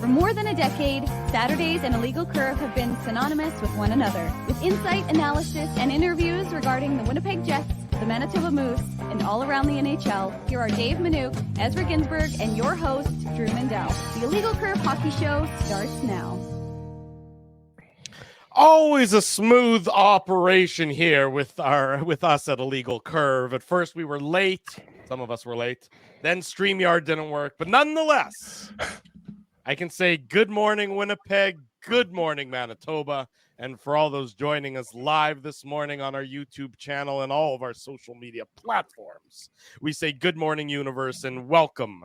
For more than a decade, Saturdays and Illegal Curve have been synonymous with one another. With insight, analysis, and interviews regarding the Winnipeg Jets, the Manitoba Moose, and all around the NHL, here are Dave Manouk, Ezra Ginsburg, and your host, Drew Mandel. The Illegal Curve Hockey Show starts now. Always a smooth operation here with us at Illegal Curve. At first we were late. Some of us were late. Then StreamYard didn't work. But nonetheless, I can say good morning, Winnipeg. Good morning, Manitoba. And for all those joining us live this morning on our YouTube channel and all of our social media platforms, we say good morning, universe, and welcome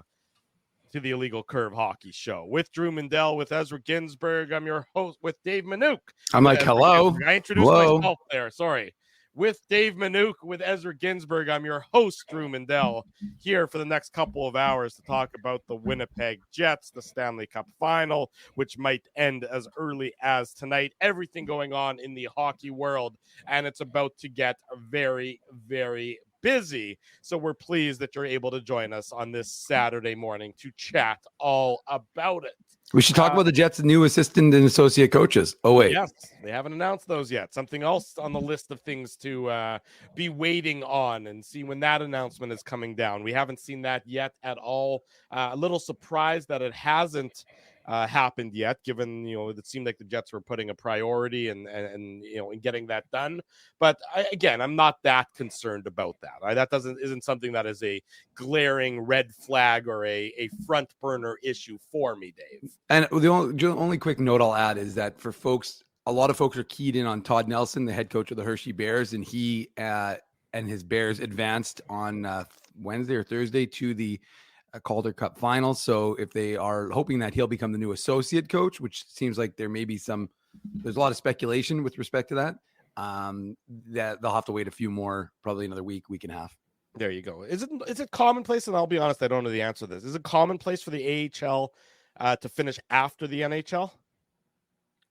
to the Illegal Curve Hockey Show. With Drew Mandel, with Ezra Ginsburg, I'm your host, with Dave Manouk. I'm like, hello. Ginsburg. I introduced myself there, sorry. With Dave Manouk, with Ezra Ginsburg, I'm your host, Drew Mandel, here for the next couple of hours to talk about the Winnipeg Jets, the Stanley Cup Final, which might end as early as tonight. Everything going on in the hockey world, and it's about to get very, very busy. So we're pleased that you're able to join us on this Saturday morning to chat all about it. We should talk about the Jets' new assistant and associate coaches. Oh, wait. Yes, they haven't announced those yet. Something else on the list of things to be waiting on and see when that announcement is coming down. We haven't seen that yet at all. A little surprised that it hasn't happened yet, given, it seemed like the Jets were putting a priority and in getting that done. But I'm not that concerned about that. That isn't something that is a glaring red flag or a front burner issue for me, Dave. And the only quick note I'll add is that for folks, a lot of folks are keyed in on Todd Nelson, the head coach of the Hershey Bears, and he and his Bears advanced on Wednesday or Thursday to the Calder Cup final. So if they are hoping that he'll become the new associate coach, which seems like there's a lot of speculation with respect to that, that they'll have to wait a few more, probably another week and a half. There you go. Is it commonplace? And I'll be honest, I don't know the answer to this. Is it commonplace for the AHL to finish after the NHL?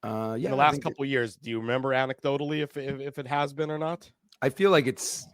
In the last couple of years, do you remember anecdotally if it has been or not? I feel like it's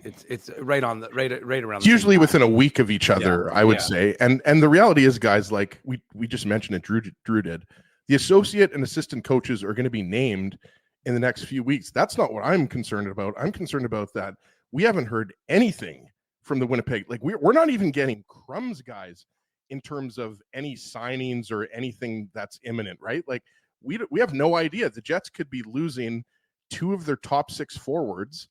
right around. It's usually within a week of each other, I would say. And the reality is, guys, like we just mentioned it, Drew did. The associate and assistant coaches are going to be named in the next few weeks. That's not what I'm concerned about. I'm concerned about that we haven't heard anything from the Winnipeg. Like we're not even getting crumbs, guys, in terms of any signings or anything that's imminent, right? Like we have no idea. The Jets could be losing 2 of their top 6 forwards,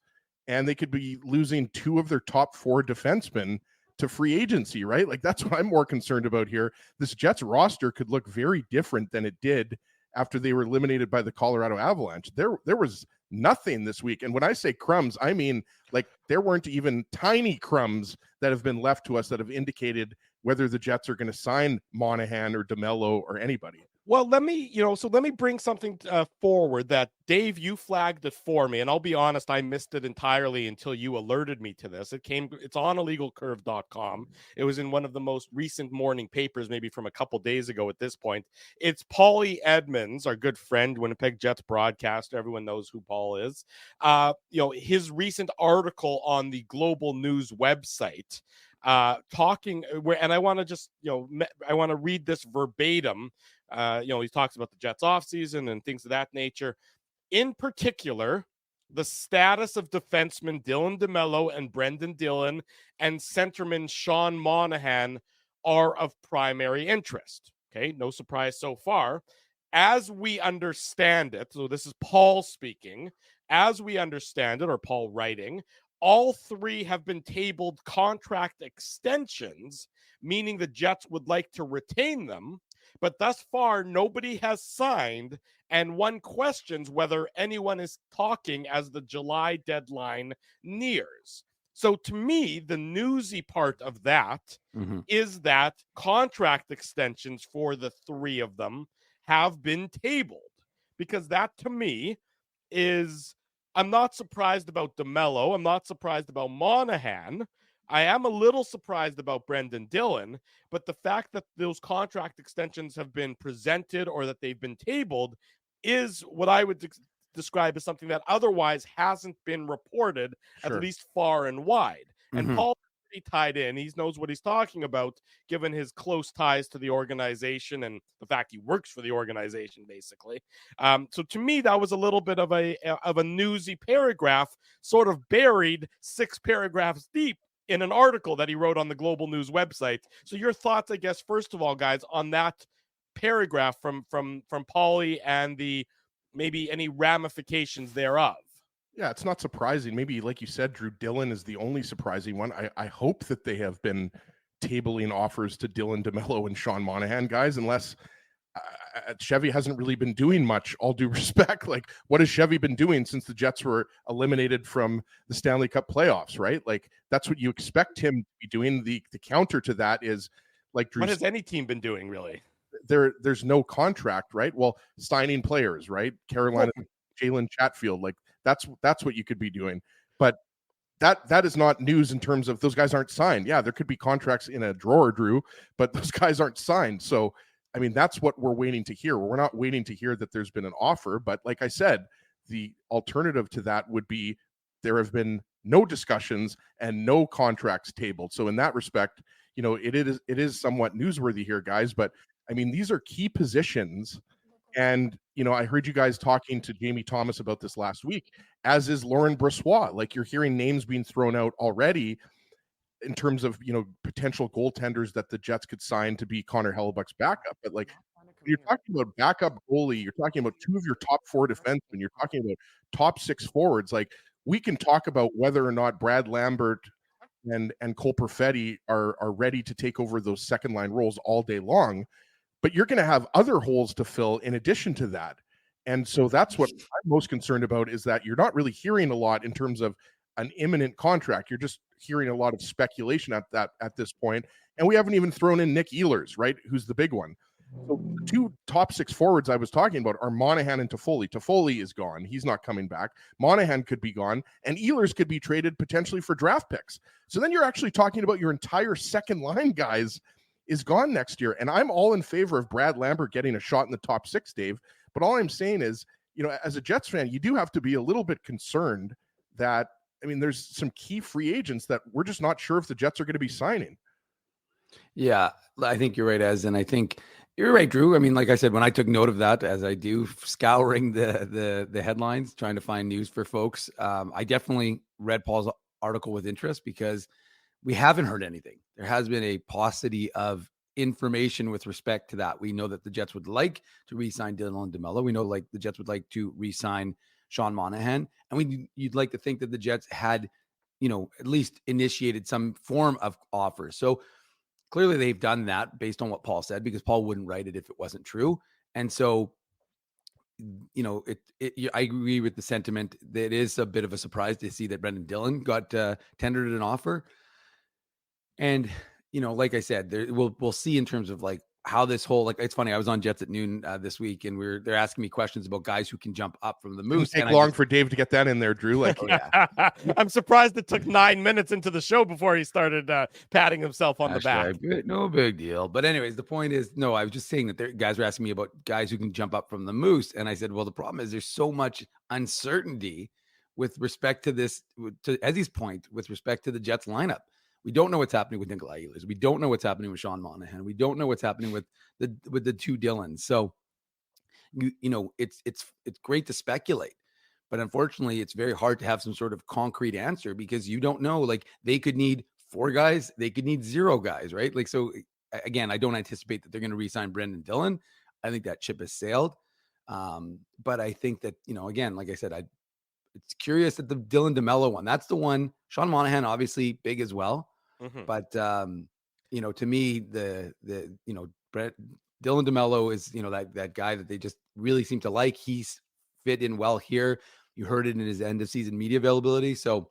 and they could be losing 2 of their top 4 defensemen to free agency, right? Like that's what I'm more concerned about here. This Jets roster could look very different than it did after they were eliminated by the Colorado Avalanche. There was nothing this week. And when I say crumbs, I mean like there weren't even tiny crumbs that have been left to us that have indicated whether the Jets are going to sign Monahan or DeMello or anybody. Well, let me bring something forward that, Dave, you flagged it for me, and I'll be honest, I missed it entirely until you alerted me to this. It's on illegalcurve.com. It was in one of the most recent morning papers, maybe from a couple days ago at this point. It's Paulie Edmonds, our good friend, Winnipeg Jets broadcaster. Everyone knows who Paul is. His recent article on the Global News website, talking where, and I want to just, I want to read this verbatim. He talks about the Jets offseason and things of that nature. In particular, the status of defenseman Dylan DeMello and Brendan Dillon and centerman Sean Monahan are of primary interest. Okay, no surprise so far. As we understand it, so this is Paul speaking, as we understand it, or Paul writing, all 3 have been tabled contract extensions, meaning the Jets would like to retain them. But thus far, nobody has signed, and one questions whether anyone is talking as the July deadline nears. So to me, the newsy part of that is that contract extensions for the 3 of them have been tabled. Because that, to me, is, I'm not surprised about DeMello. I'm not surprised about Monahan. I am a little surprised about Brendan Dillon, but the fact that those contract extensions have been presented or that they've been tabled is what I would describe as something that otherwise hasn't been reported, at least far and wide. And Paul pretty tied in. He knows what he's talking about, given his close ties to the organization and the fact he works for the organization, basically. So to me, that was a little bit of a newsy paragraph, sort of buried 6 paragraphs deep in an article that he wrote on the Global News website. So your thoughts, I guess, first of all, guys, on that paragraph from Paulie and the maybe any ramifications thereof. Yeah, it's not surprising. Maybe, like you said, Drew, Dillon is the only surprising one. I hope that they have been tabling offers to Dylan DeMello and Sean Monahan, guys, unless Chevy hasn't really been doing much, all due respect. Like, what has Chevy been doing since the Jets were eliminated from the Stanley Cup playoffs, right? Like, that's what you expect him to be doing. The counter to that is, like Drew, what has any team been doing, really? There's no contract, right? Well, signing players, right? Carolina, Jalen Chatfield, like that's what you could be doing. But that is not news in terms of those guys aren't signed. Yeah, there could be contracts in a drawer, Drew, but those guys aren't signed. So, I mean, that's what we're waiting to hear. We're not waiting to hear that there's been an offer, but like I said, the alternative to that would be there have been no discussions and no contracts tabled. So in that respect, you know, it is somewhat newsworthy here, guys, but I mean, these are key positions. And, you know, I heard you guys talking to Jamie Thomas about this last week, as is Lauren Brossoit. Like, you're hearing names being thrown out already in terms of, you know, potential goaltenders that the Jets could sign to be Connor Hellebuck's backup. But like, you're talking about backup goalie, you're talking about 2 of your top 4 defensemen, you're talking about top 6 forwards. Like, we can talk about whether or not Brad Lambert and Cole Perfetti are ready to take over those second line roles all day long. But you're going to have other holes to fill in addition to that. And so that's what I'm most concerned about, is that you're not really hearing a lot in terms of an imminent contract. You're just hearing a lot of speculation at this point. And we haven't even thrown in Nick Ehlers, right? Who's the big one. So the 2 top 6 forwards I was talking about are Monahan and Toffoli. Toffoli is gone. He's not coming back. Monahan could be gone, and Ehlers could be traded potentially for draft picks. So then you're actually talking about your entire second line guys is gone next year. And I'm all in favor of Brad Lambert getting a shot in the top 6, Dave. But all I'm saying is, you know, as a Jets fan, you do have to be a little bit concerned that, I mean, there's some key free agents that we're just not sure if the Jets are going to be signing. Yeah, I think you're right, Ez. And I think you're right, Drew. I mean, like I said, when I took note of that, as I do, scouring the headlines, trying to find news for folks, I definitely read Paul's article with interest, because we haven't heard anything. There has been a paucity of information with respect to that. We know that the Jets would like to re-sign Dylan DeMello. We know, like, the Jets would like to re-sign Sean Monahan. And you'd like to think that the Jets had, you know, at least initiated some form of offer. So clearly they've done that based on what Paul said, because Paul wouldn't write it if it wasn't true. And so, you know, I agree with the sentiment that it is a bit of a surprise to see that Brendan Dillon got tendered an offer. And, you know, like I said, we'll see in terms of like how this whole, like, it's funny. I was on Jets at Noon this week, and they're asking me questions about guys who can jump up from the Moose. Didn't take long for Dave to get that in there, Drew. Like, yeah. I'm surprised it took 9 minutes into the show before he started patting himself on the back. No big deal. But anyways, the point is, no, I was just saying that guys were asking me about guys who can jump up from the Moose. And I said, well, the problem is there's so much uncertainty with respect to this, to Ezzy's point, with respect to the Jets lineup. We don't know what's happening with Nikolai Ehlers. We don't know what's happening with Sean Monahan. We don't know what's happening with the 2 Dylans. So, you know, it's great to speculate, but unfortunately, it's very hard to have some sort of concrete answer, because you don't know. Like, they could need 4 guys, they could need 0 guys, right? Like, so again, I don't anticipate that they're going to re-sign Brendan Dillon. I think that ship has sailed. But I think that, you know, again, like I said, it's curious that the Dylan DeMello one, that's the one. Sean Monahan, obviously big as well. Mm-hmm. But, you know, to me, the you know, Dylan DeMello is, you know, that guy that they just really seem to like. He's fit in well here. You heard it in his end of season media availability. So,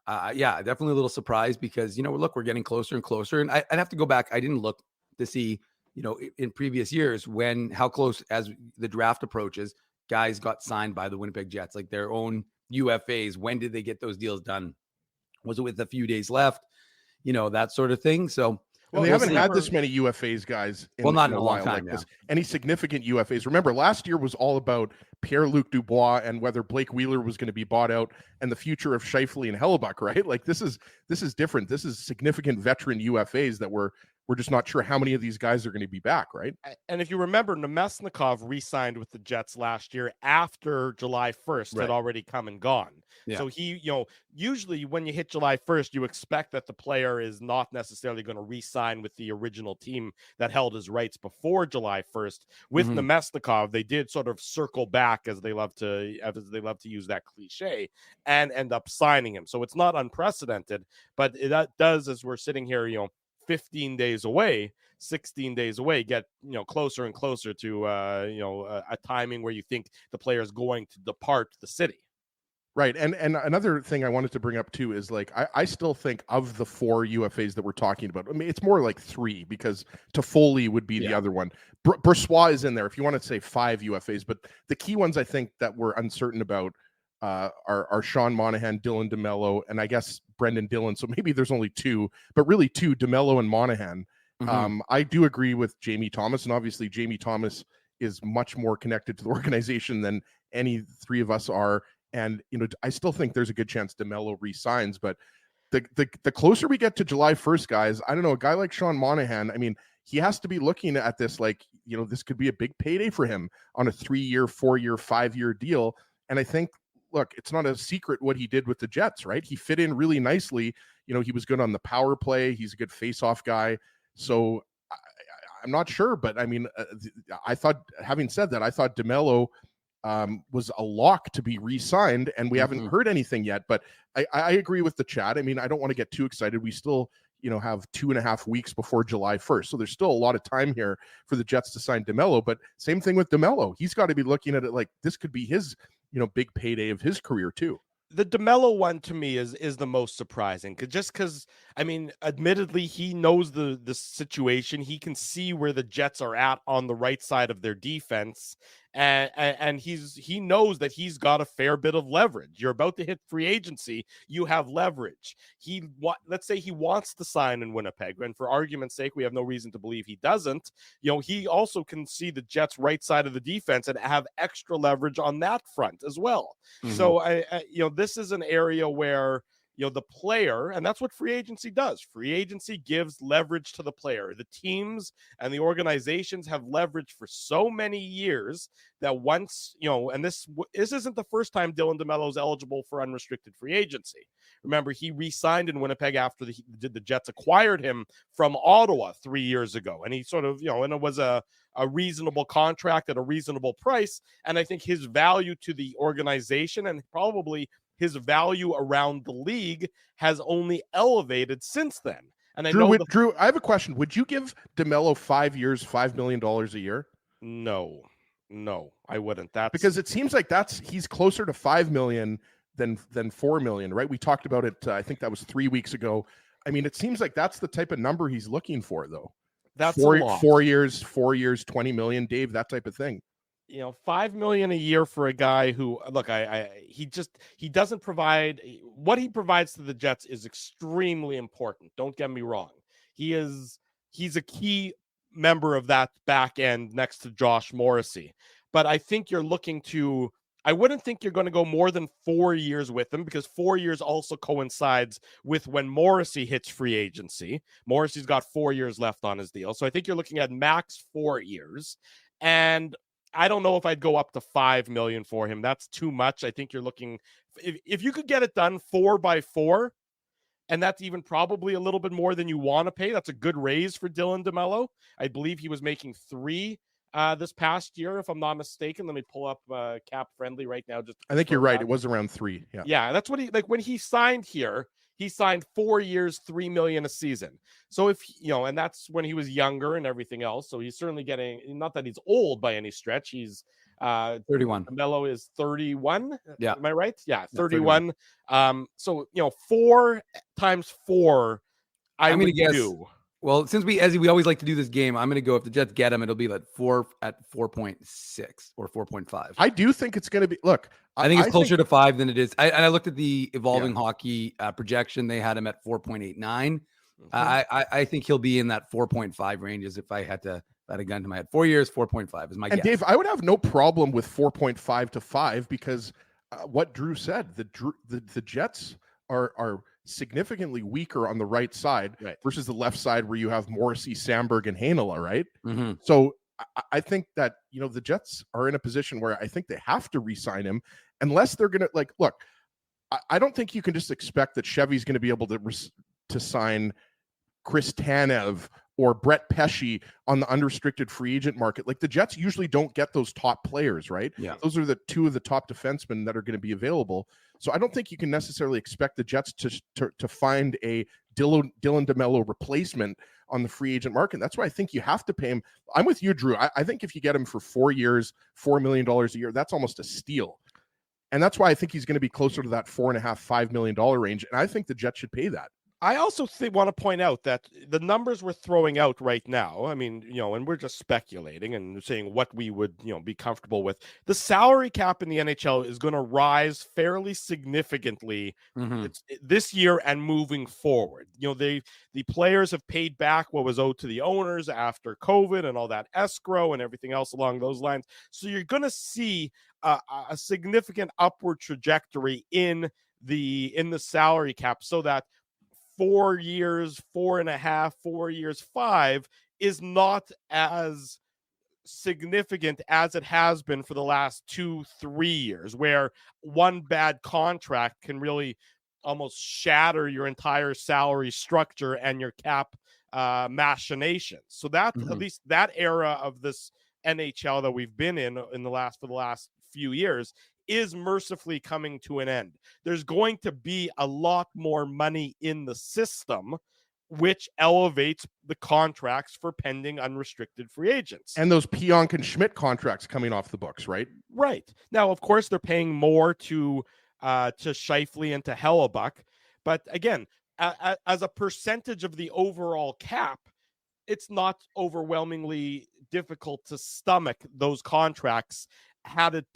yeah, definitely a little surprised, because, you know, look, we're getting closer and closer. And I'd have to go back. I didn't look to see, you know, in previous years how close as the draft approaches, guys got signed by the Winnipeg Jets, like their own UFAs. When did they get those deals done? Was it with a few days left? You know, that sort of thing. So And they Well, haven't we'll had see. this many UFAs, guys, Well, not in in a a long while time, like yeah. this. Any significant UFAs? Remember, last year was all about Pierre-Luc Dubois and whether Blake Wheeler was going to be bought out and the future of Scheifele and Hellebuck, right? Like this is different. This is significant veteran UFAs that we're just not sure how many of these guys are going to be back, right? And if you remember, Nemesnikov re-signed with the Jets last year after July 1st Right. had already come and gone. Yeah. So he, usually when you hit July 1st, you expect that the player is not necessarily going to re-sign with the original team that held his rights before July 1st. With Mhm. Nemesnikov, they did sort of circle back, as they love to use that cliche, and end up signing him. So it's not unprecedented, but that does, as we're sitting here, 15 days away, 16 days away, get closer and closer to a timing where you think the player is going to depart the city. Right. And another thing I wanted to bring up too is like I still think of the 4 UFAs that we're talking about. I mean, it's more like 3 because Toffoli would be the other one. Brossoit is in there if you want to say 5 UFAs, but the key ones I think that we're uncertain about are Sean Monahan, Dylan DeMello, and I guess Brendan Dillon. So maybe there's only 2, but really 2, DeMello and Monahan. Mhm. I do agree with Jamie Thomas, and obviously Jamie Thomas is much more connected to the organization than any 3 of us are. And I still think there's a good chance DeMello re-signs, but the closer we get to July 1st, guys, I don't know, a guy like Sean Monahan, I mean, he has to be looking at this like, this could be a big payday for him on a 3-year, 4-year, 5-year deal. And I think, look, it's not a secret what he did with the Jets, right? He fit in really nicely. He was good on the power play. He's a good face-off guy. So I'm not sure, but I mean, having said that, I thought DeMello was a lock to be re-signed, and we haven't heard anything yet. But I agree with the chat. I mean, I don't want to get too excited. We still, have 2.5 weeks before July 1st. So there's still a lot of time here for the Jets to sign DeMello. But same thing with DeMello. He's got to be looking at it like this could be his, big payday of his career too. The DeMello one to me is the most surprising, because I mean, admittedly, he knows the situation. He can see where the Jets are at on the right side of their defense, and he knows that he's got a fair bit of leverage. You're about to hit free agency, you have leverage. Let's say he wants to sign in Winnipeg, and for argument's sake, we have no reason to believe he doesn't. He also can see the Jets' right side of the defense and have extra leverage on that front as well. So this is an area where the player, and that's what free agency does. Free agency gives leverage to the player. The teams and the organizations have leverage for so many years that once, and this isn't the first time Dylan DeMello is eligible for unrestricted free agency. Remember, he re-signed in Winnipeg after the Jets acquired him from Ottawa 3 years ago. And he sort of, and it was a reasonable contract at a reasonable price. And I think his value to the organization and probably his value around the league has only elevated since then. And Drew, I have a question. Would you give DeMello 5 years, $5 million a year? No, I wouldn't. Because it seems like he's closer to 5 million than 4 million, right? We talked about it. I think that was 3 weeks ago. I mean, it seems like that's the type of number he's looking for, though. That's four years, 20 million, Dave, that type of thing. $5 million a year for a guy who, look, he doesn't provide what he provides to the Jets is extremely important. Don't get me wrong. He's a key member of that back end next to Josh Morrissey. But I think I wouldn't think you're going to go more than 4 years with him, because 4 years also coincides with when Morrissey hits free agency. Morrissey's got 4 years left on his deal. So I think you're looking at max 4 years. And I don't know if I'd go up to 5 million for him. That's too much. I think you're looking, if you could get it done 4 by 4, and that's even probably a little bit more than you want to pay. That's a good raise for Dylan DeMello. I believe he was making 3 this past year, if I'm not mistaken. Let me pull up Cap Friendly right now. I think you're right. It was around 3. Yeah, that's what when he signed here. He signed 4 years, $3 million a season. So if and that's when he was younger and everything else. So he's certainly getting, not that he's old by any stretch. He's 31. DeMello is 31. Yeah. Am I right? Yeah, 31. So 4 times 4, I'm going to guess. Well, since we always like to do this game, I'm going to go, if the Jets get him, it'll be like 4.6 or 4.5. I do think it's going to be, look, I think it's closer to 5 than it is. I looked at the Evolving Hockey projection. They had him at 4.89. I think he'll be in that 4.5 ranges if I had a gun to my head. 4 years, 4.5 is my And guess. Dave, I would have no problem with 4.5 to 5 because what Drew said, the Jets are significantly weaker on the right side versus the left side where you have Morrissey, Sandberg, and Heinola, right? Mm-hmm. So I think that, the Jets are in a position where I think they have to re-sign him unless they're going to look, I don't think you can just expect that Chevy's going to be able to sign Chris Tanev or Brett Pesce on the unrestricted free agent market. Like the Jets usually don't get those top players, right? Yeah. Those are the two of the top defensemen that are going to be available. So I don't think you can necessarily expect the Jets to find a Dylan DeMello replacement on the free agent market. That's why I think you have to pay him. I'm with you, Drew. I think if you get him for 4 years, $4 million a year, that's almost a steal. And that's why I think he's going to be closer to that $4.5, $5 million range. And I think the Jets should pay that. I also want to point out that the numbers we're throwing out right now, I mean, and we're just speculating and saying what we would, be comfortable with. The salary cap in the NHL is going to rise fairly significantly this year and moving forward. The players have paid back what was owed to the owners after COVID and all that escrow and everything else along those lines. So you're going to see a significant upward trajectory in the salary cap, so that 4 years, 4.5, 4 years, 5 is not as significant as it has been for the last 2-3 years, where one bad contract can really almost shatter your entire salary structure and your cap machinations. So that at least that era of this NHL that we've been in for the last few years is mercifully coming to an end. There's going to be a lot more money in the system, which elevates the contracts for pending unrestricted free agents. And those Pionk and Schmidt contracts coming off the books, right? Right. Now, of course, they're paying more to Scheifele and to Hellebuck. But again, as a percentage of the overall cap, it's not overwhelmingly difficult to stomach those contracts had it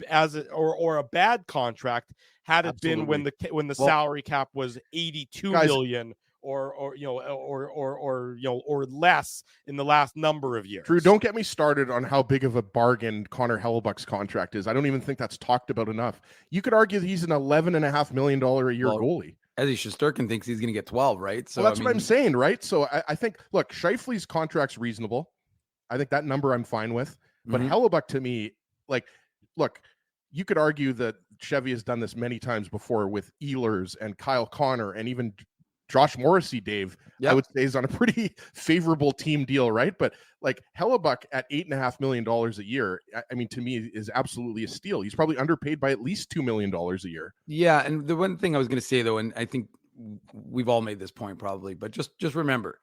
or a bad contract had it been when the salary cap was 82 million or less in the last number of years. Drew, don't get me started on how big of a bargain Connor Hellebuck's contract is. I don't even think that's talked about enough. You could argue that he's an $11.5 million a year goalie. Eddie Shesterkin thinks he's going to get 12, right? So that's what I'm saying, right? So I think, look, Scheifele's contract's reasonable. I think that number I'm fine with. But Hellebuck, to me, look, you could argue that Chevy has done this many times before with Ehlers and Kyle Connor and even Josh Morrissey, Dave. I would say is on a pretty favorable team deal, right? But Hellebuck at $8.5 million a year, I mean, to me is absolutely a steal. He's probably underpaid by at least $2 million a year. Yeah, and the one thing I was going to say though, and I think we've all made this point probably, but just remember,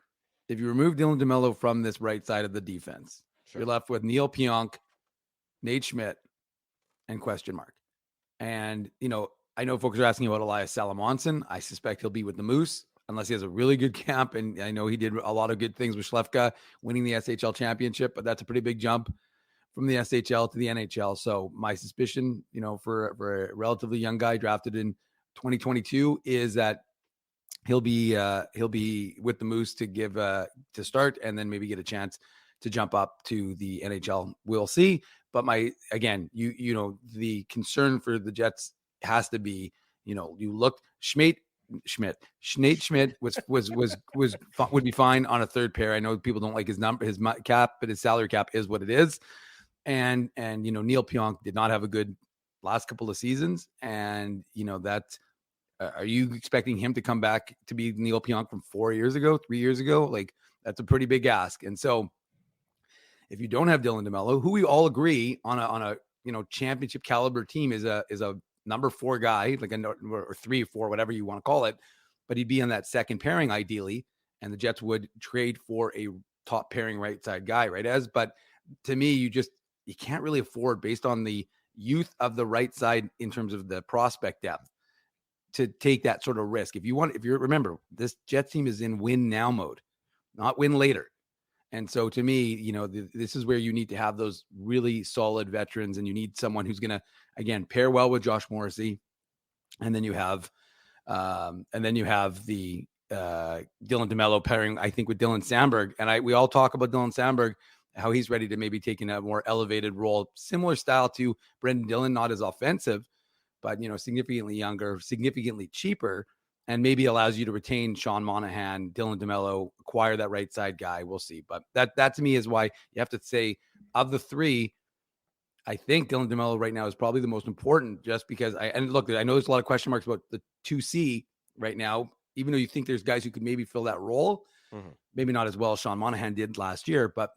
if you remove Dylan DeMello from this right side of the defense, you're left with Neil Pionk, Nate Schmidt, and question mark. And, I know folks are asking about Elias Salamonson. I suspect he'll be with the Moose unless he has a really good camp. And I know he did a lot of good things with Schlefka winning the SHL championship, but that's a pretty big jump from the SHL to the NHL. So my suspicion, for a relatively young guy drafted in 2022 is that he'll be with the Moose to start and then maybe get a chance to jump up to the NHL. We'll see. But the concern for the Jets has to be, you look Nate Schmidt would be fine on a third pair. I know people don't like his number, his cap, but his salary cap is what it is. And Neil Pionk did not have a good last couple of seasons. And, are you expecting him to come back to be Neil Pionk from 3 years ago? That's a pretty big ask. And so, if you don't have Dylan DeMello, who we all agree on a championship caliber team is a number 4 guy, or 3 or 4, whatever you want to call it, but he'd be on that second pairing ideally, and the Jets would trade for a top pairing right side guy, right? But to me, you can't really afford, based on the youth of the right side in terms of the prospect depth, to take that sort of risk. Remember, this Jets team is in win now mode, not win later. And so to me, this is where you need to have those really solid veterans, and you need someone who's going to, again, pair well with Josh Morrissey. And then you have the Dylan DeMello pairing, I think, with Dylan Sandberg. And we all talk about Dylan Sandberg, how he's ready to maybe take in a more elevated role, similar style to Brendan Dillon, not as offensive, but, significantly younger, significantly cheaper, and maybe allows you to retain Sean Monahan, Dylan DeMello, acquire that right side guy. We'll see. But that to me is why you have to say, of the three, I think Dylan DeMello right now is probably the most important, just because I know there's a lot of question marks about the 2C right now, even though you think there's guys who could maybe fill that role, maybe not as well as Sean Monahan did last year. But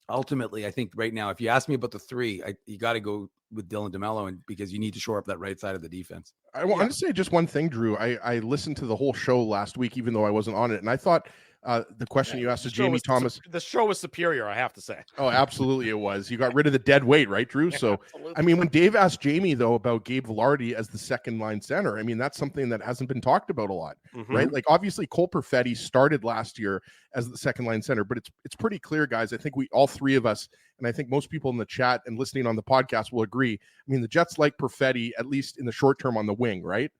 ultimately, I think right now, if you ask me about the three, you got to go with Dylan DeMello, and because you need to shore up that right side of the defense. I want to say just one thing, Drew. I listened to the whole show last week, even though I wasn't on it, and I thought the question you asked to Jamie Thomas. The show was superior, I have to say. Oh, absolutely, it was. You got rid of the dead weight, right, Drew? So, I mean, when Dave asked Jamie though about Gabe Vilardi as the second line center, I mean, that's something that hasn't been talked about a lot, right? Like, obviously, Cole Perfetti started last year as the second line center, but it's pretty clear, guys. I think all three of us, and I think most people in the chat and listening on the podcast will agree. I mean, the Jets like Perfetti, at least in the short term, on the wing, right?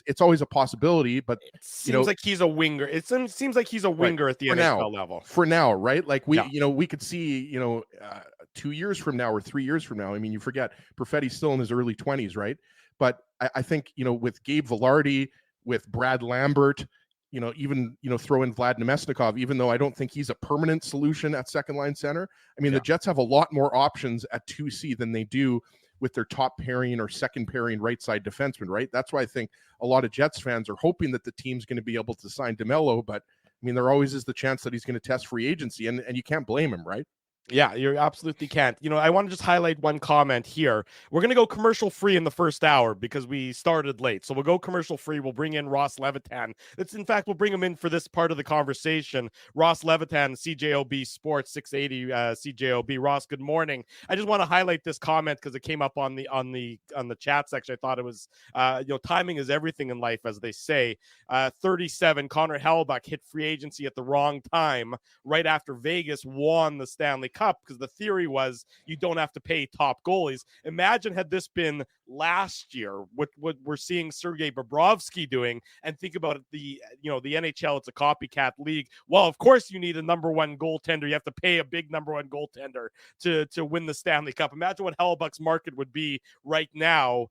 It's always a possibility, but it seems like he's a winger. It seems like he's a winger at the NHL level for now, right? Like we could see, 2 years from now or 3 years from now. I mean, you forget Perfetti's still in his early 20s, right? But I think, with Gabe Vilardi, with Brad Lambert, even throw in Vlad Nemesnikov, even though I don't think he's a permanent solution at second line center. I mean, the Jets have a lot more options at 2C than they do with their top pairing or second pairing right side defenseman, right? That's why I think a lot of Jets fans are hoping that the team's going to be able to sign DeMello, but I mean, there always is the chance that he's going to test free agency, and you can't blame him, right? Yeah, you absolutely can't. I want to just highlight one comment here. We're going to go commercial free in the first hour because we started late. So we'll go commercial free. We'll bring in Ross Levitan. We'll bring him in for this part of the conversation. Ross Levitan, CJOB Sports 680 CJOB. Ross, good morning. I just want to highlight this comment because it came up on the chat section. I thought it was timing is everything in life, as they say. 37, Connor Hellebuyck hit free agency at the wrong time, right after Vegas won the Stanley Cup, because the theory was you don't have to pay top goalies. Imagine had this been last year, what we're seeing Sergei Bobrovsky doing, and think about it, the NHL, it's a copycat league. Well, of course you need a number one goaltender. You have to pay a big number one goaltender to win the Stanley Cup. Imagine what Hellebuck's market would be right now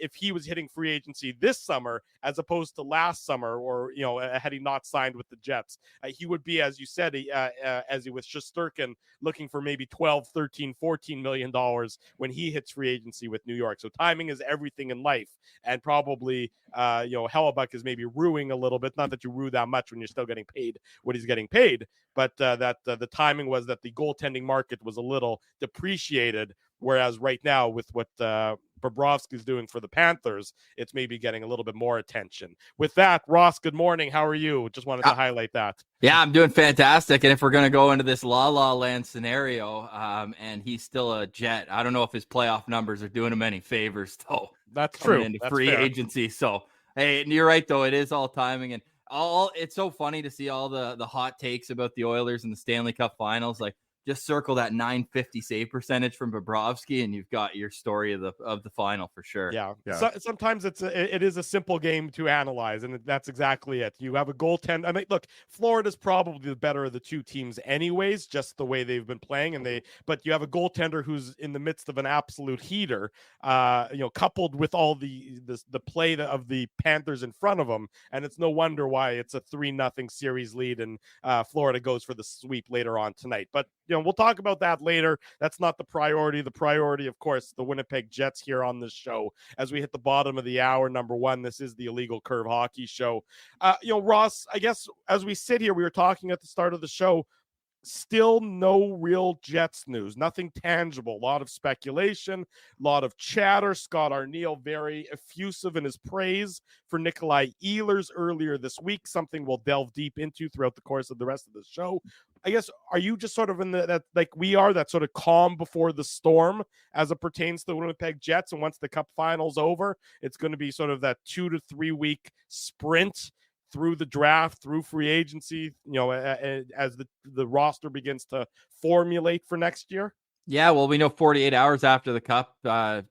if he was hitting free agency this summer as opposed to last summer, or had he not signed with the Jets. He would be, as you said, as he was Shesterkin, looking for maybe 12, 13, 14 million dollars when he hits free agency with New York. So timing is everything in life, and probably Hellebuyck is maybe ruining a little bit. Not that you rue that much when you're still getting paid what he's getting paid, but that the timing was that the goaltending market was a little depreciated. Whereas right now, with what Bobrovsky's doing for the Panthers, it's maybe getting a little bit more attention. With that, Ross, good morning. How are you? Just wanted to highlight that. Yeah, I'm doing fantastic. And if we're going to go into this La La Land scenario, and he's still a Jet, I don't know if his playoff numbers are doing him any favors, though. That's true. Into That's free fair. agency. So, hey, you're right, though. It is all timing. And it's so funny to see all the hot takes about the Oilers and the Stanley Cup Finals. Like, just circle that 950 save percentage from Bobrovsky, and you've got your story of the final for sure. Yeah. So, sometimes it is a simple game to analyze, and that's exactly it. You have a goaltender. I mean, look, Florida's probably the better of the two teams, anyways, just the way they've been playing, but you have a goaltender who's in the midst of an absolute heater. Coupled with all the play of the Panthers in front of them, and it's no wonder why it's a 3-0 series lead, and Florida goes for the sweep later on tonight. But we'll talk about that later. That's not the priority. The priority, of course, the Winnipeg Jets here on this show. As we hit the bottom of the hour, number one, this is the Illegal Curve Hockey Show. Ross, I guess as we sit here, we were talking at the start of the show, still no real Jets news, nothing tangible. A lot of speculation, a lot of chatter. Scott Arniel very effusive in his praise for Nikolai Ehlers earlier this week, something we'll delve deep into throughout the course of the rest of the show. I guess, are you just sort of in that like we are, that sort of calm before the storm as it pertains to the Winnipeg Jets? And once the Cup final's over, it's going to be sort of that 2 to 3 week sprint through the draft, through free agency, as the roster begins to formulate for next year? Yeah, well, we know 48 hours after the Cup,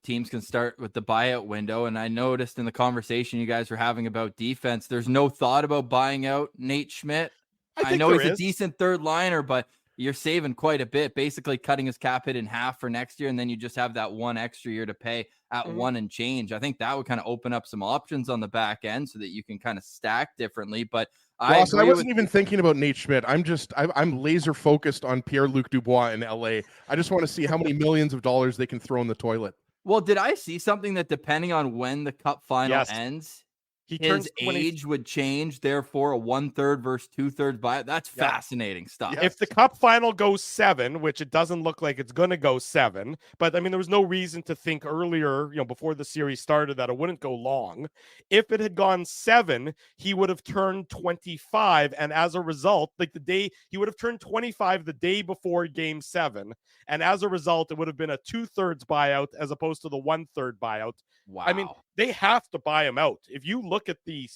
teams can start with the buyout window. And I noticed in the conversation you guys were having about defense, there's no thought about buying out Nate Schmidt. I I think know there he's a is. decent third liner, but you're saving quite a bit, basically cutting his cap hit in half for next year. And then you just have that one extra year to pay at Mhm. one and change. I think that would kind of open up some options on the back end so that you can kind of stack differently. But Ross, I agree wasn't with even thinking about Nate Schmidt. I'm laser focused on Pierre-Luc Dubois in LA. I just want to see how many millions of dollars they can throw in the toilet. Well, did I see something that depending on when the Cup final Yes. ends, He his turns 20. age would change, therefore a 1/3 versus 2/3 buyout? That's Yeah. fascinating stuff. Yeah. If the Cup final goes 7, which it doesn't look like it's going to go 7, but I mean, there was no reason to think earlier, before the series started, that it wouldn't go long. If it had gone 7, he would have turned 25, and as a result, he would have turned 25 the day before Game 7, and as a result, it would have been a 2/3 buyout as opposed to the 1/3 buyout. Wow. I mean, they have to buy him out. If you look at the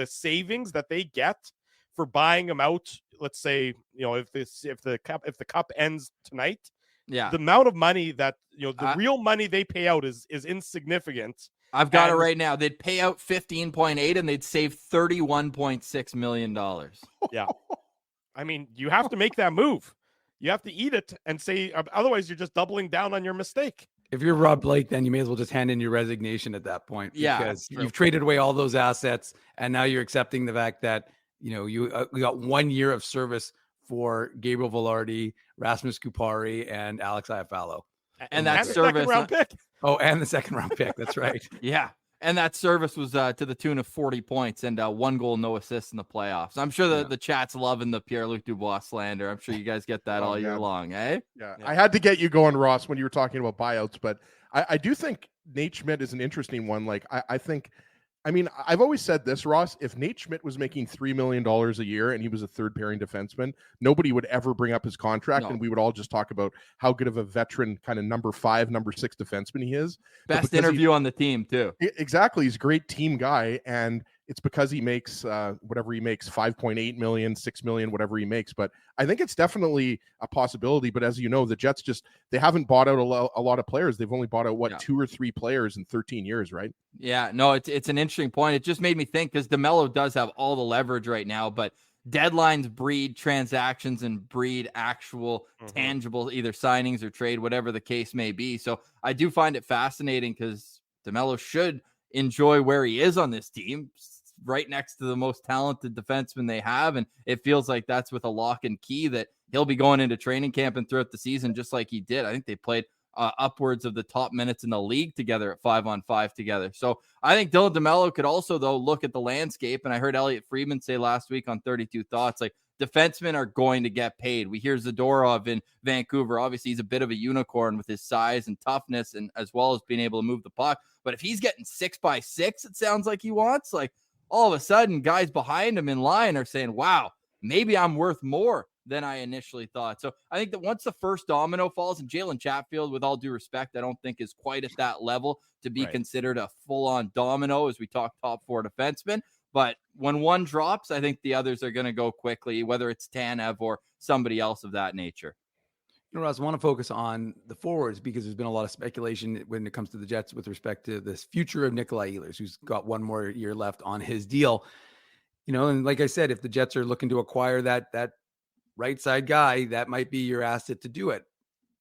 savings that they get for buying him out, let's say, if the cup ends tonight, yeah. the amount of money that the I- real money they pay out is insignificant. I've got it and- right now. They'd pay out 15.8 and they'd save $31.6 million. I mean, you have to make that move. You have to eat it and say, otherwise you're just doubling down on your mistake. If you're Rob Blake, then you may as well just hand in your resignation at that point. Yeah, Because true. you've traded away all those assets, and now you're accepting the fact that you got 1 year of service for Gabriel Velarde, Rasmus Kupari, and Alex Iafallo. And that the service, second round pick. Oh, and the second round pick. That's right. Yeah. And that service was to the tune of 40 points and 1 goal, no assists in the playoffs. I'm sure the chat's loving the Pierre-Luc Dubois slander. I'm sure you guys get that all year man. long, eh? Yeah. Yeah. I had to get you going, Ross, when you were talking about buyouts, but I do think Nate Schmidt is an interesting one. Like, I mean, I've always said this, Ross, if Nate Schmidt was making $3 million a year and he was a third pairing defenseman, nobody would ever bring up his contract. No. And we would all just talk about how good of a veteran kind of number 5, number 6 defenseman he is. But Best because interview on the team, too. Exactly. He's a great team guy. And it's because he makes whatever he makes, 5.8 million, 6 million, whatever he makes. But I think it's definitely a possibility. But as you know, the Jets they haven't bought out a lot of players. They've only bought out 2 or 3 players in 13 years, right? Yeah, no, it's an interesting point. It just made me think because DeMello does have all the leverage right now, but deadlines breed transactions and breed actual tangible either signings or trade, whatever the case may be. So I do find it fascinating because DeMello should enjoy where he is on this team, right next to the most talented defenseman they have. And it feels like that's with a lock and key that he'll be going into training camp and throughout the season, just like he did. I think they played upwards of the top minutes in the league together at 5-on-5 together. So I think Dylan DeMello could also, though, look at the landscape. And I heard Elliot Friedman say last week on 32 Thoughts, like, defensemen are going to get paid. We hear Zadorov in Vancouver. Obviously, he's a bit of a unicorn with his size and toughness, and as well as being able to move the puck. But if he's getting 6x6, it sounds like he wants, like, all of a sudden, guys behind him in line are saying, wow, maybe I'm worth more than I initially thought. So I think that once the first domino falls, and Jalen Chatfield, with all due respect, I don't think is quite at that level to be considered a full-on domino as we talk top 4 defensemen. But when one drops, I think the others are going to go quickly, whether it's Tanev or somebody else of that nature. Ross, I want to focus on the forwards because there's been a lot of speculation when it comes to the Jets with respect to this future of Nikolai Ehlers, who's got 1 more year left on his deal. And like I said, if the Jets are looking to acquire that right side guy, that might be your asset to do it.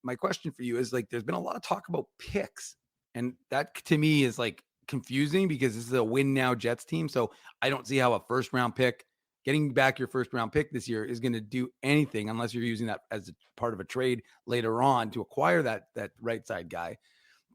My question for you is, like, there's been a lot of talk about picks, and that to me is like confusing because this is a win now Jets team. So I don't see how a first round pick, getting back your first round pick this year, is going to do anything unless you're using that as a part of a trade later on to acquire that right side guy.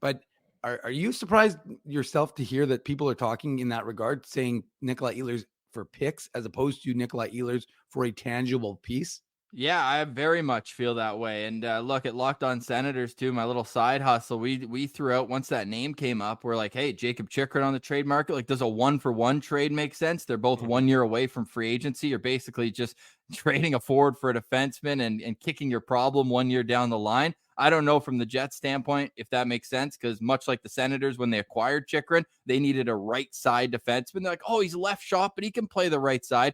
But are you surprised yourself to hear that people are talking in that regard, saying Nikolai Ehlers for picks as opposed to Nikolai Ehlers for a tangible piece? Yeah, I very much feel that way. And look, at Locked On Senators too, my little side hustle, we threw out, once that name came up, we're like, hey, Jacob Chikrin on the trade market. Like, does a 1-for-1 trade make sense? They're both 1 year away from free agency. You're basically just trading a forward for a defenseman and kicking your problem 1 year down the line. I don't know from the Jets standpoint if that makes sense, because much like the Senators, when they acquired Chikrin, they needed a right side defenseman. They're like, oh, he's left shot, but he can play the right side.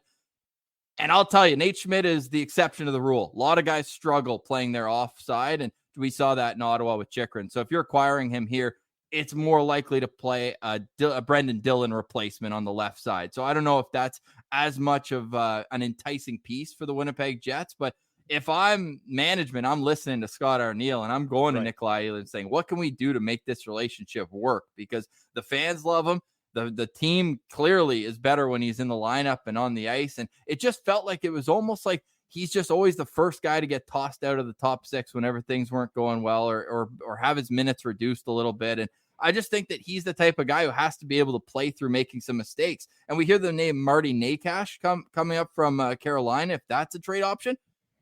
And I'll tell you, Nate Schmidt is the exception to the rule. A lot of guys struggle playing their offside, and we saw that in Ottawa with Chychrun. So if you're acquiring him here, it's more likely to play a Brendan Dillon replacement on the left side. So I don't know if that's as much of an enticing piece for the Winnipeg Jets, but if I'm management, I'm listening to Scott Arniel and I'm going to Nikolai Ehlers saying, what can we do to make this relationship work? Because the fans love him. The team clearly is better when he's in the lineup and on the ice. And it just felt like it was almost like he's just always the first guy to get tossed out of the top six whenever things weren't going well, or have his minutes reduced a little bit. And I just think that he's the type of guy who has to be able to play through making some mistakes. And we hear the name Marty Nakash coming up from Carolina. If that's a trade option,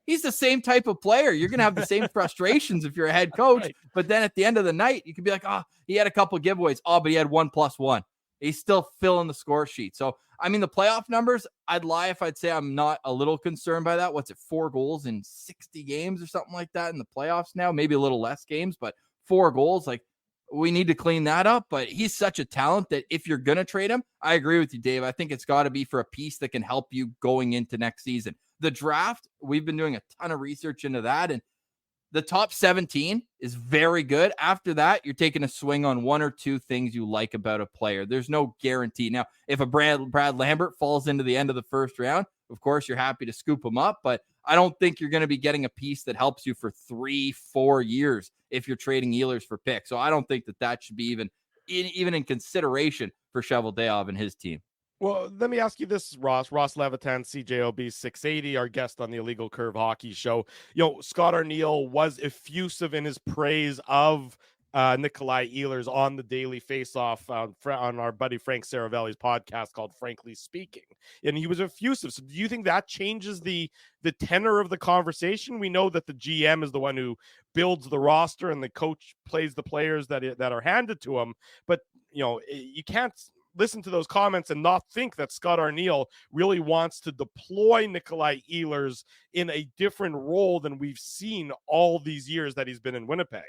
he's the same type of player. You're going to have the same frustrations if you're a head coach. Right. But then at the end of the night, you can be like, he had a couple of giveaways. But he had 1+1. He's still filling the score sheet. So, I mean, the playoff numbers, I'd lie if I'd say I'm not a little concerned by that. What's it, 4 goals in 60 games or something like that in the playoffs now? Maybe a little less games, but 4 goals. Like, we need to clean that up. But he's such a talent that if you're going to trade him, I agree with you, Dave. I think it's got to be for a piece that can help you going into next season. The draft, we've been doing a ton of research into that, and the top 17 is very good. After that, you're taking a swing on 1 or 2 things you like about a player. There's no guarantee. Now, if a Brad Lambert falls into the end of the first round, of course, you're happy to scoop him up, but I don't think you're going to be getting a piece that helps you for 3-4 years if you're trading Ehlers for picks. So I don't think that should be even in consideration for Cheveldayoff and his team. Well, let me ask you this, Ross Levitan, CJOB 680, our guest on the Illegal Curve Hockey Show. Scott Arniel was effusive in his praise of Nikolai Ehlers on the Daily Faceoff on our buddy Frank Saravelli's podcast called Frankly Speaking. And he was effusive. So do you think that changes the tenor of the conversation? We know that the GM is the one who builds the roster and the coach plays the players that are handed to him. But, you can't listen to those comments and not think that Scott Arniel really wants to deploy Nikolai Ehlers in a different role than we've seen all these years that he's been in Winnipeg.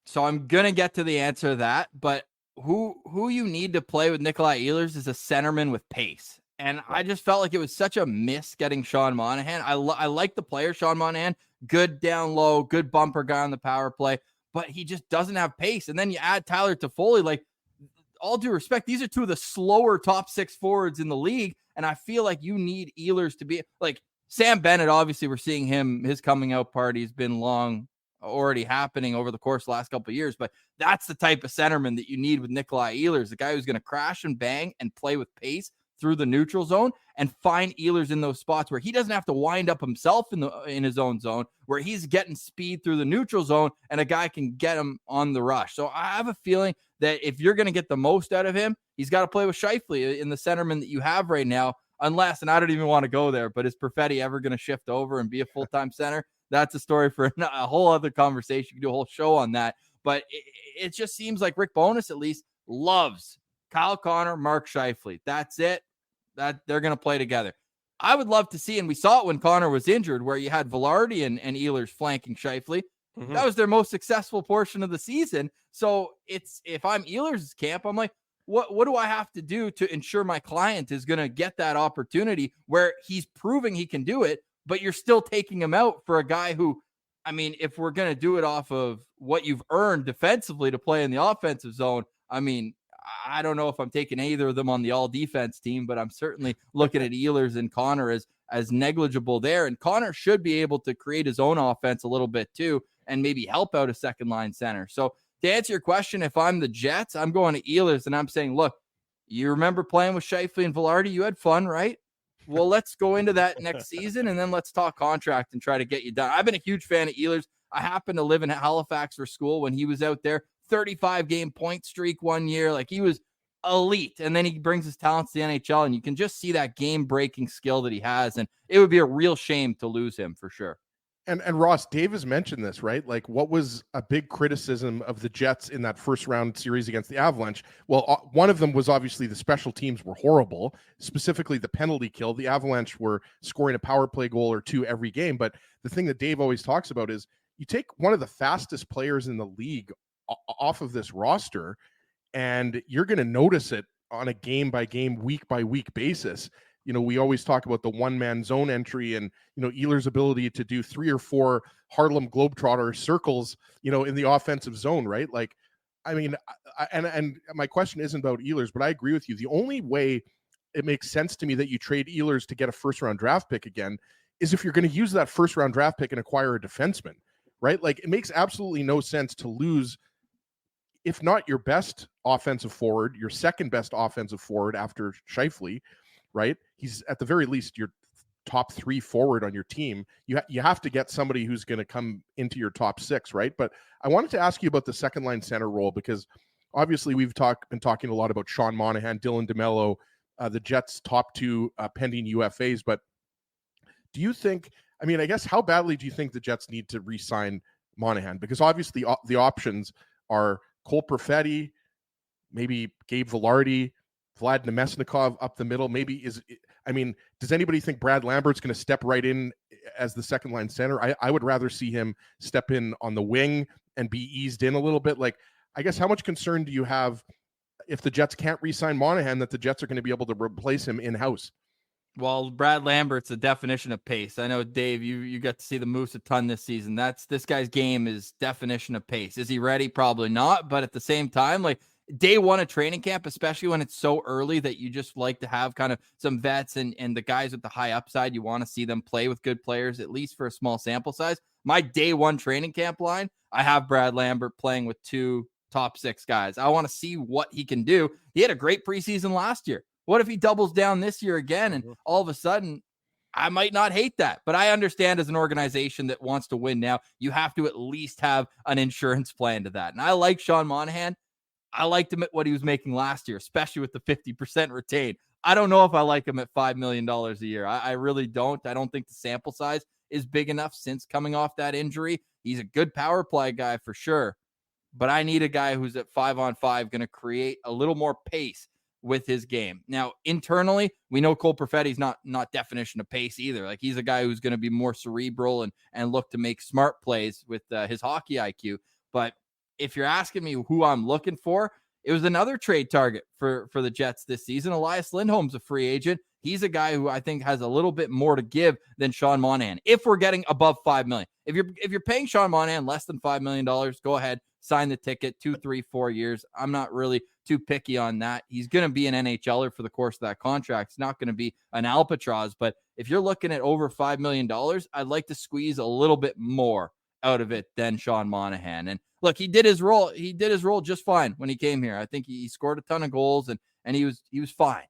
So I'm going to get to the answer to that, but who you need to play with Nikolai Ehlers is a centerman with pace. And I just felt like it was such a miss getting Sean Monahan. I like the player, Sean Monahan, good down low, good bumper guy on the power play, but he just doesn't have pace. And then you add Tyler Toffoli, like, all due respect, these are 2 of the slower top 6 forwards in the league. And I feel like you need Ehlers to be like Sam Bennett. Obviously, we're seeing his coming out party has been long already happening over the course of the last couple of years. But that's the type of centerman that you need with Nikolai Ehlers, the guy who's going to crash and bang and play with pace through the neutral zone and find Ehlers in those spots where he doesn't have to wind up himself in his own zone, where he's getting speed through the neutral zone and a guy can get him on the rush. So I have a feeling that if you're going to get the most out of him, he's got to play with Scheifele in the centerman that you have right now, unless, and I don't even want to go there, but is Perfetti ever going to shift over and be a full-time center? That's a story for a whole other conversation. You can do a whole show on that. But it just seems like Rick Bowness, at least, loves Kyle Connor, Mark Scheifele. That's it. That they're going to play together. I would love to see, and we saw it when Connor was injured, where you had Velarde and Ehlers flanking Scheifele. Mm-hmm. That was their most successful portion of the season. So if I'm Ehlers' camp, I'm like, what do I have to do to ensure my client is going to get that opportunity where he's proving he can do it, but you're still taking him out for a guy who, I mean, if we're going to do it off of what you've earned defensively to play in the offensive zone, I mean, I don't know if I'm taking either of them on the all defense team, but I'm certainly looking at Ehlers and Connor as negligible there. And Connor should be able to create his own offense a little bit too, and maybe help out a second line center. So to answer your question, if I'm the Jets, I'm going to Ehlers and I'm saying, look, you remember playing with Scheifele and Velarde? You had fun, right? Well, let's go into that next season and then let's talk contract and try to get you done. I've been a huge fan of Ehlers. I happened to live in Halifax for school when he was out there. 35-game point streak one year. Like, he was elite. And then he brings his talents to the NHL, and you can just see that game-breaking skill that he has. And it would be a real shame to lose him for sure. And Ross, Dave has mentioned this, right? Like, what was a big criticism of the Jets in that first round series against the Avalanche? Well, one of them was obviously the special teams were horrible, specifically the penalty kill. The Avalanche were scoring a power play goal or 2 every game. But the thing that Dave always talks about is you take one of the fastest players in the league off of this roster, and you're going to notice it on a game by game, week by week basis. you know, we always talk about the one-man zone entry and, you know, Ehlers' ability to do 3 or 4 Harlem Globetrotter circles, you know, in the offensive zone, right? Like, I mean, and my question isn't about Ehlers, but I agree with you. The only way it makes sense to me that you trade Ehlers to get a first-round draft pick again is if you're going to use that first-round draft pick and acquire a defenseman, right? Like, it makes absolutely no sense to lose, if not your best offensive forward, your second best offensive forward after Scheifele, right? He's at the very least your top 3 forward on your team. You have to get somebody who's going to come into your top 6, right? But I wanted to ask you about the second line center role, because obviously we've been talking a lot about Sean Monahan, Dylan DeMello, the Jets' top 2 pending UFAs. But do you think, I mean, I guess, how badly do you think the Jets need to re-sign Monahan? Because obviously the options are Cole Perfetti, maybe Gabe Vilardi, Vlad Nemesnikov up the middle. Does anybody think Brad Lambert's going to step right in as the second line center? I would rather see him step in on the wing and be eased in a little bit. Like, I guess, how much concern do you have if the Jets can't re-sign Monahan, that the Jets are going to be able to replace him in-house? Well, Brad Lambert's a definition of pace. I know, Dave, you got to see the Moose a ton this season. This guy's game is definition of pace. Is he ready? Probably not. But at the same time, like, day one of training camp, especially when it's so early that you just like to have kind of some vets and the guys with the high upside, you want to see them play with good players, at least for a small sample size. My day one training camp line, I have Brad Lambert playing with 2 top 6 guys. I want to see what he can do. He had a great preseason last year. What if he doubles down this year again? And all of a sudden, I might not hate that. But I understand, as an organization that wants to win now, you have to at least have an insurance plan to that. And I like Sean Monahan. I liked him at what he was making last year, especially with the 50% retained. I don't know if I like him at $5 million a year. I really don't. I don't think the sample size is big enough since coming off that injury. He's a good power play guy for sure. But I need a guy who's at 5-on-5 going to create a little more pace with his game. Now, internally, we know Cole Perfetti's not definition of pace either. Like, he's a guy who's going to be more cerebral and look to make smart plays with his hockey IQ. But if you're asking me who I'm looking for, it was another trade target for the Jets this season. Elias Lindholm's a free agent. He's a guy who I think has a little bit more to give than Sean Monahan. If we're getting above $5 million, if you're paying Sean Monahan less than $5 million, go ahead, sign the ticket, 2, 3, 4 years. I'm not really too picky on that. He's going to be an NHLer for the course of that contract. It's not going to be an Albatross. But if you're looking at over $5 million, I'd like to squeeze a little bit more out of it than Sean Monahan. And look, he did his role. He did his role just fine when he came here. I think he scored a ton of goals and he was fine.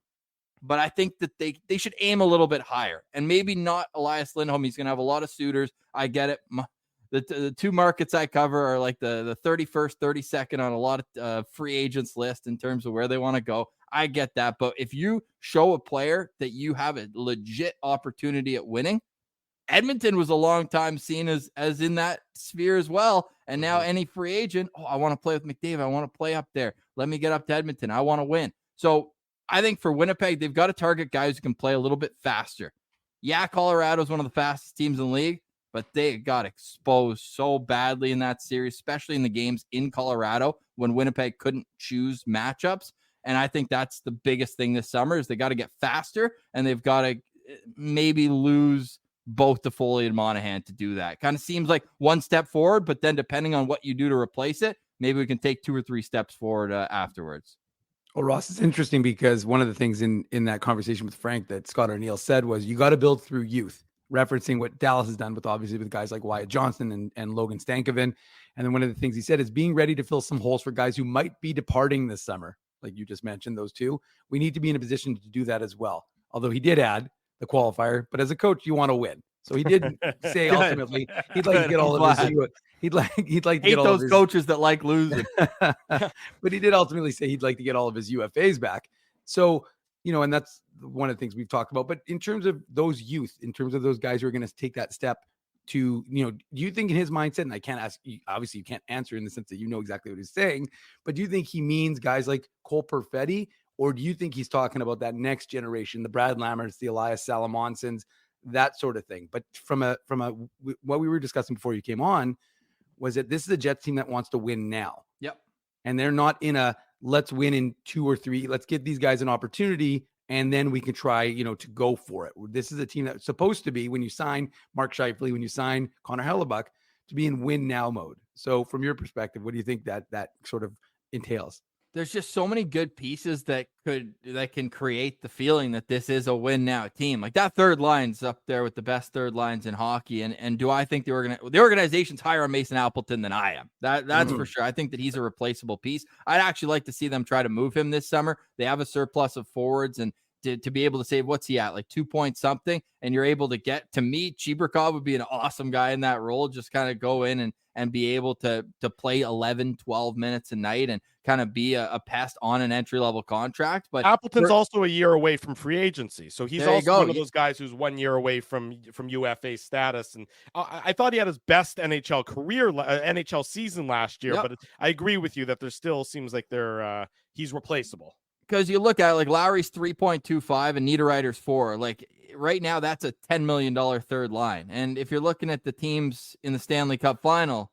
But I think that they should aim a little bit higher, and maybe not Elias Lindholm. He's going to have a lot of suitors. I get it. The 2 markets I cover are like the 31st, 32nd on a lot of free agents list in terms of where they want to go. I get that. But if you show a player that you have a legit opportunity at winning, Edmonton was a long time seen as in that sphere as well. And now any free agent, I want to play with McDavid. I want to play up there. Let me get up to Edmonton. I want to win. So I think for Winnipeg, they've got to target guys who can play a little bit faster. Yeah, Colorado is one of the fastest teams in the league, but they got exposed so badly in that series, especially in the games in Colorado when Winnipeg couldn't choose matchups. And I think that's the biggest thing this summer is they got to get faster, and they've got to maybe lose both Toffoli and Monahan to do that. Kind of seems like one step forward, but then depending on what you do to replace it, maybe we can take 2 or 3 steps forward afterwards. Well, Ross, it's interesting because one of the things in that conversation with Frank that Scott O'Neill said was you got to build through youth, referencing what Dallas has done with guys like Wyatt Johnson and Logan Stankoven. And then one of the things he said is being ready to fill some holes for guys who might be departing this summer. Like you just mentioned, those 2, we need to be in a position to do that as well. Although he did add the qualifier, but as a coach, you want to win. So he did say ultimately he'd like to get all of his. He'd like to get all those of his coaches that like losing. But he did ultimately say he'd like to get all of his UFAs back. So, and that's one of the things we've talked about. But in terms of those youth, in terms of those guys who are going to take that step to, do you think in his mindset, and I can't ask you, obviously you can't answer in the sense that you know exactly what he's saying, but do you think he means guys like Cole Perfetti, or do you think he's talking about that next generation, the Brad Lammerts, the Elias Salomonsons, that sort of thing? But from what we were discussing before you came on was that this is a Jets team that wants to win now. Yep. And they're not in a let's win in 2 or 3. Let's get these guys an opportunity and then we can try, to go for it. This is a team that's supposed to be, when you sign Mark Scheifele, when you sign Connor Hellebuck, to be in win now mode. So from your perspective, what do you think that sort of entails? There's just so many good pieces that can create the feeling that this is a win now team. Like that third line's up there with the best third lines in hockey. And do I think the organization's higher on Mason Appleton than I am? That's for sure. I think that he's a replaceable piece. I'd actually like to see them try to move him this summer. They have a surplus of forwards, and to be able to save, what's he at, like 2 point something, and you're able to get, to me, Chibrikov would be an awesome guy in that role. Just kind of go in and be able to play 11, 12 minutes a night and kind of be a pest on an entry-level contract. But Appleton's also a year away from free agency. So he's also one of those guys who's 1 year away from UFA status. And I thought he had his best NHL season last year, but I agree with you that there still seems like he's replaceable. Because you look at it, like Lowry's 3.25 and Niederreiter's 4. Like right now, that's a $10 million third line. And if you're looking at the teams in the Stanley Cup final,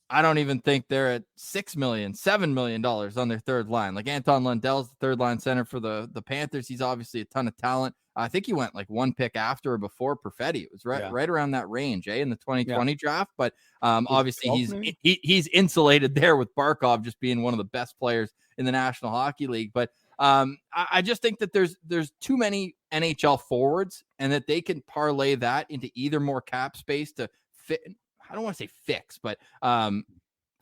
I don't even think they're at $6 million, $7 million on their third line. Like Anton Lundell's the third line center for the Panthers. He's obviously a ton of talent. I think he went like one pick after or before Perfetti. It was right around that range, in the 2020 draft. But obviously he's insulated there with Barkov just being one of the best players in the National Hockey League. But I just think that there's too many NHL forwards, and that they can parlay that into either more cap space to fit. I don't want to say fix, but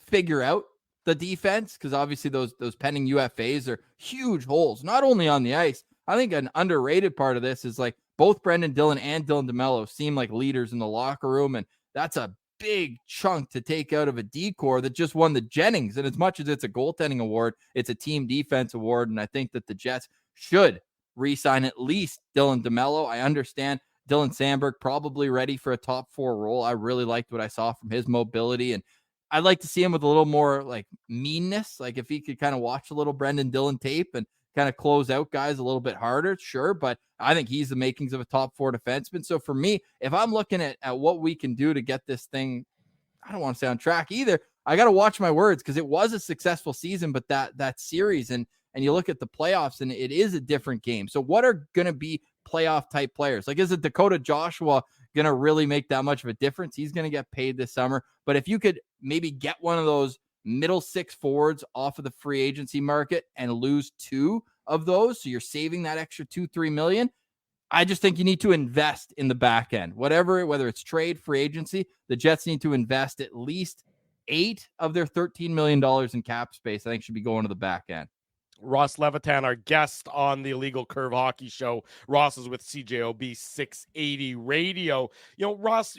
figure out the defense, because obviously those pending UFAs are huge holes, not only on the ice. I think an underrated part of this is like both Brendan Dillon and Dylan DeMello seem like leaders in the locker room, and that's a big chunk to take out of a D-corps that just won the Jennings. And as much as it's a goaltending award, it's a team defense award. And I think that the Jets should re-sign at least Dylan DeMello. I understand Dylan Sandberg probably ready for a top 4 role. I really liked what I saw from his mobility, and I'd like to see him with a little more like meanness. Like if he could kind of watch a little Brendan Dillon tape and kind of close out guys a little bit harder, sure. But I think he's the makings of a top 4 defenseman. So for me, if I'm looking at what we can do to get this thing, I don't want to say on track either. I got to watch my words, because it was a successful season, but that series and you look at the playoffs and it is a different game. So what are going to be playoff type players? Like, is it Dakota Joshua going to really make that much of a difference? He's going to get paid this summer. But if you could maybe get one of those middle 6 forwards off of the free agency market and lose 2 of those, so you're saving that extra $2-3 million. I just think you need to invest in the back end, whether it's trade, free agency. The Jets need to invest at least 8 of their $13 million in cap space. I think should be going to the back end. Ross Levitan, our guest on the Illegal Curve Hockey Show. Ross is with CJOB 680 Radio. Ross,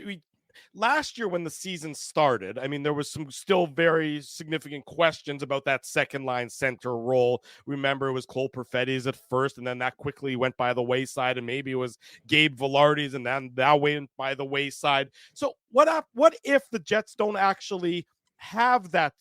last year when the season started, I mean, there was some still very significant questions about that second line center role. Remember, it was Cole Perfetti's at first, and then that quickly went by the wayside, and maybe it was Gabe Vilardi's, and then that went by the wayside. So what if the Jets don't actually have that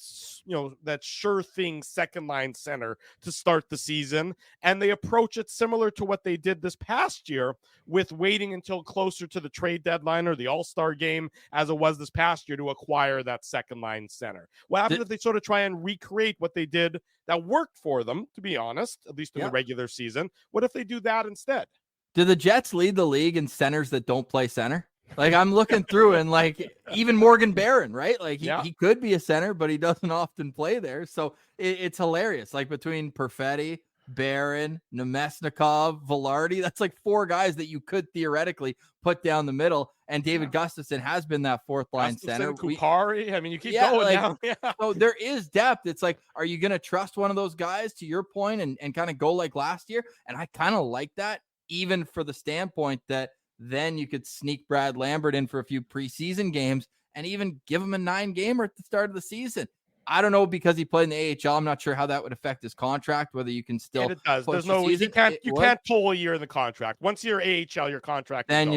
sure thing second line center to start the season, and they approach it similar to what they did this past year with waiting until closer to the trade deadline or the All-Star game as it was this past year to acquire that second line center? What happens if they sort of try and recreate what they did that worked for them, to be honest, at least in the regular season? What if they do that instead? Do the Jets lead the league in centers that don't play center? Like, I'm looking through, and like even Morgan Barron, right? Like he could be a center, but he doesn't often play there. So it's hilarious. Like between Perfetti, Barron, Nemesnikov, Vilardi, that's like 4 guys that you could theoretically put down the middle. And David Gustafson has been that 4th line center. Kupari, I mean, you keep going down. So there is depth. It's like, are you going to trust one of those guys, to your point, and kind of go like last year? And I kind of like that, even for the standpoint that then you could sneak Brad Lambert in for a few preseason games and even give him a 9-gamer at the start of the season. I don't know, because he played in the AHL. I'm not sure how that would affect his contract, whether you can still. And it does. There's no, you can't pull a year in the contract. Once you're AHL, your contract. Then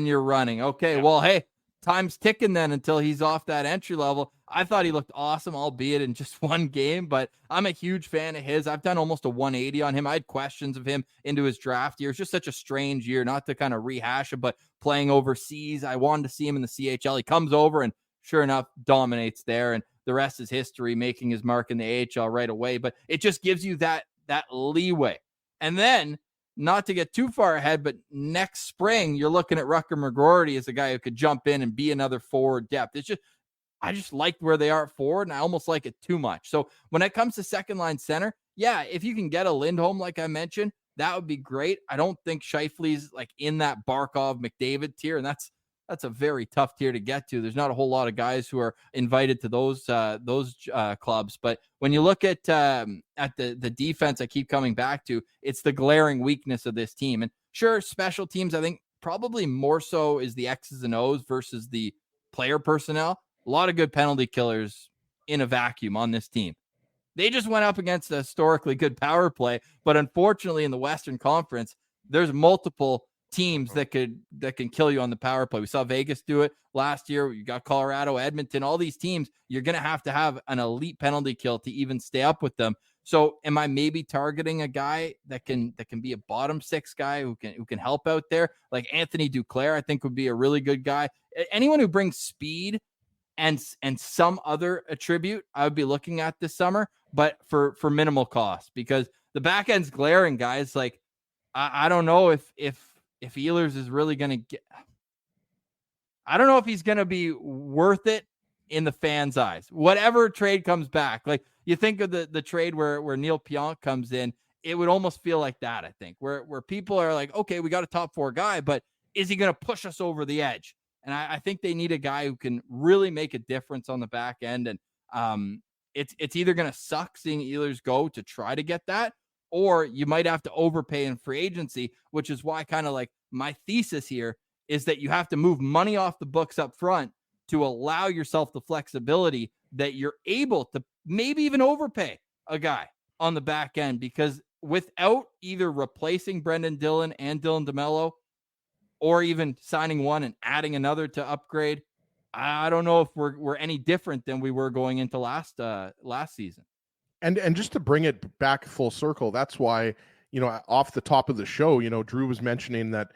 you're running. Okay. Yeah. Well, hey, time's ticking then until he's off that entry level. I thought he looked awesome, albeit in just 1 game, but I'm a huge fan of his. I've done almost a 180 on him. I had questions of him into his draft year. It's just such a strange year, not to kind of rehash it, but playing overseas, I wanted to see him in the CHL. He comes over and sure enough, dominates there. And the rest is history, making his mark in the AHL right away. But it just gives you that leeway. And then not to get too far ahead, but next spring, you're looking at Rucker McGroarty as a guy who could jump in and be another forward depth. I just liked where they are at forward, and I almost like it too much. So when it comes to second line center, yeah, if you can get a Lindholm, like I mentioned, that would be great. I don't think Scheifele's like in that Barkov McDavid tier, and that's a very tough tier to get to. There's not a whole lot of guys who are invited to those clubs. But when you look at the defense, I keep coming back to, it's the glaring weakness of this team. And sure, special teams, I think probably more so is the X's and O's versus the player personnel. A lot of good penalty killers in a vacuum on this team. They just went up against a historically good power play, but unfortunately in the Western Conference, there's multiple teams that can kill you on the power play. We saw Vegas do it last year. You got Colorado, Edmonton, all these teams. You're going to have an elite penalty kill to even stay up with them. So am I maybe targeting a guy that can be a bottom six guy who can help out there? Like Anthony Duclair, I think would be a really good guy. Anyone who brings speed and some other attribute, I would be looking at this summer, but for minimal cost, because the back end's glaring, guys. Like I don't know if Ehlers is really going to get, I don't know if he's going to be worth it in the fans' eyes. Whatever trade comes back, like you think of the trade where Neil Pionk comes in, it would almost feel like that, I think, where people are like, okay, we got a top four guy, but is he going to push us over the edge? And I think they need a guy who can really make a difference on the back end. And it's either going to suck seeing Ehlers go to try to get that, or you might have to overpay in free agency, which is why kind of like my thesis here is that you have to move money off the books up front to allow yourself the flexibility that you're able to maybe even overpay a guy on the back end, because without either replacing Brendan Dillon and Dylan DeMello, or even signing one and adding another to upgrade, I don't know if we're any different than we were going into last season. And just to bring it back full circle, that's why, off the top of the show, Drew was mentioning that,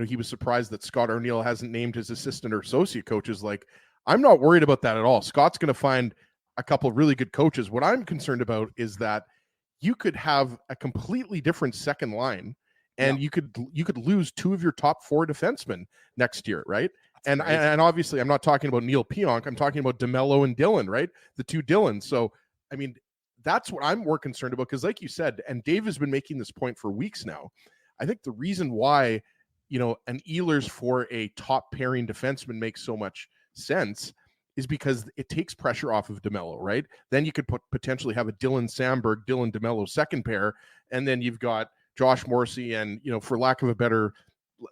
he was surprised that Scott Arniel hasn't named his assistant or associate coaches. Like, I'm not worried about that at all. Scott's going to find a couple of really good coaches. What I'm concerned about is that you could have a completely different second line, and you could lose two of your top four defensemen next year, right? And obviously, I'm not talking about Neil Pionk. I'm talking about DeMello and Dillon, right? The two Dillons. So, I mean, that's what I'm more concerned about, because like you said, and Dave has been making this point for weeks now, I think the reason why, an Ehlers for a top pairing defenseman makes so much sense is because it takes pressure off of DeMello, right? Then you could potentially have a Dylan Samberg, Dylan DeMello second pair, and then you've got Josh Morrissey and, for lack of a better,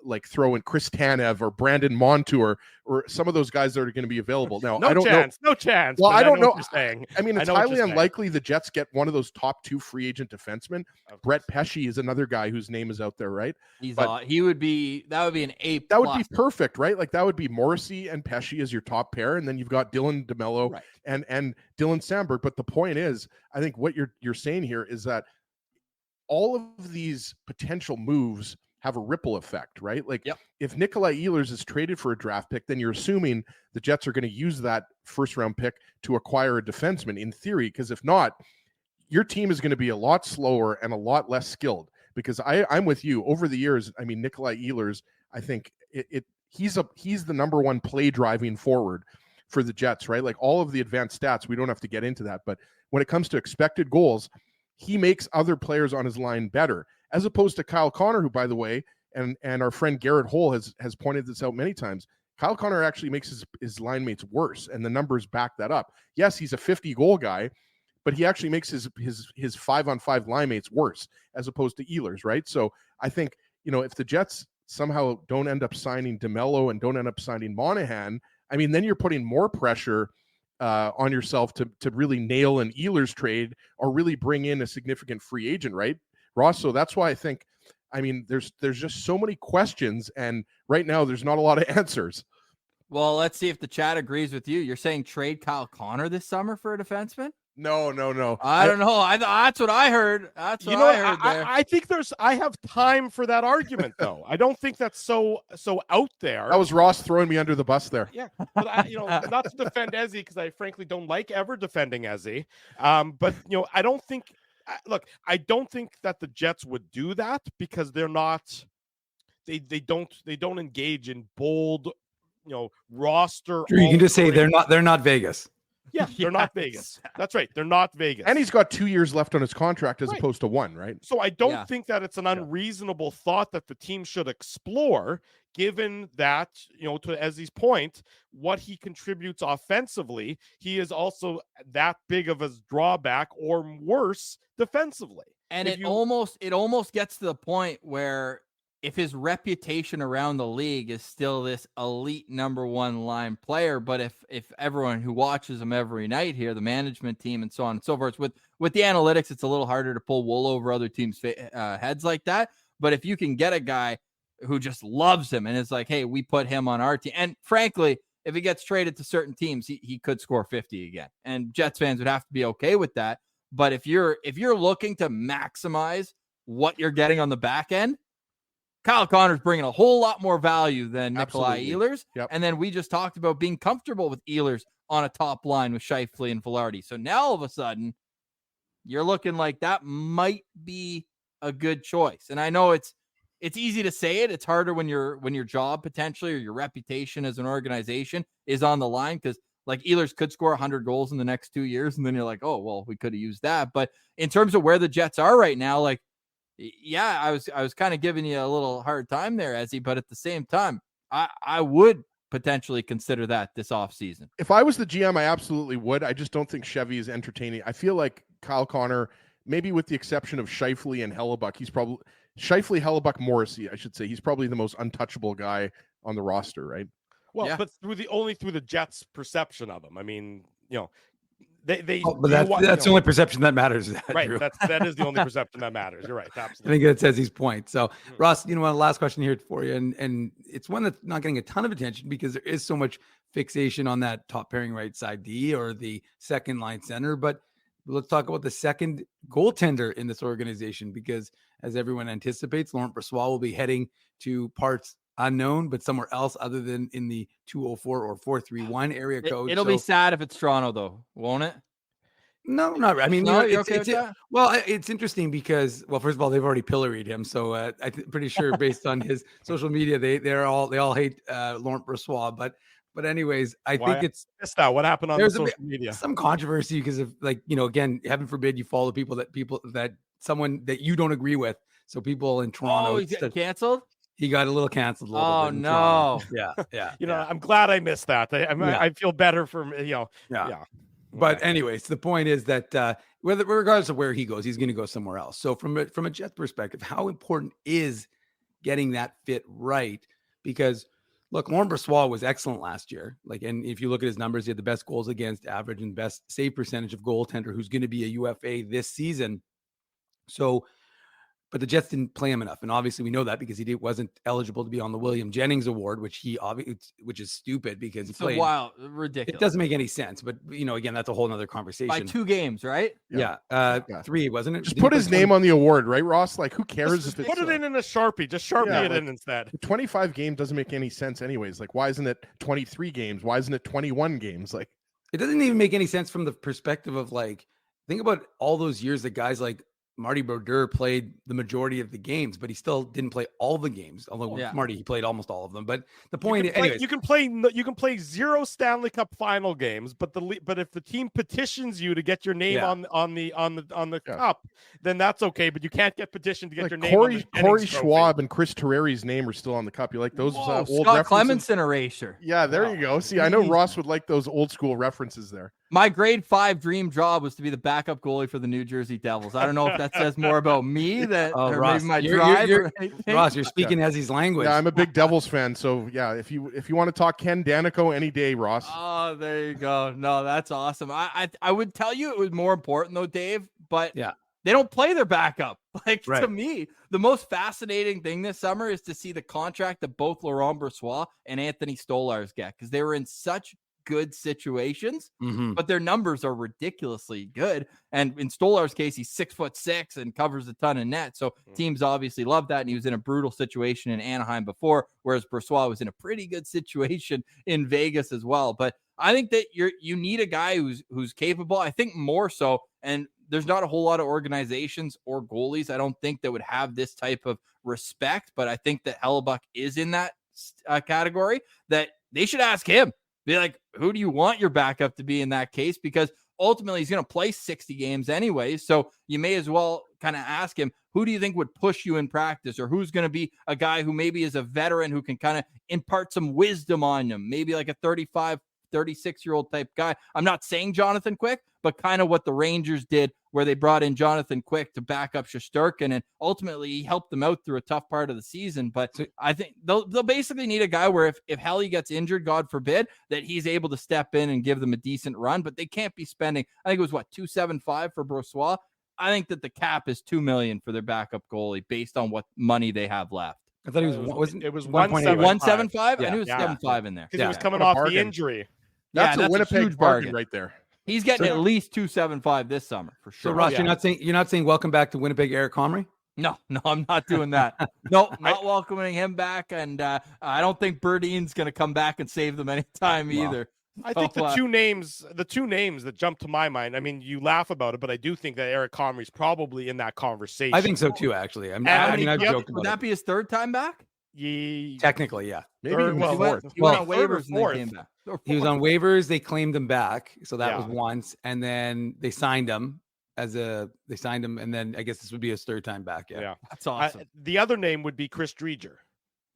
like throw in Chris Tanev or Brandon Montour or some of those guys that are going to be available. Now, I don't know. No chance. Well, I don't know. What you're saying. I mean, it's highly unlikely the Jets get one of those top two free agent defensemen. Brett Pesce is another guy whose name is out there, right? That would be an A+. That would be perfect, right? Like that would be Morrissey and Pesce as your top pair, and then you've got Dylan DeMello and Dylan Samberg. But the point is, I think what you're saying here is that all of these potential moves have a ripple effect, right? Like if Nikolai Ehlers is traded for a draft pick, then you're assuming the Jets are going to use that first round pick to acquire a defenseman in theory. Because if not, your team is going to be a lot slower and a lot less skilled, because I'm with you. Over the years, I mean, Nikolai Ehlers, I think he's the number one play driving forward for the Jets, right? Like all of the advanced stats, we don't have to get into that. But when it comes to expected goals, he makes other players on his line better, as opposed to Kyle Connor, who, by the way, and our friend Garrett Hole has pointed this out many times. Kyle Connor actually makes his line mates worse, and the numbers back that up. Yes, he's a 50-goal guy, but he actually makes his 5-on-5 line mates worse, as opposed to Ehlers, right? So I think, if the Jets somehow don't end up signing DeMello and don't end up signing Monahan, I mean, then you're putting more pressure on yourself to really nail an Ehlers trade or really bring in a significant free agent, right, Ross? So that's why I think, I mean, there's just so many questions, and right now there's not a lot of answers. Well, let's see if the chat agrees with you. You're saying trade Kyle Connor this summer for a defenseman? No. I don't know. That's what I heard. That's what I heard there. I think I have time for that argument, though. I don't think that's so out there. That was Ross throwing me under the bus there. Yeah, but not to defend Ezzy, because I frankly don't like ever defending Ezzy. But I don't think Look, I don't think that the Jets would do that because they're not. They don't engage in bold, roster. Drew, you can just say altering- they're not Vegas. Yeah, they're not Vegas. That's right. They're not Vegas. And he's got 2 years left on his contract as Right. opposed to 1, right? So I don't think that it's an unreasonable thought that the team should explore, given that, to Ezzy's point, what he contributes offensively, he is also that big of a drawback or worse defensively. And If it almost gets to the point where if his reputation around the league is still this elite number one line player, but if everyone who watches him every night here, the management team and so on and so forth, with the analytics, it's a little harder to pull wool over other teams' heads like that. But if you can get a guy who just loves him and is like, hey, we put him on our team, and frankly, if he gets traded to certain teams, he could score 50 again, and Jets fans would have to be okay with that. But if you're looking to maximize what you're getting on the back end, Kyle Connor's bringing a whole lot more value than Nikolai Ehlers. Yep. And then we just talked about being comfortable with Ehlers on a top line with Scheifele and Velarde. So now all of a sudden, you're looking like that might be a good choice. And I know it's easy to say it. It's harder when your job potentially or your reputation as an organization is on the line, because like Ehlers could score 100 goals in the next 2 years. And then you're like, oh, well, we could have used that. But in terms of where the Jets are right now, like, yeah, I was kind of giving you a little hard time there, Ezzy, but at the same time, I would potentially consider that this offseason. If I was the GM, I absolutely would. I just don't think Chevy is entertaining. I feel like Kyle Connor, maybe with the exception of Scheifele and Hellebuck, he's probably Scheifele, Hellebuck, Morrissey, I should say. He's probably the most untouchable guy on the roster, right? Well, Yeah. but only through the Jets' perception of him. I mean, they. But that's the only perception that matters. Right. Drew. That is the only perception that matters. You're right. I Absolutely. think that says his point. So, Ross, one last question here for you, and it's one that's not getting a ton of attention because there is so much fixation on that top pairing right side D or the second line center. But let's talk about the second goaltender in this organization, because as everyone anticipates, Laurent Brossoit will be heading to parts unknown, but somewhere else other than in the 204 or 431 area code. It'll be sad if it's Toronto, though, won't it? No, not. I mean, No, you're you're okay with that? well, it's interesting because, well, first of all, they've already pilloried him, so I'm pretty sure based on his social media, they all hate Laurent Brossoit. But anyways, I think it's missed that. What happened on the social media? Some controversy because of, like, again, heaven forbid you follow people that someone that you don't agree with. So people in Toronto, He's getting canceled. He got a little canceled. Oh no! Yeah. I'm glad I missed that. I feel better for Yeah. Yeah. But anyways, the point is that regardless of where he goes, he's going to go somewhere else. So from a Jets perspective, how important is getting that fit right? Because look, Laurent Brossoit was excellent last year. And if you look at his numbers, he had the best goals against average and best save percentage of goaltender who's going to be a UFA this season. So, but the Jets didn't play him enough, and obviously we know that because he wasn't eligible to be on the William Jennings Award, which is stupid because he played. Wow, ridiculous. It doesn't make any sense, but again, that's a whole nother conversation. By 2 games, right? Yeah. 3, wasn't it? Just put his name on the award, right, Ross? Like, who cares if it's put it in a Sharpie? Just Sharpie it in instead. 25 game doesn't make any sense, anyways. Like, why isn't it 23 games? Why isn't it 21 games? Like, it doesn't even make any sense from the perspective of, like, think about all those years that guys like Marty Brodeur played the majority of the games, but he still didn't play all the games. Although Marty, he played almost all of them. But the point, you can play 0 Stanley Cup final games, but if the team petitions you to get your name on the cup, then that's okay. But you can't get petitioned to get your name. Corey Schwab and Chris Terreri's name are still on the cup. You like those old Scott references? Clemmensen erasure. Yeah, there you go. See, I know Ross would like those old school references there. My grade 5 dream job was to be the backup goalie for the New Jersey Devils. I don't know if that says more about me or Ross, maybe my drive. Ross, you're speaking as his language. Yeah, I'm a big Devils fan, so yeah. If you want to talk Ken Danico any day, Ross. Oh, there you go. No, that's awesome. I would tell you it was more important though, Dave. But they don't play their backup. To me, the most fascinating thing this summer is to see the contract that both Laurent Brossoit and Anthony Stolarz get, because they were in such good situations, but their numbers are ridiculously good. And in Stolar's case, he's 6'6" and covers a ton of net. So teams obviously love that. And he was in a brutal situation in Anaheim before, whereas Brossoit was in a pretty good situation in Vegas as well. But I think that you need a guy who's capable. I think more so, and there's not a whole lot of organizations or goalies, I don't think, that would have this type of respect. But I think that Hellebuck is in that category, that they should ask him. Be like, who do you want your backup to be in that case? Because ultimately he's going to play 60 games anyway. So you may as well kind of ask him, who do you think would push you in practice, or who's going to be a guy who maybe is a veteran who can kind of impart some wisdom on him, maybe like a 35, 36-year-old type guy. I'm not saying Jonathan Quick, but kind of what the Rangers did, where they brought in Jonathan Quick to back up Shesterkin, and ultimately he helped them out through a tough part of the season. But I think they'll basically need a guy where if Helly gets injured, God forbid, that he's able to step in and give them a decent run. But they can't be spending, I think it was $275 for Brossoit. I think that the cap is $2 million for their backup goalie based on what money they have left. I thought it was it was 175. Yeah. I knew it was 75 in there. Because he was coming What a off the bargain. injury. That's Yeah, a Winnipeg huge bargain right there. He's getting So- at least 275 this summer for So sure. Ross, Yeah. you're not saying welcome back to Winnipeg, Eric Comrie? No, I'm not doing that. No, not welcoming him back. And I don't think Berdine's going to come back and save them anytime Wow. either. I think So, the two names that jump to my mind. I mean, you laugh about it, but I do think that Eric Comrie's probably in that conversation. I think so too, actually. And I mean, I've the other- joked would about that be his third time back? Ye- it. Technically, yeah. Maybe Or, even well, fourth. He went Well, on third or waivers and then fourth. came back. Or He was fourth. on waivers. They claimed him back, so that Yeah. was once, and then they signed him and then I guess this would be his third time back. Yeah. Yeah. That's awesome. The other name would be Chris Dreger.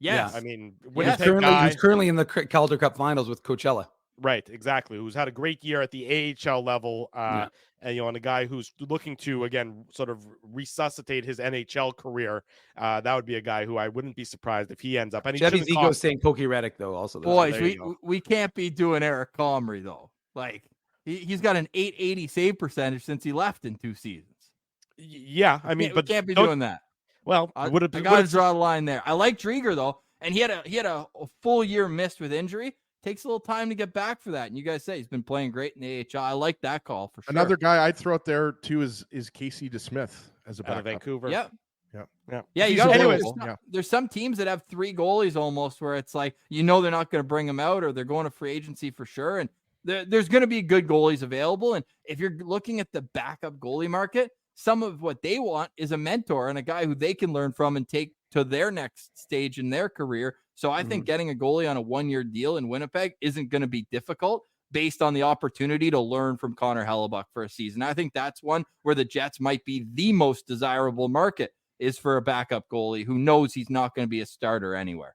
Yes. I mean, He's Winnipeg guy. currently in the Calder Cup finals with Coachella. Right, exactly. Who's had a great year at the AHL level, Yeah. and a guy who's looking to again sort of resuscitate his NHL career. That would be a guy who I wouldn't be surprised if he ends up. And he Jetty's doesn't ego cost- saying Pokey Reddick though. Also, Boys, there you go. we can't be doing Eric Comrie though. Like he's got an 880 save percentage since he left in 2 seasons. Yeah, I mean, we but can't be don't- doing that. Well, I would have got to draw the line there. I like Drieger though, and he had a full year missed with injury. Takes a little time to get back for that. And you guys say he's been playing great in the AHL. I like that call for sure. Another guy I'd throw out there too is Casey DeSmith as a out of backup. Vancouver. Yeah. Yeah. Yeah. Yeah, you He's got available. there's some teams that have 3 goalies almost where it's like, they're not going to bring them out, or they're going to free agency for sure. And there's going to be good goalies available. And if you're looking at the backup goalie market, some of what they want is a mentor and a guy who they can learn from and take to their next stage in their career. So I think getting a goalie on a 1-year deal in Winnipeg isn't going to be difficult based on the opportunity to learn from Connor Hellebuck for a season. I think that's one where the Jets might be the most desirable market, is for a backup goalie who knows he's not going to be a starter anywhere.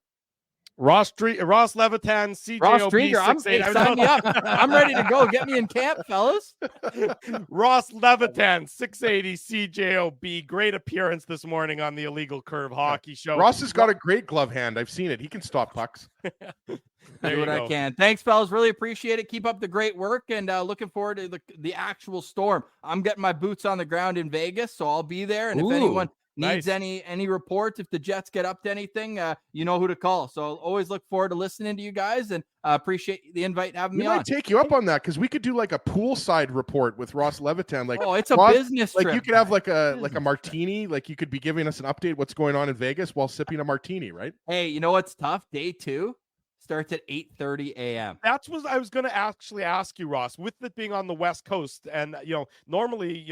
Ross Levitan, CJOB. Ross Drieger, 680. sign me up. I'm ready to go. Get me in camp, fellas. Ross Levitan, 680 CJOB. Great appearance this morning on the Illegal Curve Hockey Show. Ross has got a great glove hand. I've seen it. He can stop pucks. There Do you what I go. can. Thanks, fellas. Really appreciate it. Keep up the great work, and looking forward to the actual storm. I'm getting my boots on the ground in Vegas, so I'll be there. And if Ooh, anyone needs nice. any reports, if the Jets get up to anything, you know who to call. So I'll always look forward to listening to you guys, and appreciate the invite and having We me on. might take you up on that because we could do like a poolside report with Ross Levitan. Like, Oh, it's a Ross, business like trip. you could have like a martini. Like you could be giving us an update what's going on in Vegas while sipping a martini, right? Hey, you know what's tough? Day 2 starts at 8:30 a.m. That's what I was going to actually ask you, Ross, with it being on the West Coast. And, normally,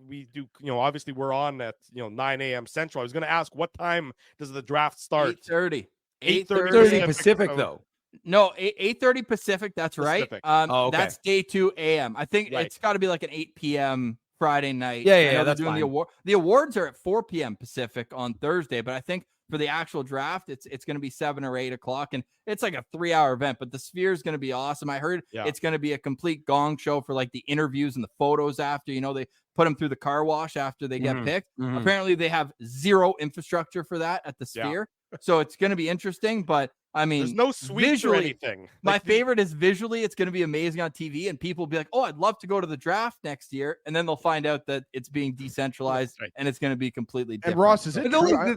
we do, obviously we're on at, 9 a.m. Central. I was going to ask, what time does the draft start? 8:30. 8:30 30 Pacific so- though. No, 8:30 Pacific. That's right. Pacific. Oh, okay. That's day 2 a.m. I think Right. it's got to be like an 8 p.m. Friday night. Yeah, I yeah, know yeah, they're that's doing the fine. award. The awards are at 4 p.m. Pacific on Thursday, but I think for the actual draft, it's going to be 7 or 8 o'clock, and it's like a 3-hour event. But the Sphere is going to be awesome. I heard Yeah. it's going to be a complete gong show for like the interviews and the photos after. They put them through the car wash after they get Mhm. picked. Mhm. Apparently, they have zero infrastructure for that at the Yeah. Sphere, so it's going to be interesting. But I mean, There's no suite or visually, anything. my Like, favorite is visually, it's going to be amazing on TV, and people will be like, "Oh, I'd love to go to the draft next year," and then they'll find out that it's being decentralized Right. and it's going to be completely different. And Ross, is it But the, only, true?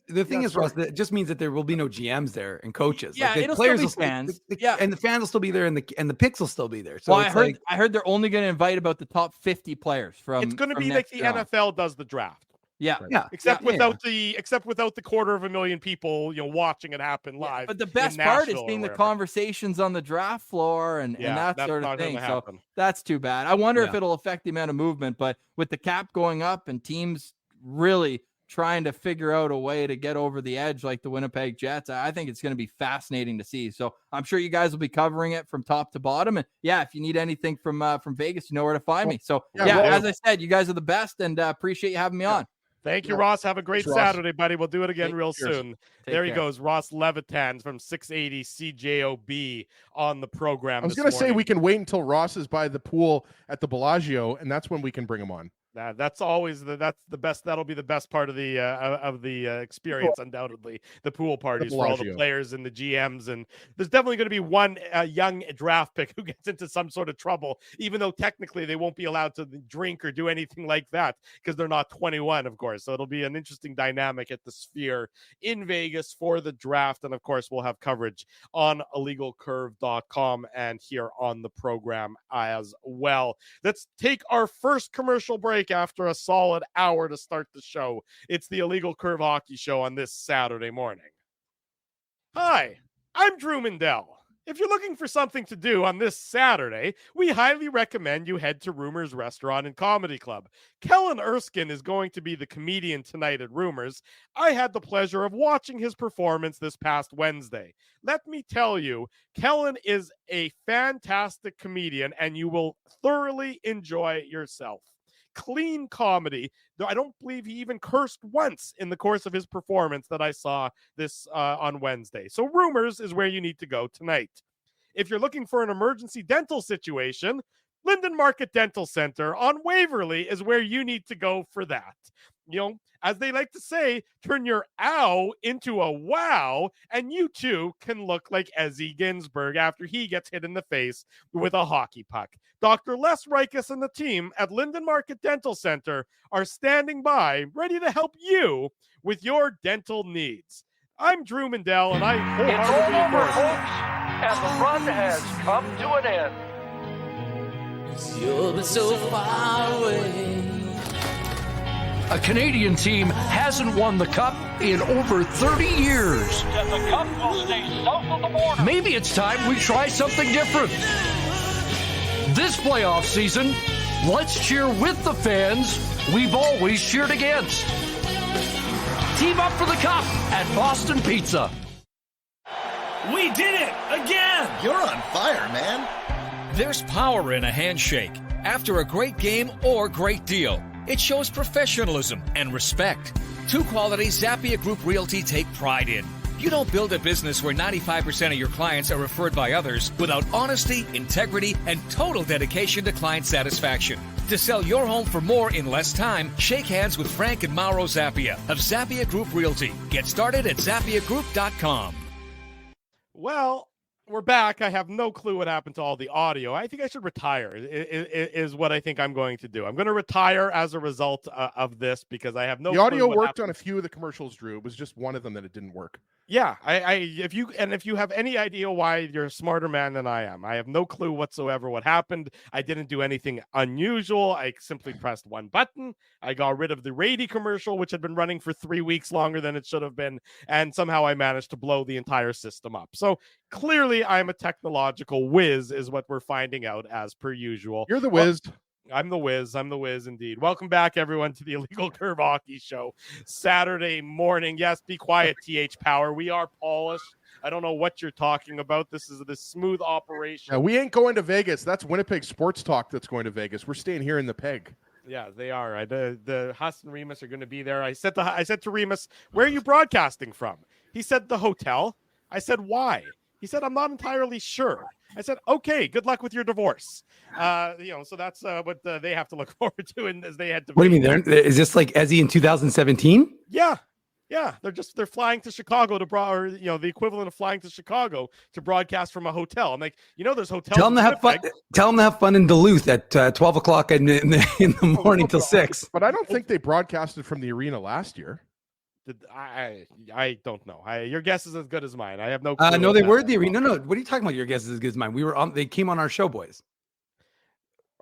the thing is, yeah, Ross, that just means that there will be no GMs there and coaches. Yeah, the it'll still players be will fans. Yeah. and the fans will still be there, and the picks will still be there. So well, it's like, I heard they're only going to invite about the top 50 players from. it's going to from be like next the year on. NFL does the draft. Yeah. Yeah. Except Yeah. without the 250,000 people, watching it happen Yeah, live. but the in best part is Nashville or seeing the wherever. conversations on the draft floor and that that's sort of not gonna thing. So happen. that's too bad. I wonder if Yeah. it'll affect the amount of movement, but with the cap going up and teams really trying to figure out a way to get over the edge like the Winnipeg Jets, I think it's going to be fascinating to see. So I'm sure you guys will be covering it from top to bottom. And yeah, if you need anything from Vegas, you know where to find me. So yeah, well- as I said, you guys are the best, and appreciate you having me on. Thank you, Yeah. Ross. Have a great Thanks, Ross. Saturday, buddy. We'll do it again real Cheers. soon. Take There he care. goes, Ross Levitan from 680 CJOB on the program. I was this going to say morning. we can wait until Ross is by the pool at the Bellagio, and that's when we can bring him on. That's always that's the best. That'll be the best part of the experience, undoubtedly. The pool parties for all the Bellagio. players and the GMs, and there's definitely going to be one young draft pick who gets into some sort of trouble, even though technically they won't be allowed to drink or do anything like that because they're not 21, of course. So it'll be an interesting dynamic at the Sphere in Vegas for the draft, and of course we'll have coverage on illegalcurve.com and here on the program as well. Let's take our first commercial break after a solid hour to start the show. It's the Illegal Curve Hockey Show on this Saturday morning. Hi, I'm Drew Mindell. If you're looking for something to do on this Saturday, we highly recommend you head to Rumors Restaurant and Comedy Club. Kellen Erskine is going to be the comedian tonight at Rumors. I had the pleasure of watching his performance this past Wednesday. Let me tell you, Kellen is a fantastic comedian, and you will thoroughly enjoy yourself. Clean comedy. I don't believe he even cursed once in the course of his performance that I saw this on Wednesday. So Rumors is where you need to go tonight. If you're looking for an emergency dental situation, Linden Market Dental Center on Waverly is where you need to go for that. As they like to say, turn your ow into a wow, and you too can look like Ezzy Ginsburg after he gets hit in the face with a hockey puck. Dr. Les Rikus and the team at Linden Market Dental Center are standing by, ready to help you with your dental needs. I'm Drew Mindell, and I It's all wholeheartedly over, endorse folks, and the run has come to an end. You'll be so far away. A Canadian team hasn't won the Cup in over 30 years. And the cup will stay south of the border. Maybe it's time we try something different. This playoff season, let's cheer with the fans we've always cheered against. Team up for the Cup at Boston Pizza. We did it again! You're on fire, man. There's power in a handshake after a great game or great deal. It shows professionalism and respect. Two qualities Zappia Group Realty take pride in. You don't build a business where 95% of your clients are referred by others without honesty, integrity, and total dedication to client satisfaction. To sell your home for more in less time, shake hands with Frank and Mauro Zappia of Zappia Group Realty. Get started at ZappiaGroup.com. Well, we're back. I have no clue what happened to all the audio. I think I should retire is what I think I'm going to do. I'm going to retire as a result of this because I have no The clue audio what worked happened. on a few of the commercials, Drew. It was just one of them that it didn't work. Yeah, if you have any idea why, you're a smarter man than I am. I have no clue whatsoever what happened. I didn't do anything unusual. I simply pressed one button. I got rid of the Rady commercial, which had been running for 3 weeks longer than it should have been, and somehow I managed to blow the entire system up. So clearly, I'm a technological whiz, is what we're finding out as per usual. You're the whiz. I'm the whiz. I'm the whiz indeed. Welcome back, everyone, to the Illegal Curve Hockey Show. Saturday morning. Yes, be quiet, TH Power. We are polished. I don't know what you're talking about. This is the smooth operation. Yeah, we ain't going to Vegas. That's Winnipeg Sports Talk that's going to Vegas. We're staying here in the Peg. Yeah, they are. The Huss and Remus are going to be there. I said to Remus, "Where are you broadcasting from?" He said, "The hotel." I said, "Why?" He said, "I'm not entirely sure." I said, "Okay, good luck with your divorce." So that's what they have to look forward to, and as they had to. What do you mean? Is this like Ezzy in 2017? Yeah. They're flying to Chicago to the equivalent of flying to Chicago to broadcast from a hotel. I'm like, there's hotels. Tell them to have fun. Tell them to have fun in Duluth at 12 o'clock in the morning till 6. But I don't think they broadcasted from the arena last year. I don't know. Your guess is as good as mine. I have no clue. No, they were at the arena. No. What are you talking about? Your guess is as good as mine. They came on our show, boys.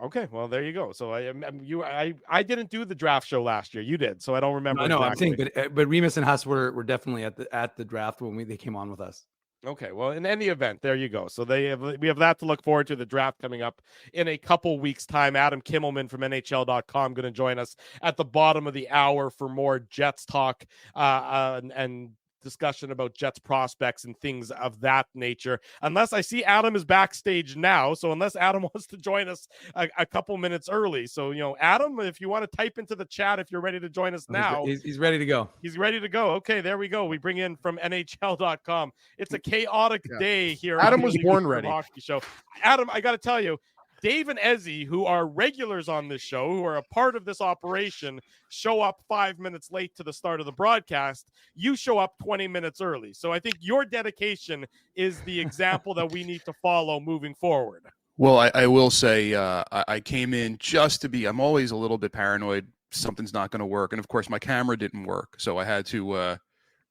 Okay, well there you go. So I didn't do the draft show last year. You did, so I don't remember. I know exactly. I'm saying, but Remus and Huss were definitely at the draft when they came on with us. Okay, well, in any event, there you go. So we have that to look forward to. The draft coming up in a couple weeks' time. Adam Kimmelman from NHL.com going to join us at the bottom of the hour for more Jets talk and discussion about Jets prospects and things of that nature. Unless I see Adam is backstage now, so unless Adam wants to join us a couple minutes early. So, Adam, if you want to type into the chat if you're ready to join us now. He's ready to go. He's ready to go. Okay, there we go. We bring in from NHL.com. It's a chaotic day here. Adam was born ready. Hockey show. Adam, I got to tell you, Dave and Ezzy, who are regulars on this show, who are a part of this operation, show up 5 minutes late to the start of the broadcast. You show up 20 minutes early. So I think your dedication is the example that we need to follow moving forward. Well, I will say I came in just to be – I'm always a little bit paranoid something's not going to work. And, of course, my camera didn't work, so I had to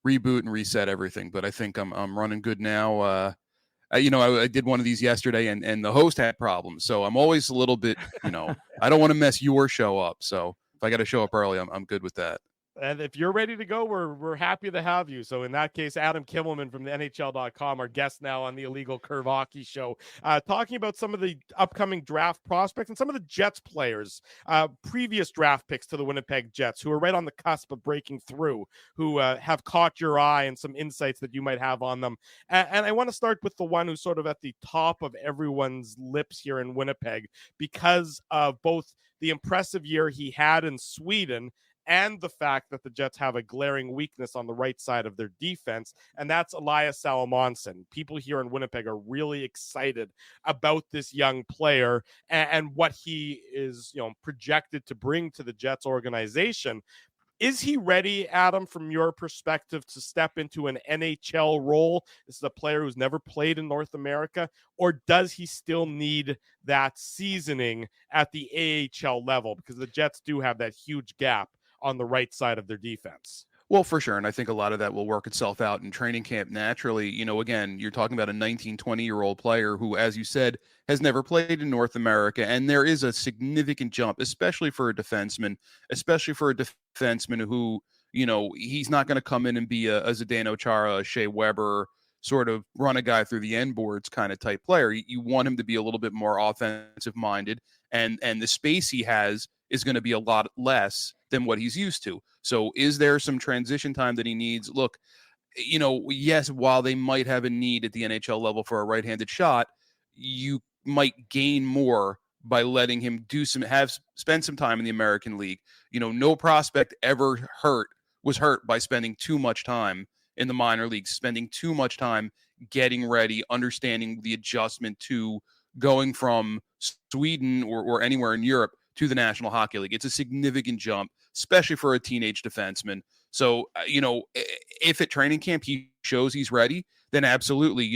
reboot and reset everything. But I think I'm running good now. I did one of these yesterday, and the host had problems. So I'm always a little bit, I don't want to mess your show up. So if I got to show up early, I'm good with that. And if you're ready to go, we're happy to have you. So in that case, Adam Kimmelman from the NHL.com, our guest now on the Illegal Curve Hockey Show, talking about some of the upcoming draft prospects and some of the Jets players, previous draft picks to the Winnipeg Jets, who are right on the cusp of breaking through, who have caught your eye and some insights that you might have on them. And I want to start with the one who's sort of at the top of everyone's lips here in Winnipeg because of both the impressive year he had in Sweden and the fact that the Jets have a glaring weakness on the right side of their defense, and that's Elias Salomonsson. People here in Winnipeg are really excited about this young player and what he is, projected to bring to the Jets organization. Is he ready, Adam, from your perspective, to step into an NHL role? This is a player who's never played in North America, or does he still need that seasoning at the AHL level? Because the Jets do have that huge gap on the right side of their defense. Well, for sure. And I think a lot of that will work itself out in training camp naturally. Again, you're talking about a 19, 20-year-old player who, as you said, has never played in North America. And there is a significant jump, especially for a defenseman who, he's not going to come in and be a Zdeno Chara, a Shea Weber, sort of run a guy through the end boards kind of type player. You want him to be a little bit more offensive minded, and the space he has is going to be a lot less than what he's used to. So is there some transition time that he needs? Look, yes, while they might have a need at the NHL level for a right-handed shot, you might gain more by letting him spend some time in the American League. No prospect ever was hurt by spending too much time in the minor leagues, spending too much time getting ready, understanding the adjustment to going from Sweden or anywhere in Europe to the National Hockey League. It's a significant jump, especially for a teenage defenseman. So, if at training camp he shows he's ready, then absolutely,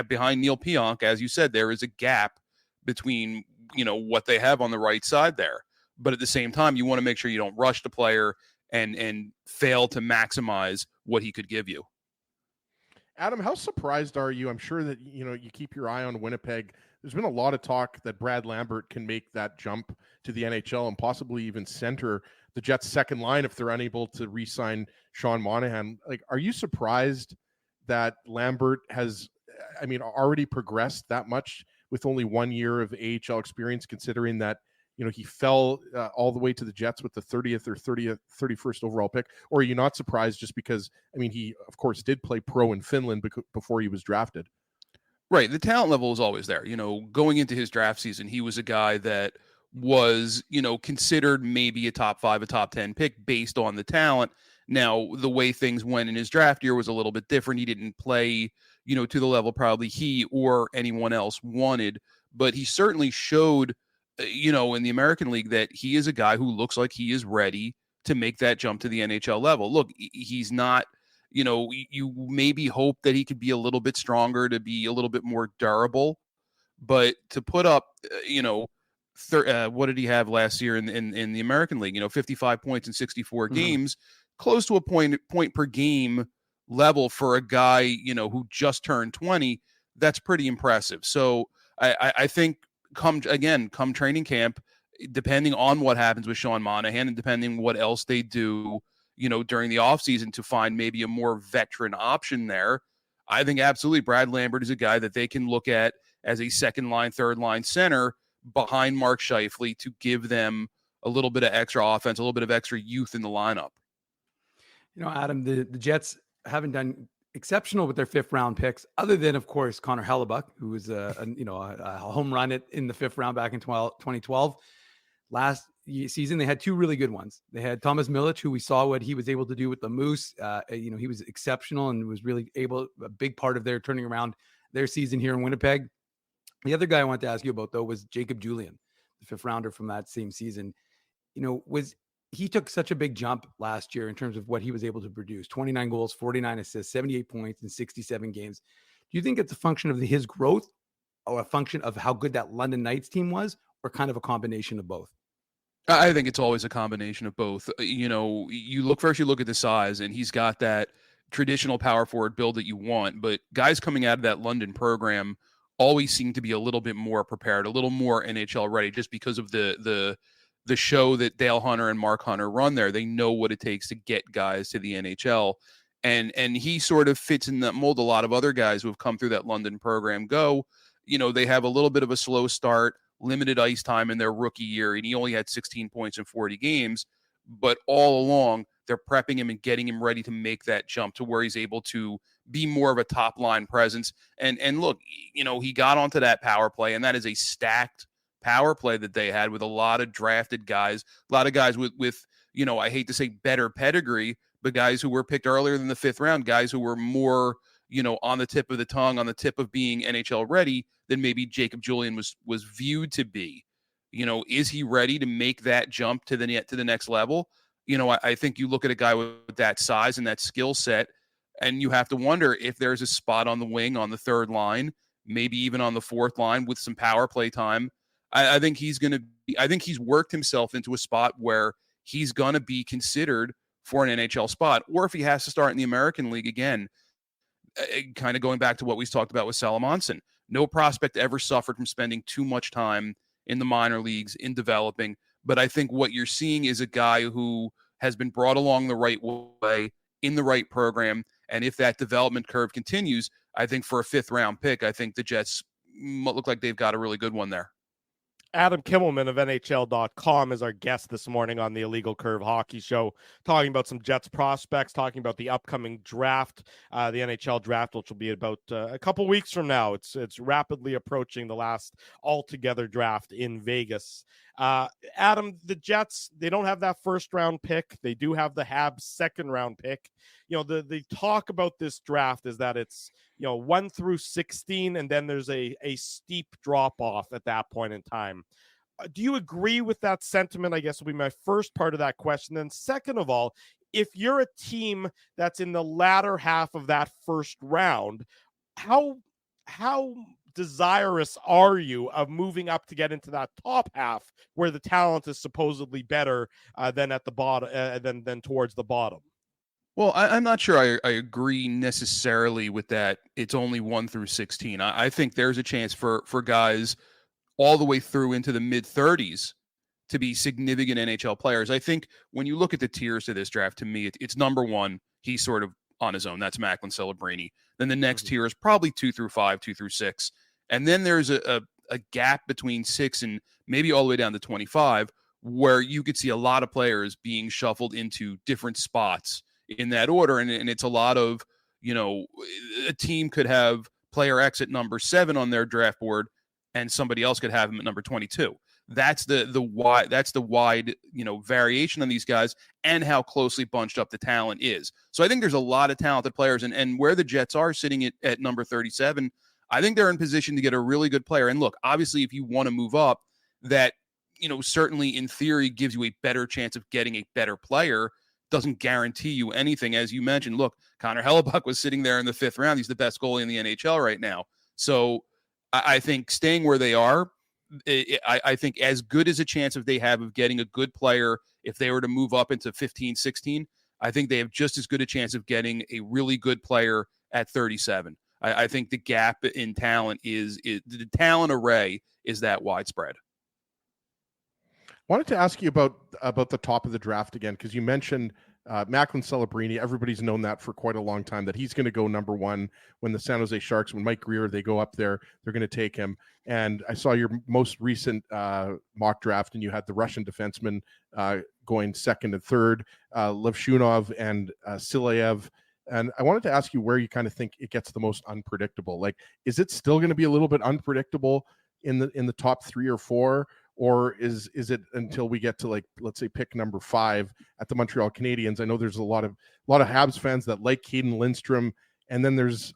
behind Neil Pionk, as you said, there is a gap between, what they have on the right side there. But at the same time, you want to make sure you don't rush the player and fail to maximize what he could give you. Adam, how surprised are you? I'm sure that, you keep your eye on Winnipeg. There's been a lot of talk that Brad Lambert can make that jump to the NHL and possibly even center the Jets' second line if they're unable to re-sign Sean Monahan. Are you surprised that Lambert has, already progressed that much with only 1 year of AHL experience, considering that, he fell all the way to the Jets with the 30th or 31st overall pick? Or are you not surprised just because, he, of course, did play pro in Finland before he was drafted? Right. The talent level is always there. Going into his draft season, he was a guy that was, considered maybe a top 5, a top 10 pick based on the talent. Now, the way things went in his draft year was a little bit different. He didn't play, to the level probably he or anyone else wanted, but he certainly showed, in the American League that he is a guy who looks like he is ready to make that jump to the NHL level. Look, he's not, you maybe hope that he could be a little bit stronger, to be a little bit more durable, but to put up, what did he have last year in the American League? 55 points in 64 games, close to a point per game level for a guy, who just turned 20. That's pretty impressive. So I think come training camp, depending on what happens with Sean Monahan and depending what else they do, during the offseason to find maybe a more veteran option there, I think absolutely Brad Lambert is a guy that they can look at as a second line, third line center behind Mark Scheifele to give them a little bit of extra offense, a little bit of extra youth in the lineup. Adam, the Jets haven't done exceptional with their 5th round picks, other than, of course, Connor Hellebuck, who was a home run in the 5th round back in 2012. Last season, they had 2 really good ones. They had Thomas Milic, who we saw what he was able to do with the Moose. He was exceptional and was really a big part of their turning around their season here in Winnipeg. The other guy I wanted to ask you about, though, was Jacob Julian, the 5th rounder from that same season. He took such a big jump last year in terms of what he was able to produce: 29 goals, 49 assists, 78 points in 67 games. Do you think it's a function of his growth or a function of how good that London Knights team was, or kind of a combination of both? I think it's always a combination of both. You look at the size, and he's got that traditional power forward build that you want, but guys coming out of that London program always seem to be a little bit more prepared, a little more NHL ready, just because of the show that Dale Hunter and Mark Hunter run there. They know what it takes to get guys to the NHL. And he sort of fits in that mold. A lot of other guys who have come through that London program they have a little bit of a slow start, limited ice time in their rookie year, and he only had 16 points in 40 games. But all along, they're prepping him and getting him ready to make that jump to where he's able to be more of a top line presence. And look, he got onto that power play, and that is a stacked power play that they had with a lot of drafted guys, a lot of guys with I hate to say better pedigree, but guys who were picked earlier than the 5th round, guys who were more, on the tip of the tongue, on the tip of being NHL ready than maybe Jacob Julian was viewed to be. Is he ready to make that jump to the next level? I think you look at a guy with that size and that skill set, and you have to wonder if there's a spot on the wing on the 3rd line, maybe even on the 4th line with some power play time. I think he's worked himself into a spot where he's going to be considered for an NHL spot, or if he has to start in the American League again, kind of going back to what we talked about with Salamonson. No prospect ever suffered from spending too much time in the minor leagues in developing. But I think what you're seeing is a guy who has been brought along the right way in the right program. And if that development curve continues, I think for a 5th round pick, I think the Jets look like they've got a really good one there. Adam Kimmelman of NHL.com is our guest this morning on the Illegal Curve Hockey Show, talking about some Jets prospects, talking about the upcoming draft, the NHL draft, which will be about a couple weeks from now. It's rapidly approaching the last altogether draft in Vegas. Adam, the Jets, they don't have that 1st round pick. They do have the Habs 2nd round pick. The talk about this draft is that it's 1 through 16, and then there's a steep drop off at that point in time. Do you agree with that sentiment? I guess will be my first part of that question. Then second of all, if you're a team that's in the latter half of that 1st round, how desirous are you of moving up to get into that top half where the talent is supposedly better than at the bottom, than towards the bottom? Well, I'm not sure I agree necessarily with that. It's only 1 through 16. I think there's a chance for guys all the way through into the mid-30s to be significant NHL players. I think when you look at the tiers to this draft, to me, it's number 1. He's sort of on his own. That's Macklin Celebrini. Then the next tier is probably 2 through 5, 2 through 6. And then there's a gap between 6 and maybe all the way down to 25, where you could see a lot of players being shuffled into different spots in that order. And it's a lot of, a team could have player X at number 7 on their draft board, and somebody else could have him at number 22. That's the wide, variation on these guys and how closely bunched up the talent is. So I think there's a lot of talented players, and where the Jets are sitting at number 37, I think they're in position to get a really good player. And look, obviously, if you want to move up, that, certainly in theory gives you a better chance of getting a better player. Doesn't guarantee you anything. As you mentioned, look, Connor Hellebuck was sitting there in the 5th round. He's the best goalie in the NHL right now. So I think staying where they are, I think as good as a chance of they have of getting a good player, if they were to move up into 15, 16, I think they have just as good a chance of getting a really good player at 37. I think the gap in talent is the talent array is that widespread. Wanted to ask you about the top of the draft again, because you mentioned Macklin Celebrini. Everybody's known that for quite a long time, that he's going to go number one when the San Jose Sharks, when Mike Grier, they go up there, they're going to take him. And I saw your most recent mock draft, and you had the Russian defenseman going second and third, Levshunov and Silayev. And I wanted to ask you where you kind of think it gets the most unpredictable. Like, is it still going to be a little bit unpredictable in the top 3 or 4? Or is it until we get to, like, let's say pick number 5 at the Montreal Canadiens? I know there's a lot of Habs fans that like Caden Lindstrom, and then there's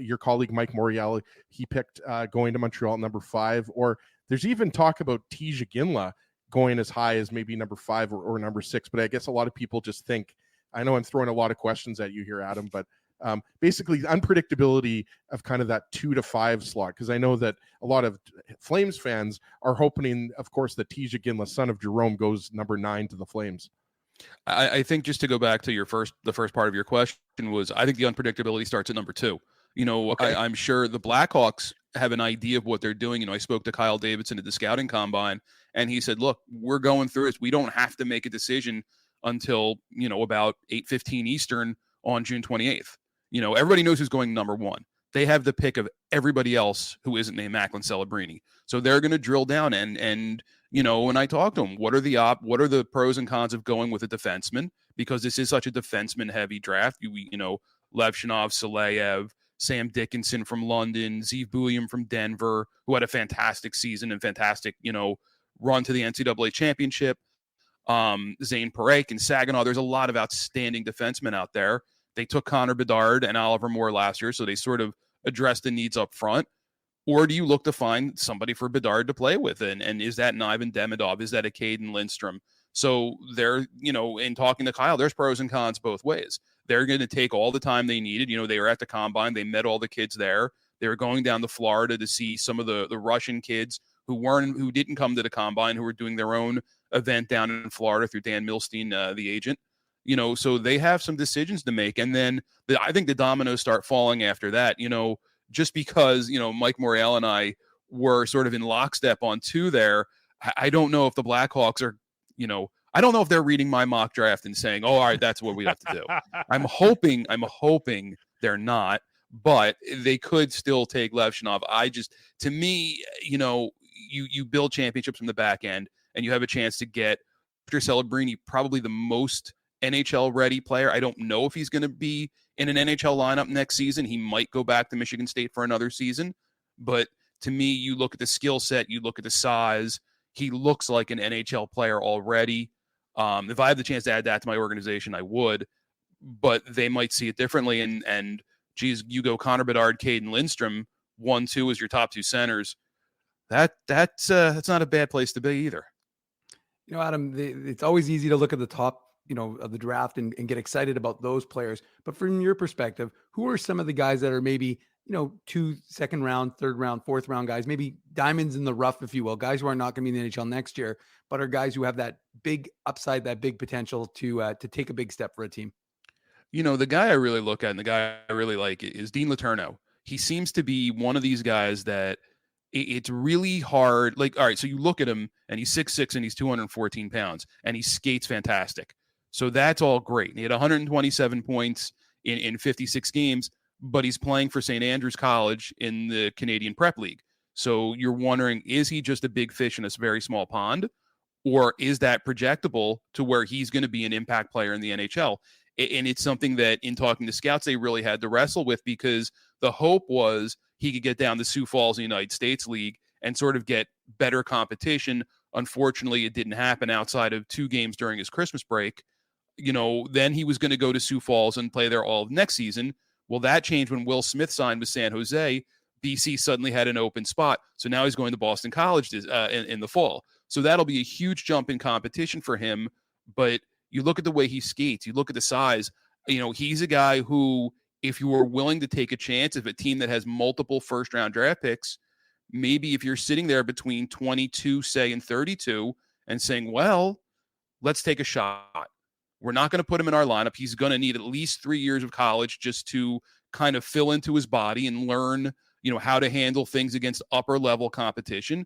your colleague Mike Morial, he picked going to Montreal at number 5, or there's even talk about Tija Ginla going as high as maybe number 5 or number 6. But I guess a lot of people just think, I know I'm throwing a lot of questions at you here, Adam, but basically unpredictability of kind of that 2 to 5 slot, because I know that a lot of Flames fans are hoping, of course, that Tija Ginla, son of Jerome, goes number 9 to the Flames. I think, just to go back to the first part of your question, was I think the unpredictability starts at number 2. Okay. I'm sure the Blackhawks have an idea of what they're doing. I spoke to Kyle Davidson at the scouting combine, and he said, look, we're going through this. We don't have to make a decision until, about 8:15 Eastern on June 28th. Everybody knows who's going number 1. They have the pick of everybody else who isn't named Macklin Celebrini. So they're going to drill down and when I talk to them, what are the pros and cons of going with a defenseman? Because this is such a defenseman heavy draft. Levshunov, Silayev, Sam Dickinson from London, Zeev Buium from Denver, who had a fantastic season and fantastic, run to the NCAA championship. Zane Parekh and Saginaw. There's a lot of outstanding defensemen out there. They took Connor Bedard and Oliver Moore last year, so they sort of addressed the needs up front. Or do you look to find somebody for Bedard to play with? And is that an Ivan Demidov? Is that a Caden Lindstrom? So they're, in talking to Kyle, there's pros and cons both ways. They're going to take all the time they needed. They were at the combine. They met all the kids there. They were going down to Florida to see some of the Russian kids who didn't come to the combine, who were doing their own event down in Florida through Dan Milstein, the agent. So they have some decisions to make. And then I think the dominoes start falling after that, just because, Mike Morial and I were sort of in lockstep on 2 there. I don't know if the Blackhawks are, I don't know if they're reading my mock draft and saying, oh, all right, that's what we have to do. I'm hoping they're not, but they could still take Levshunov. To me, you build championships from the back end, and you have a chance to get Victor Celebrini, probably the most NHL ready player. I don't know if he's going to be in an NHL lineup next season. He might go back to Michigan State for another season. But to me, you look at the skill set, you look at the size, he looks like an NHL player already. If I had the chance to add that to my organization, I would. But they might see it differently. And geez, you go Connor Bedard, Caden Lindstrom, 1-2 as your top 2 centers. That's not a bad place to be either. Adam, it's always easy to look at the top, of the draft and get excited about those players. But from your perspective, who are some of the guys that are maybe, 2 second round, third round, fourth round guys, maybe diamonds in the rough, if you will, guys who are not going to be in the NHL next year, but are guys who have that big upside, that big potential to take a big step for a team? The guy I really look at and the guy I really like is Dean Letourneau. He seems to be one of these guys that it's really hard. Like, all right, so you look at him and he's 6'6" and he's 214 pounds and he skates fantastic. So that's all great. He had 127 points in 56 games, but he's playing for St. Andrews College in the Canadian Prep League. So you're wondering, is he just a big fish in a very small pond? Or is that projectable to where he's going to be an impact player in the NHL? And it's something that in talking to scouts, they really had to wrestle with, because the hope was he could get down to Sioux Falls in the United States League and sort of get better competition. Unfortunately, it didn't happen outside of 2 games during his Christmas break. Then he was going to go to Sioux Falls and play there all of next season. Well, that changed when Will Smith signed with San Jose. BC suddenly had an open spot. So now he's going to Boston College in the fall. So that'll be a huge jump in competition for him. But you look at the way he skates, you look at the size, he's a guy who, if you were willing to take a chance of a team that has multiple first-round draft picks, maybe if you're sitting there between 22, say, and 32 and saying, well, let's take a shot. We're not going to put him in our lineup. He's going to need at least 3 years of college just to kind of fill into his body and learn, how to handle things against upper level competition.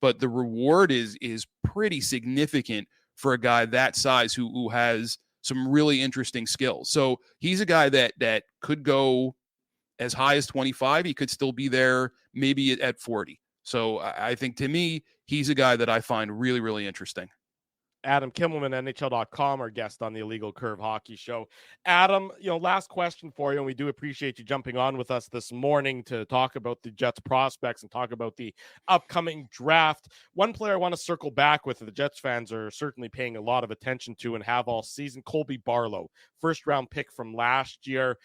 But the reward is pretty significant for a guy that size who has some really interesting skills. So he's a guy that could go as high as 25. He could still be there maybe at 40. So I think, to me, he's a guy that I find really, really interesting. Adam Kimmelman, NHL.com, our guest on the Illegal Curve Hockey Show. Adam, last question for you, and we do appreciate you jumping on with us this morning to talk about the Jets prospects and talk about the upcoming draft. One player I want to circle back with, the Jets fans are certainly paying a lot of attention to and have all season, Colby Barlow, first-round pick from last year.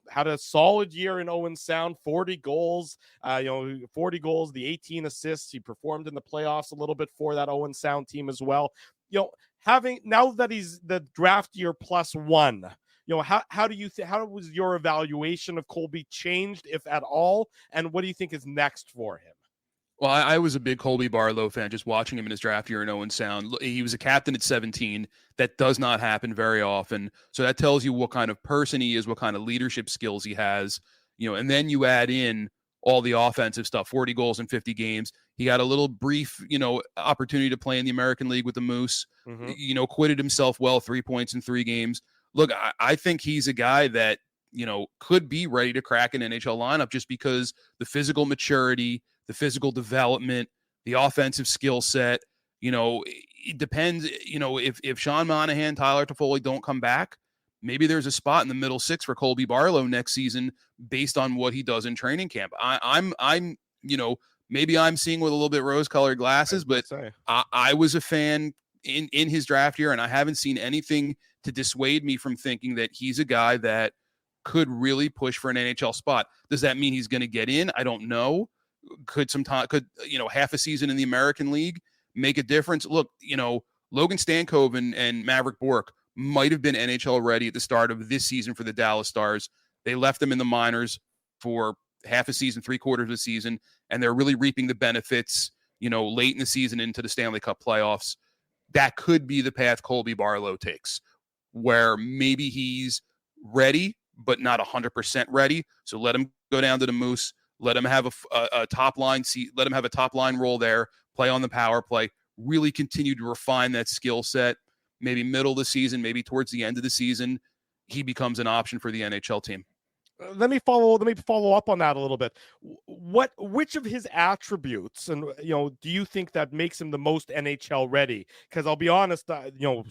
Had a solid year in Owen Sound, 40 goals, 40 goals, the 18 assists. He performed in the playoffs a little bit for that Owen Sound team as well. Having now that he's the draft year +1, how do you how was your evaluation of Colby changed, if at all, and what do you think is next for him? Well, I was a big Colby Barlow fan just watching him in his draft year in Owen Sound. He was a captain at 17. That does not happen very often. So that tells you what kind of person he is, what kind of leadership skills he has, and then you add in all the offensive stuff, 40 goals in 50 games. He got a little brief, opportunity to play in the American League with the Moose, acquitted himself well, 3 points in 3 games. Look, I think he's a guy that, could be ready to crack an NHL lineup just because the physical maturity, the physical development, the offensive skill set, it depends, if Sean Monahan, Tyler Toffoli don't come back, maybe there's a spot in the middle six for Colby Barlow next season based on what he does in training camp. I'm maybe I'm seeing with a little bit rose-colored glasses, but I was a fan in his draft year, and I haven't seen anything to dissuade me from thinking that he's a guy that could really push for an NHL spot. Does that mean he's going to get in? I don't know. Could half a season in the American League make a difference? Look, Logan Stankov and Maverick Bourque might have been NHL ready at the start of this season for the Dallas Stars. They left them in the minors for half a season, 3/4 of the season, and they're really reaping the benefits, late in the season into the Stanley Cup playoffs. That could be the path Colby Barlow takes, where maybe he's ready, but not 100% ready. So let him go down to the Moose, let him have a top line seat, let him have a top line role there, play on the power play, really continue to refine that skill set. Maybe middle of the season, maybe towards the end of the season, he becomes an option for the NHL team. Let me follow up on that a little bit. Which of his attributes, and do you think that makes him the most NHL ready? Because I'll be honest,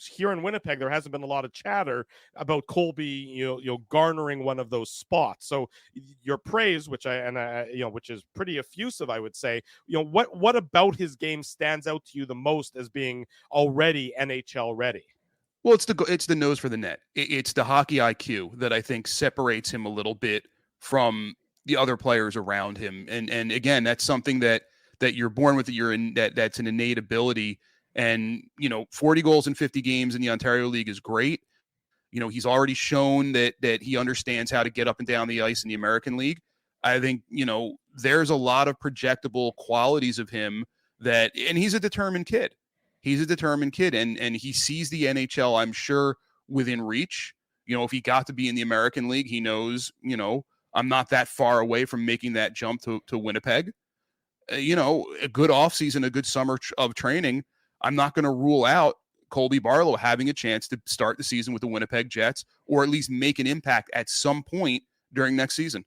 here in Winnipeg, there hasn't been a lot of chatter about Colby, garnering one of those spots. So your praise, which is pretty effusive, I would say. What about his game stands out to you the most as being already NHL ready? Well, it's the nose for the net. It's the hockey IQ that I think separates him a little bit from the other players around him. And again, that's something that you're born with. That's an innate ability. And 40 goals in 50 games in the Ontario League is great. He's already shown that he understands how to get up and down the ice in the American League. I think there's a lot of projectable qualities of him and he's a determined kid. He's a determined kid, and he sees the NHL, I'm sure, within reach. If he got to be in the American League, he knows, I'm not that far away from making that jump to Winnipeg. A good offseason, a good summer of training, I'm not going to rule out Colby Barlow having a chance to start the season with the Winnipeg Jets, or at least make an impact at some point during next season.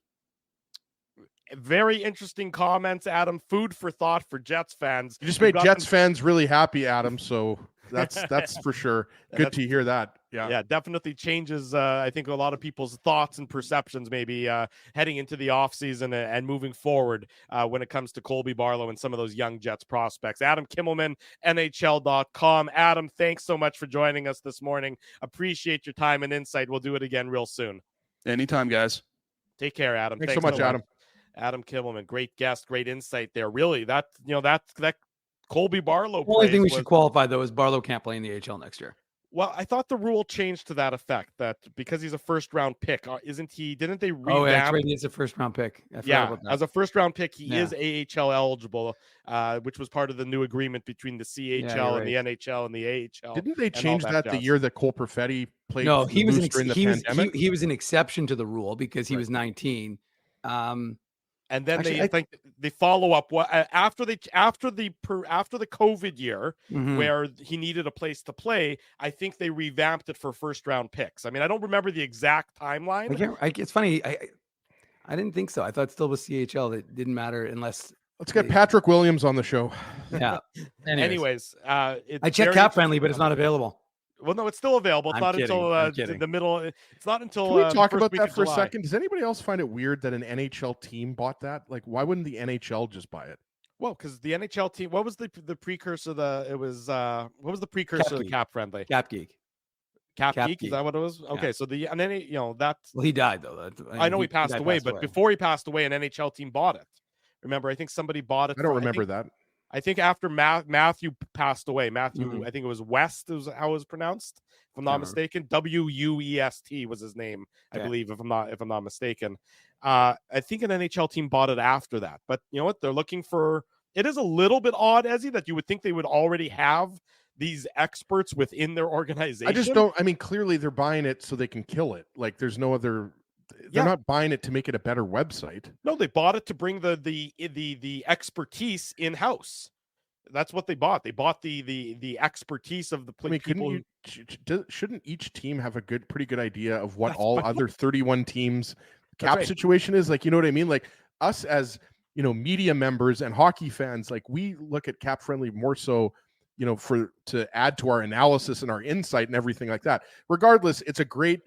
Very interesting comments, Adam. Food for thought for Jets fans. You just made Jets fans really happy, Adam. So that's for sure. Good to hear that. Yeah, definitely changes, I think, a lot of people's thoughts and perceptions maybe heading into the offseason and moving forward when it comes to Colby Barlow and some of those young Jets prospects. Adam Kimmelman, NHL.com. Adam, thanks so much for joining us this morning. Appreciate your time and insight. We'll do it again real soon. Anytime, guys. Take care, Adam. Thanks so much, Adam. Adam Kimmelman, great guest, great insight there. Really, that Colby Barlow. The only thing we should qualify though is Barlow can't play in the AHL next year. Well, I thought the rule changed to that effect, that because he's a first round pick, isn't he? Didn't they revamp? Oh, that's right. He's a first round pick. I forgot about that. As a first round pick, he Yeah. is AHL eligible, which was part of the new agreement between the CHL and the NHL and the AHL. Didn't they and all change that the jazz. year that Cole Perfetti played? No, for he was Moose during the pandemic. he was an exception to the rule because he Right. was 19. And then Actually, they think they follow up after the COVID year Mhm. where he needed a place to play. I think they revamped it for first round picks. I mean, I don't remember the exact timeline. It's funny. I didn't think so. I thought still with CHL it didn't matter unless. Let's get Patrick Williams on the show. Yeah. Anyways, I it's checked very Cap Friendly, but it's not available. Well, no, it's still available. It's I'm not kidding. until I'm kidding. the middle. It's not until. Can we the talk first about week that of for a July. second? Does anybody else find it weird that an NHL team bought that? Like, why wouldn't the NHL just buy it? Well, because the NHL team. What was the precursor? What was the precursor to the Geek. Cap Friendly? Cap Geek. Cap Cap Geek. Is Geek. that what it was? Okay, so and then that's. Well, he died though. I know he passed away, but before he passed away, an NHL team bought it. Remember, I think somebody bought it. I don't remember that. I think after Matthew passed away, Matthew, Mhm. I think it was West, is how it was pronounced, if I'm not mistaken. WUEST was his name, I Okay. believe, if I'm not mistaken. I think an NHL team bought it after that. But you know what? They're looking for. It is a little bit odd, Ezzy, that you would think they would already have these experts within their organization. I just don't. I mean, clearly they're buying it so they can kill it. Like, there's no other. They're not buying it to make it a better website. No, they bought it to bring the expertise in house. That's what they bought. They bought the expertise of the I mean, people. Shouldn't each team have a pretty good idea of what That's all my other 31 teams That's cap right. situation is? Like, you know what I mean? Like, us as media members and hockey fans, like, we look at Cap Friendly more so, to add to our analysis and our insight and everything like that. Regardless, it's a great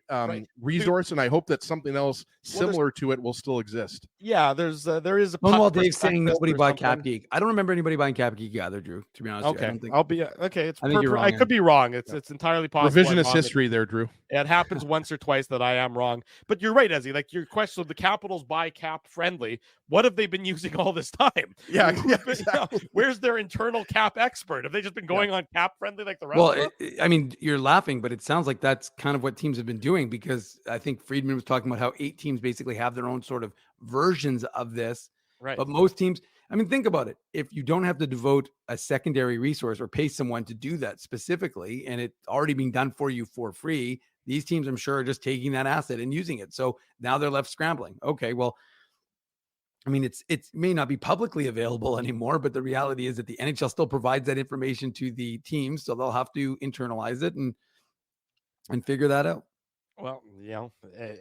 resource, and I hope that something else similar to it will still exist. Yeah, there is a Stonewall puck Dave saying prospectus nobody or bought Cap something. Geek. I don't remember anybody buying Cap Geek either, Drew. To be honest, with you. I Okay, don't think. I'll be okay. It's I think you're wrong, I could be wrong. It's entirely possible. I'm Revisionist wrong. history there, Drew. It happens once or twice that I am wrong. But you're right, Ezzy. Like, your question of the Capitals buy Cap Friendly. What have they been using all this time? Yeah, Exactly. Where's their internal cap expert? Have they just been going on Cap Friendly like the rest Well, of them? I mean, you're laughing, but it sounds like that's kind of what teams have been doing, because I think Friedman was talking about how 8 teams basically have their own sort of versions of this. Right. But most teams, I mean, think about it. If you don't have to devote a secondary resource or pay someone to do that specifically, and it's already being done for you for free, these teams, I'm sure, are just taking that asset and using it. So now they're left scrambling. Okay, well, I mean, it may not be publicly available anymore, but the reality is that the NHL still provides that information to the teams, so they'll have to internalize it and figure that out. Well,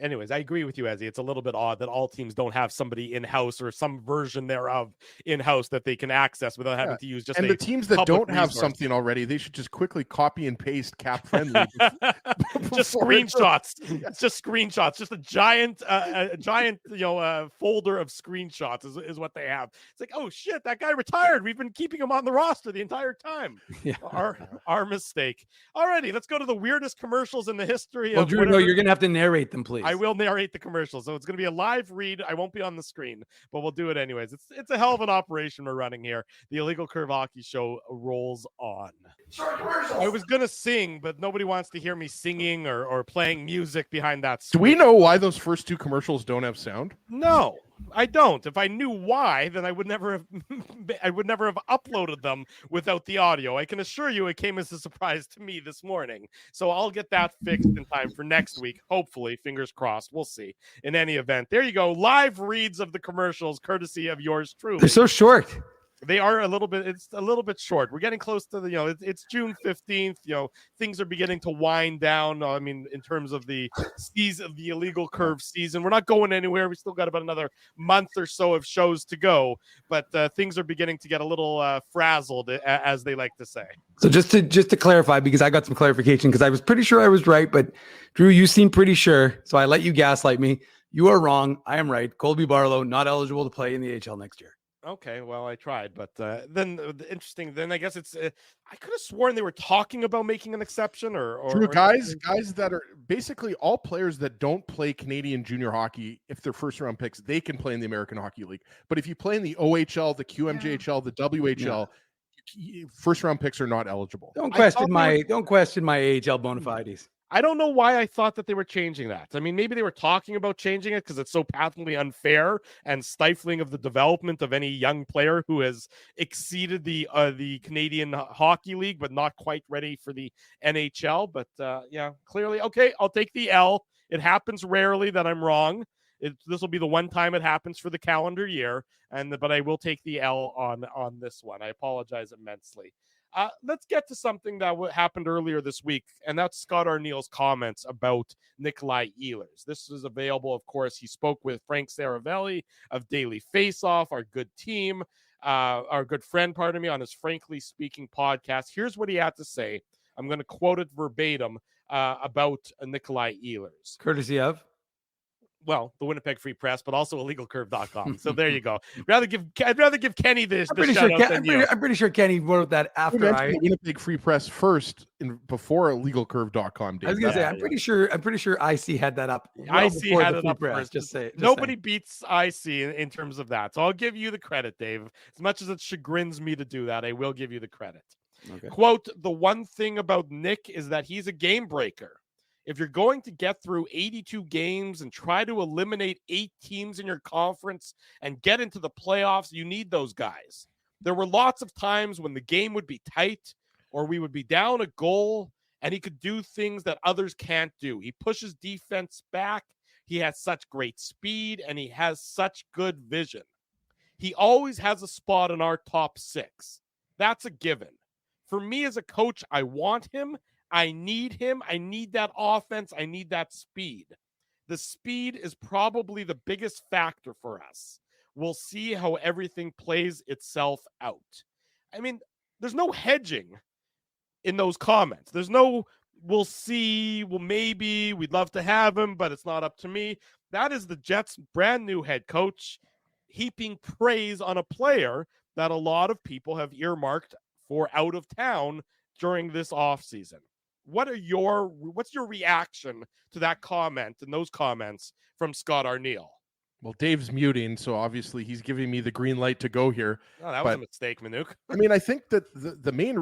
anyways, I agree with you, Ezzy. It's a little bit odd that all teams don't have somebody in-house or some version thereof in-house that they can access without having to use just and a the teams that public don't have resource. something already, they should just quickly copy and paste Cap Friendly. Just before it's- screenshots. It's just screenshots. Just a giant folder of screenshots is what they have. It's like, oh shit, that guy retired. We've been keeping him on the roster the entire time. Yeah. Our mistake. Alrighty, let's go to the weirdest commercials in the history Well, of Drew, whatever. no, you're going to have to narrate them, please. I will narrate the commercials, so it's going to be a live read. I won't be on the screen, but we'll do it anyways. It's a hell of an operation we're running here. The Illegal Curve Hockey Show rolls on. I was going to sing, but nobody wants to hear me singing or playing music behind that. Do we know why those first 2 commercials don't have sound? No, I don't. If I knew why, then I would never have uploaded them without the audio. I can assure you it came as a surprise to me this morning. So I'll get that fixed in time for next week. Hopefully, fingers crossed. We'll see. In any event, there you go. Live reads of the commercials, courtesy of yours truly. They're so short. They are it's a little bit short. We're getting close to it's June 15th. Things are beginning to wind down. I mean, in terms of the season, the Illegal Curve season, we're not going anywhere. We still got about another month or so of shows to go, but things are beginning to get a little frazzled, as they like to say. So just to clarify, because I got some clarification, because I was pretty sure I was right, but Drew, you seem pretty sure. So I let you gaslight me. You are wrong. I am right. Colby Barlow not eligible to play in the AHL next year. Okay, well, I tried, but then interesting. Then I guess it's. I could have sworn they were talking about making an exception, or Drew, guys that are basically all players that don't play Canadian junior hockey, if they're first round picks, they can play in the American Hockey League. But if you play in the OHL, the QMJHL, the WHL, you first round picks are not eligible. Don't question my AHL bona fides. I don't know why I thought that they were changing that. I mean, maybe they were talking about changing it because it's so patently unfair and stifling of the development of any young player who has exceeded the Canadian Hockey League, but not quite ready for the NHL. But yeah, clearly, okay, I'll take the L. It happens rarely that I'm wrong. This will be the one time it happens for the calendar year, but I will take the L on this one. I apologize immensely. Let's get to something that happened earlier this week, and that's Scott Arniel's comments about Nikolai Ehlers. This is available, of course. He spoke with Frank Saravelli of Daily Faceoff, our good team, our good friend, on his Frankly Speaking podcast. Here's what he had to say. I'm going to quote it verbatim about Nikolai Ehlers. Courtesy of? Well, the Winnipeg Free Press, but also illegalcurve.com. So there you go. I'd rather give Kenny this. I'm pretty sure Kenny wrote that after the Winnipeg Free Press first before illegalcurve.com. I was gonna say, I'm pretty sure IC had that up. IC had it up first. Just nobody beats IC in terms of that. So I'll give you the credit, Dave. As much as it chagrins me to do that, I will give you the credit. Okay. Quote, the one thing about Nick is that he's a game breaker. If you're going to get through 82 games and try to eliminate 8 teams in your conference and get into the playoffs, you need those guys. There were lots of times when the game would be tight or we would be down a goal and he could do things that others can't do. He pushes defense back. He has such great speed and he has such good vision. He always has a spot in our top 6. That's a given. For me as a coach, I want him. I need him. I need that offense. I need that speed. The speed is probably the biggest factor for us. We'll see how everything plays itself out. I mean, there's no hedging in those comments. There's no, we'll see, well, maybe, we'd love to have him, but it's not up to me. That is the Jets' brand new head coach heaping praise on a player that a lot of people have earmarked for out of town during this offseason. What's your reaction to that comment and those comments from Scott Arniel? Well, Dave's muting, so obviously he's giving me the green light to go here. Oh, that was a mistake, Manuk. I mean, I think that the main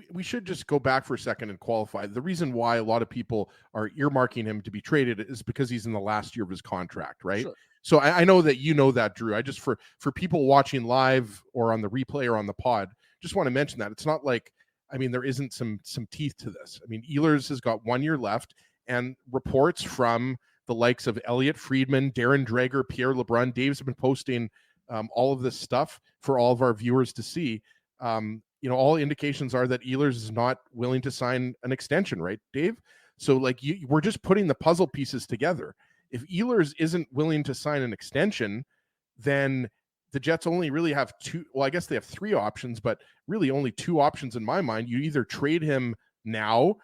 we should just go back for a second and qualify. The reason why a lot of people are earmarking him to be traded is because he's in the last year of his contract, right? Sure. So I know that you know that, Drew. I just, for people watching live or on the replay or on the pod, just want to mention that it's not like, I mean, there isn't some teeth to this. I mean, Ehlers has got 1 year left, and reports from the likes of Elliot Friedman, Darren Dreger, Pierre LeBrun, Dave's been posting all of this stuff for all of our viewers to see. All indications are that Ehlers is not willing to sign an extension, right, Dave? So, we're just putting the puzzle pieces together. If Ehlers isn't willing to sign an extension, then the Jets only really have 2. Well, I guess they have 3 options, but really only 2 options in my mind. You either trade him now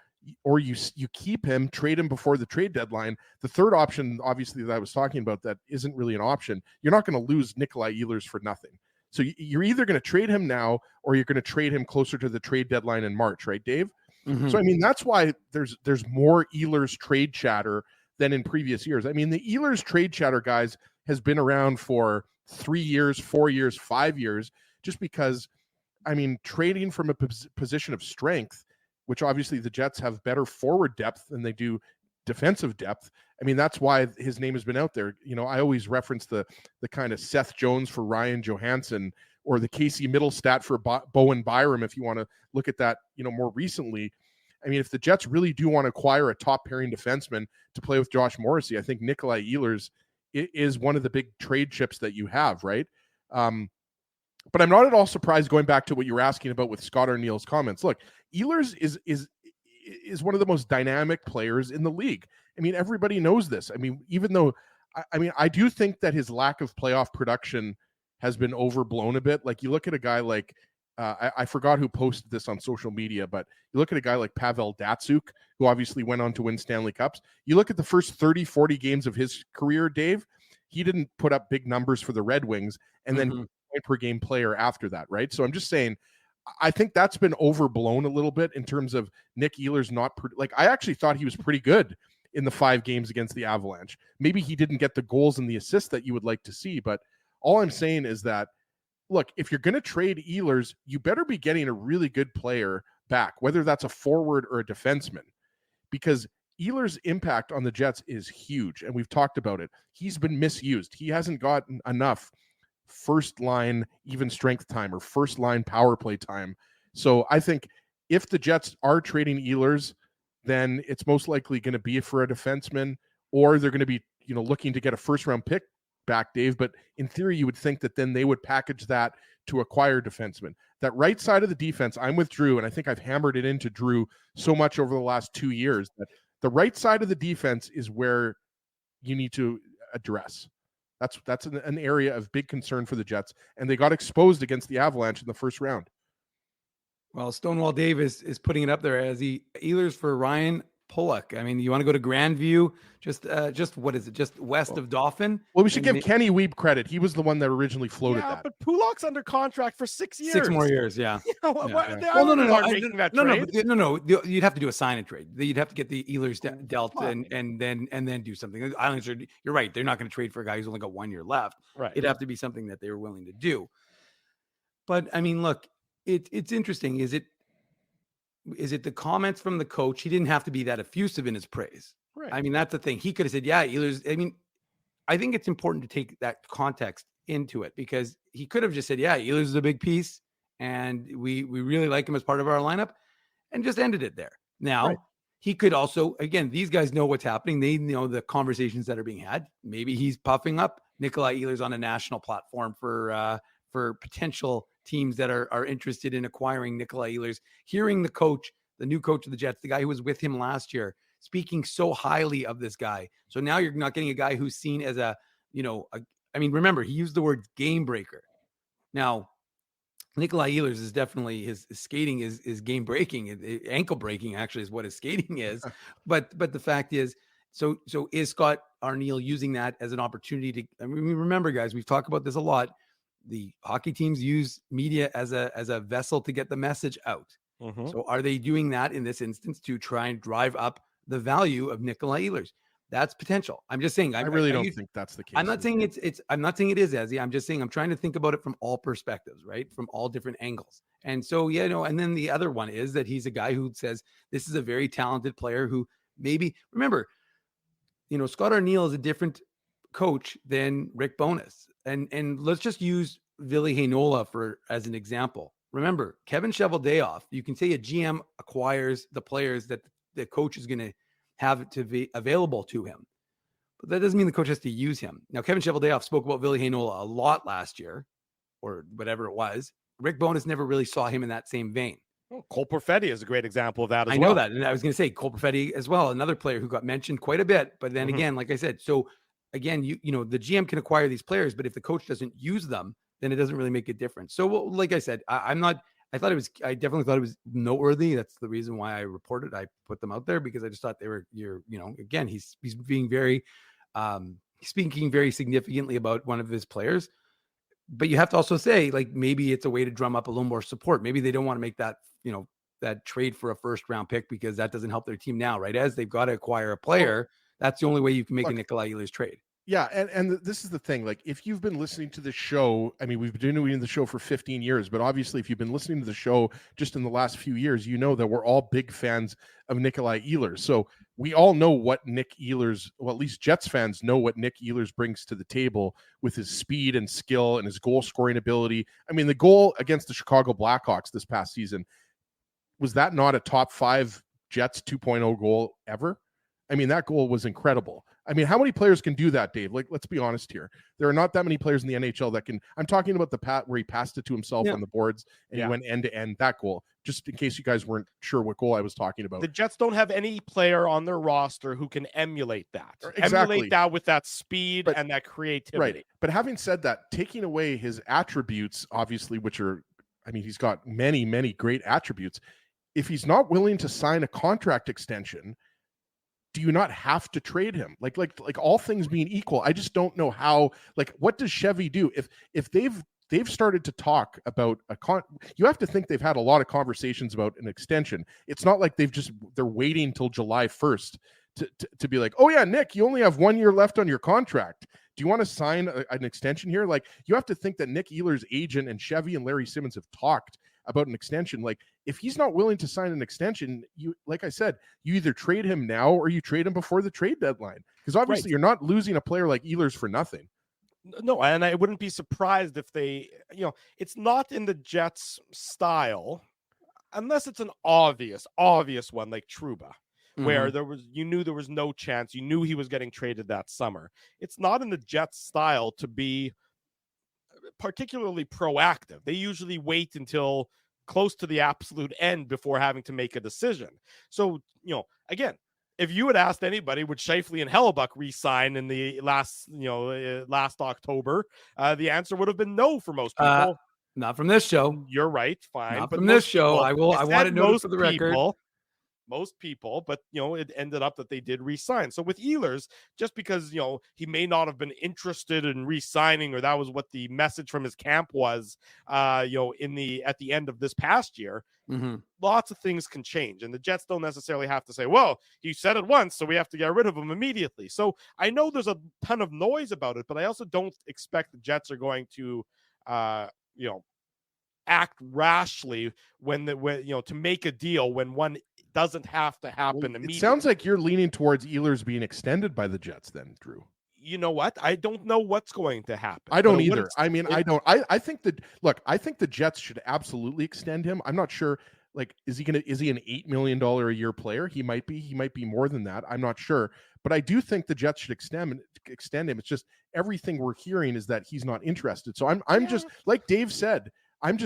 or you keep him, trade him before the trade deadline. The third option, obviously, that I was talking about, that isn't really an option. You're not going to lose Nikolai Ehlers for nothing. So you're either going to trade him now or you're going to trade him closer to the trade deadline in March, right, Dave? Mm-hmm. So, I mean, that's why there's more Ehlers trade chatter than in previous years. I mean, the Ehlers trade chatter, guys, has been around for 3 years, 4 years, 5 years, just because, I mean, trading from a position of strength, which obviously the Jets have better forward depth than they do defensive depth. I mean, that's why his name has been out there. I always reference the kind of Seth Jones for Ryan Johansson, or the Casey Middlestat for Bowen Byram, if you want to look at that, more recently. I mean, if the Jets really do want to acquire a top pairing defenseman to play with Josh Morrissey, I think Nikolai Ehlers is one of the big trade chips that you have, right? But I'm not at all surprised, going back to what you were asking about with Scott Arniel's comments. Look, Ehlers is one of the most dynamic players in the league. I mean, everybody knows this. I mean, even though, I do think that his lack of playoff production has been overblown a bit. Like, you look at a guy like, I forgot who posted this on social media, but you look at a guy like Pavel Datsyuk, who obviously went on to win Stanley Cups. You look at the first 30, 40 games of his career, Dave, he didn't put up big numbers for the Red Wings, and then point per game player after that, right? So I'm just saying, I think that's been overblown a little bit in terms of Nick Ehlers I actually thought he was pretty good in the 5 games against the Avalanche. Maybe he didn't get the goals and the assists that you would like to see, but all I'm saying is that look, if you're going to trade Ehlers, you better be getting a really good player back, whether that's a forward or a defenseman, because Ehlers' impact on the Jets is huge, and we've talked about it. He's been misused. He hasn't gotten enough first line even strength time or first line power play time. So I think if the Jets are trading Ehlers, then it's most likely going to be for a defenseman, or they're going to be, looking to get a first round pick back, Dave. But in theory, you would think that then they would package that to acquire defensemen. That right side of the defense, I'm with Drew, and I think I've hammered it into Drew so much over the last 2 years that the right side of the defense is where you need to address. That's an area of big concern for the Jets, and they got exposed against the Avalanche in the first round. Well, Stonewall Dave is putting it up there as Ehlers for Ryan Pulock. I mean, you want to go to Grandview, just what is it? Just west of Dauphin. Well, we should give Kenny Weeb credit. He was the one that originally floated that. But Pulock's under contract for 6 years. 6 more years, yeah. No. You'd have to do a sign and trade. You'd have to get the Ehlers dealt and then do something. The Islanders are. You're right. They're not going to trade for a guy who's only got 1 year left. Right. It'd have to be something that they were willing to do. But I mean, look, it's interesting. Is it the comments from the coach? He didn't have to be that effusive in his praise. Right. I mean, that's the thing. He could have said, yeah, Ehlers. I mean, I think it's important to take that context into it, because he could have just said, yeah, Ehlers is a big piece and we really like him as part of our lineup, and just ended it there. Now, he could also, again, these guys know what's happening. They know the conversations that are being had. Maybe he's puffing up Nikolai Ehlers on a national platform for potential teams that are interested in acquiring Nikolai Ehlers. Hearing the coach, the new coach of the Jets, the guy who was with him last year, speaking so highly of this guy. So now you're not getting a guy who's seen as remember, he used the word game breaker. Now, Nikolai Ehlers is definitely, his skating is game breaking. Ankle breaking actually is what his skating is. but the fact is, so is Scott Arniel using that as an opportunity to, remember guys, we've talked about this a lot. The hockey teams use media as a vessel to get the message out. Mm-hmm. So are they doing that in this instance to try and drive up the value of Nikolai Ehlers? That's potential. I'm just saying. I really don't think that's the case. I'm not saying I'm not saying it is, Ezzy. I'm just saying I'm trying to think about it from all perspectives, right? From all different angles. And so, and then the other one is that he's a guy who says this is a very talented player who maybe, remember, Scott Arniel is a different coach than Rick Bowness. And let's just use Ville Heinola as an example. Remember, Kevin Cheveldayoff, you can say a GM acquires the players that the coach is going to have to be available to him. But that doesn't mean the coach has to use him. Now, Kevin Cheveldayoff spoke about Ville Heinola a lot last year, or whatever it was. Rick Bowness never really saw him in that same vein. Oh, Cole Perfetti is a great example of that as well. I know that. And I was going to say Cole Perfetti as well, another player who got mentioned quite a bit. But then again, like I said, so again, the GM can acquire these players, but if the coach doesn't use them, then it doesn't really make a difference. So, like I said, I definitely thought it was noteworthy. That's the reason why I reported. I put them out there because I just thought again, he's being very, speaking very significantly about one of his players. But you have to also say, like, maybe it's a way to drum up a little more support. Maybe they don't want to make that, that trade for a first round pick because that doesn't help their team now, right? As they've got to acquire a player. That's the only way you can make a Nikolai Ehlers trade. Yeah, and this is the thing. Like, if you've been listening to the show, I mean, we've been doing the show for 15 years, but obviously, if you've been listening to the show just in the last few years, you know that we're all big fans of Nikolai Ehlers. So we all know what Nick Ehlers, well, at least Jets fans know what Nick Ehlers brings to the table with his speed and skill and his goal scoring ability. I mean, the goal against the Chicago Blackhawks this past season, was that not a top 5 Jets 2.0 goal ever? I mean, that goal was incredible. I mean, how many players can do that, Dave? Like, let's be honest here. There are not that many players in the NHL that can. I'm talking about the where he passed it to himself on the boards and he went end to end. That goal, just in case you guys weren't sure what goal I was talking about. The Jets don't have any player on their roster who can emulate that. Exactly. Emulate that with that speed and that creativity. Right. But having said that, taking away his attributes, obviously, which are, I mean, he's got many, many great attributes. If he's not willing to sign a contract extension, do you not have to trade him? Like all things being equal, I just don't know how. Like, what does Chevy do if they've started to talk about you have to think they've had a lot of conversations about an extension. It's not like they're waiting till July 1st to be like, oh yeah, Nick, you only have 1 year left on your contract. Do you want to sign an extension here? Like, you have to think that Nick Ehlers' agent and Chevy and Larry Simmons have talked about an extension. Like, if he's not willing to sign an extension, you, like I said, you either trade him now or you trade him before the trade deadline. Because obviously you're not losing a player like Ehlers for nothing. No, and I wouldn't be surprised if they, it's not in the Jets' style, unless it's an obvious one like Trouba, where you knew there was no chance. You knew he was getting traded that summer. It's not in the Jets' style to be particularly proactive. They usually wait until close to the absolute end before having to make a decision. So, again, if you had asked anybody, would Scheifele and Hellebuck re-sign in the last October, the answer would have been no for most people. Not from this show. You're right. Fine. Not but from this people, show. I want to know for the record. Most people, but it ended up that they did re-sign. So with Ehlers, just because he may not have been interested in re-signing, or that was what the message from his camp was, at the end of this past year, lots of things can change, and the Jets don't necessarily have to say, "Well, he said it once, so we have to get rid of him immediately." So I know there's a ton of noise about it, but I also don't expect the Jets are going to, act rashly when to make a deal when one doesn't have to happen immediately. It sounds like you're leaning towards Ehlers being extended by the Jets then, Drew. You know what? I don't know what's going to happen. I don't either. I mean, I don't. I think that, look, I think the Jets should absolutely extend him. I'm not sure. Like, is he an $8 million a year player? He might be more than that. I'm not sure. But I do think the Jets should extend him. It's just everything we're hearing is that he's not interested. So I'm just, like Dave said, I'm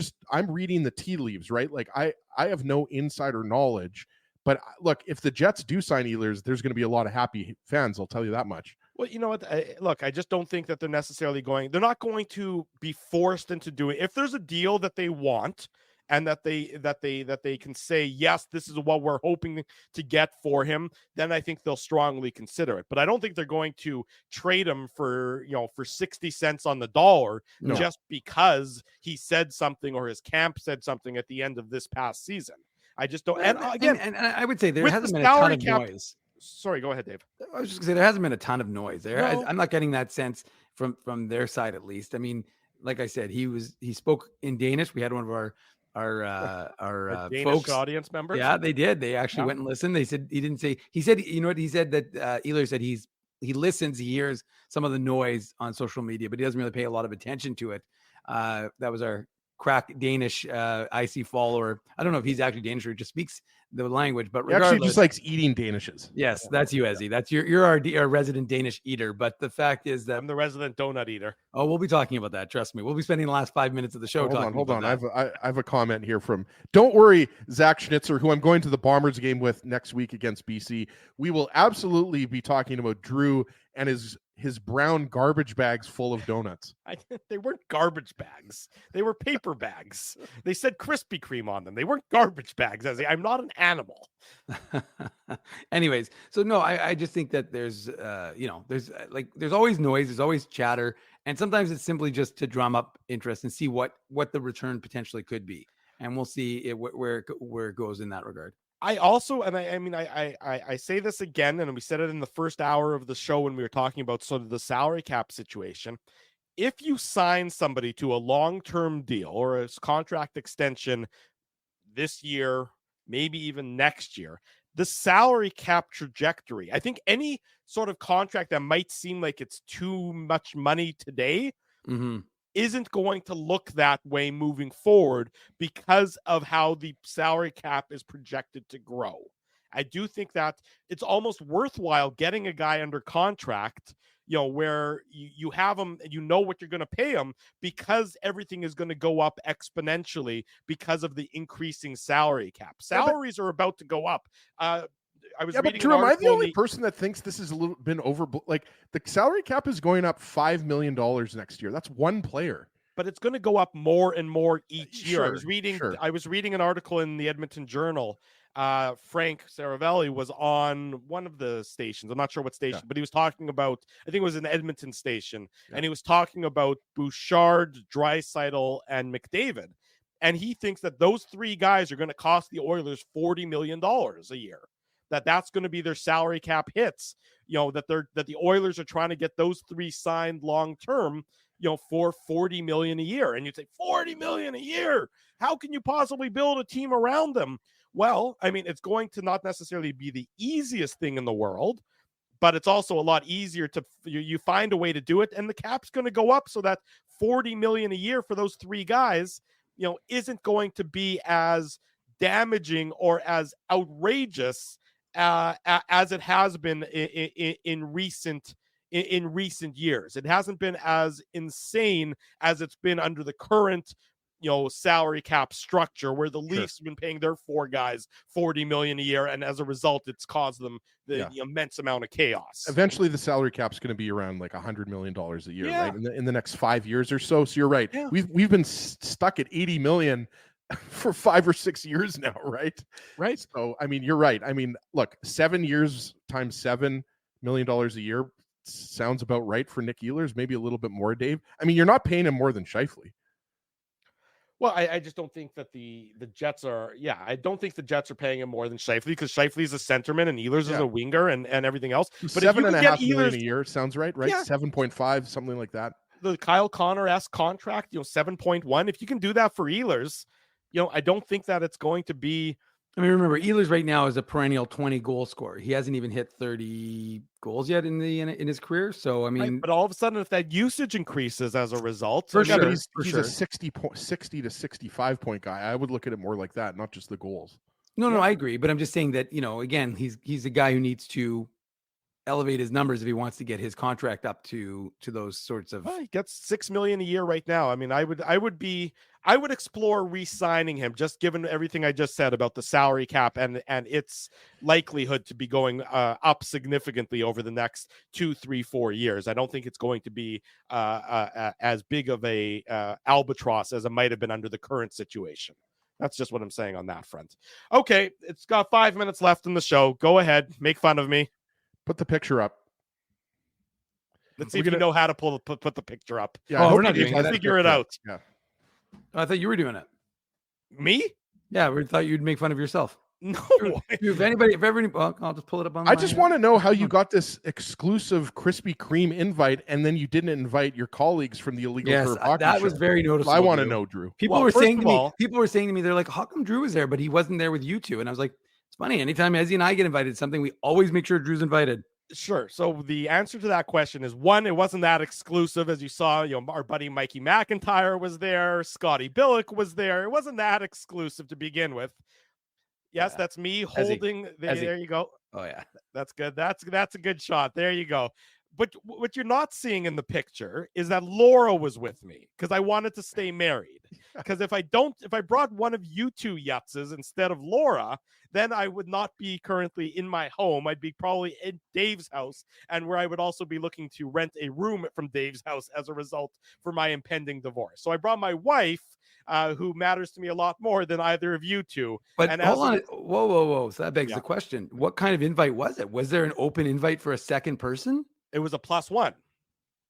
reading the tea leaves, right? Like, I have no insider knowledge, but look, if the Jets do sign Ehlers, there's going to be a lot of happy fans. I'll tell you that much. Well, you know what? I just don't think that they're not going to be forced into doing. If there's a deal that they want, and that they can say, yes, this is what we're hoping to get for him, then I think they'll strongly consider it. But I don't think they're going to trade him for 60 cents on the dollar just because he said something or his camp said something at the end of this past season. I just don't. And again, and I would say there hasn't been a ton of noise. Sorry, go ahead, Dave. I was just gonna say there hasn't been a ton of noise there. No. I'm not getting that sense from their side, at least. I mean, like I said, he spoke in Danish. We had one of our Danish folks, audience members. Yeah, they did. They actually went and listened. They said he said, you know what? He said that Ehlers said he listens, he hears some of the noise on social media, but he doesn't really pay a lot of attention to it. That was our crack Danish IC follower. I don't know if he's actually Danish or just speaks the language, but regardless, he actually just likes eating Danishes. Yes, that's you, Ezzy. That's you're our resident Danish eater. But the fact is that I'm the resident donut eater. Oh, we'll be talking about that. Trust me. We'll be spending the last 5 minutes of the show talking. Hold on. That. I have a comment here from. Don't worry, Zach Schnitzer, who I'm going to the Bombers game with next week against BC. We will absolutely be talking about Drew and his brown garbage bags full of donuts. They weren't garbage bags. They were paper bags. They said Krispy Kreme on them. They weren't garbage bags. I'm not an animal. Anyways, so no, I just think that there's there's always noise, there's always chatter, and sometimes it's simply just to drum up interest and see what the return potentially could be, and we'll see where it goes in that regard. I also, and I say this again, and we said it in the first hour of the show when we were talking about sort of the salary cap situation. If you sign somebody to a long-term deal or a contract extension this year, maybe even next year, the salary cap trajectory, I think any sort of contract that might seem like it's too much money today isn't going to look that way moving forward because of how the salary cap is projected to grow. I do think that it's almost worthwhile getting a guy under contract, where you have him and you know what you're going to pay him, because everything is going to go up exponentially because of the increasing salary cap. Salaries are about to go up. I was reading. But Drew, am I the only person that thinks this is a little been over? Like, the salary cap is going up $5 million next year. That's one player. But it's going to go up more and more each year. Sure. I was reading an article in the Edmonton Journal. Frank Saravelli was on one of the stations. I'm not sure what station, but he was talking about, I think it was an Edmonton station, and he was talking about Bouchard, Draisaitl, and McDavid. And he thinks that those three guys are going to cost the Oilers $40 million a year. that's going to be their salary cap hits. That the Oilers are trying to get those 3 signed long term, for $40 million a year. And you'd say $40 million a year. How can you possibly build a team around them? Well, I mean, it's going to not necessarily be the easiest thing in the world, but it's also a lot easier to you find a way to do it, and the cap's going to go up so that $40 million a year for those 3 guys, isn't going to be as damaging or as outrageous as it has been in recent years. It hasn't been as insane as it's been under the current salary cap structure, where the Leafs have been paying their 4 guys $40 million a year, and as a result, it's caused them the immense amount of chaos. Eventually, the salary cap's going to be around like $100 million a year, right? In the next 5 years or so. So you're right. Yeah. We've been stuck at $80 million for 5 or 6 years now, right? Right. So I mean, you're right. I mean, look, 7 years times $7 million a year sounds about right for Nick Ehlers. Maybe a little bit more, Dave. I mean, you're not paying him more than Scheifele. Well, I just don't think that the Jets are. Yeah, I don't think the Jets are paying him more than Scheifele, because Scheifele is a centerman and Ehlers is a winger and everything else. But $7.5 million a year sounds right? Yeah. 7.5, something like that. The Kyle Connor-esque contract, 7.1. If you can do that for Ehlers, I don't think that it's going to be. I mean, remember, Ehlers right now is a perennial 20 goal scorer. He hasn't even hit 30 goals yet in his career. So I mean, right, but all of a sudden, if that usage increases as a result, he's a 60 to 65 point guy. I would look at it more like that, not just the goals. No, I agree. But I'm just saying that, again, he's a guy who needs to elevate his numbers if he wants to get his contract up to those sorts of. Well, he gets $6 million a year right now. I mean, I would explore re-signing him, just given everything I just said about the salary cap and its likelihood to be going up significantly over the next 2, 3, 4 years. I don't think it's going to be as big of a albatross as it might have been under the current situation. That's just what I'm saying on that front. Okay, it's got 5 minutes left in the show. Go ahead, make fun of me. Put the picture up. Let's see if you know how to put the picture up. Yeah, we're not doing that. Figure it out. Yeah. I thought you were doing it. Me? Yeah, we thought you'd make fun of yourself. No. If everybody, well, I'll just pull it up on. I just want to know how you got this exclusive Krispy Kreme invite, and then you didn't invite your colleagues from the Illegal Curve Hockey that Show. was very noticeable. I want to know, Drew. People were saying to me, they're like, "How come Drew was there, but he wasn't there with you two?" And I was like, "It's funny. Anytime Ezzy and I get invited to something, we always make sure Drew's invited." Sure. So the answer to that question is, one, it wasn't that exclusive. As you saw, our buddy Mikey McIntyre was there. Scotty Billick was there. It wasn't that exclusive to begin with. Yes, that's me holding. There you go. Oh, yeah. That's good. That's a good shot. There you go. But what you're not seeing in the picture is that Laura was with me, because I wanted to stay married. Because if I brought one of you two yutzes instead of Laura, then I would not be currently in my home. I'd be probably in Dave's house, and where I would also be looking to rent a room from Dave's house as a result for my impending divorce. So I brought my wife, who matters to me a lot more than either of you two. But hold on. Whoa. So that begs the question. What kind of invite was it? Was there an open invite for a second person? It was a +1.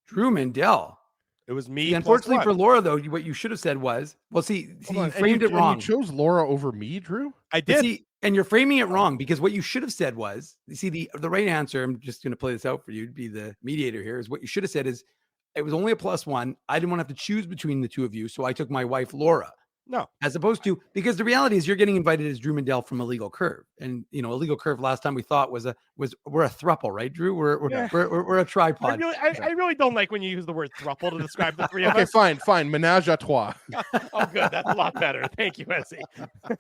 Drew Mandel. It was me. Unfortunately for Laura, though, what you should have said was, well, you framed it wrong. You chose Laura over me, Drew? I did. And you're framing it wrong, because what you should have said was, the right answer, I'm just going to play this out for you to be the mediator here, is what you should have said is, it was only a +1. I didn't want to have to choose between the two of you, so I took my wife, Laura. No. As opposed to, because the reality is you're getting invited as Drew Mandel from Illegal Curve. And, Illegal Curve last time we thought we're a thruple, right, Drew? We're a tripod. I really don't like when you use the word thruple to describe the three of us. Okay, fine. Menage a trois. Oh, good. That's a lot better. Thank you, Ezzy.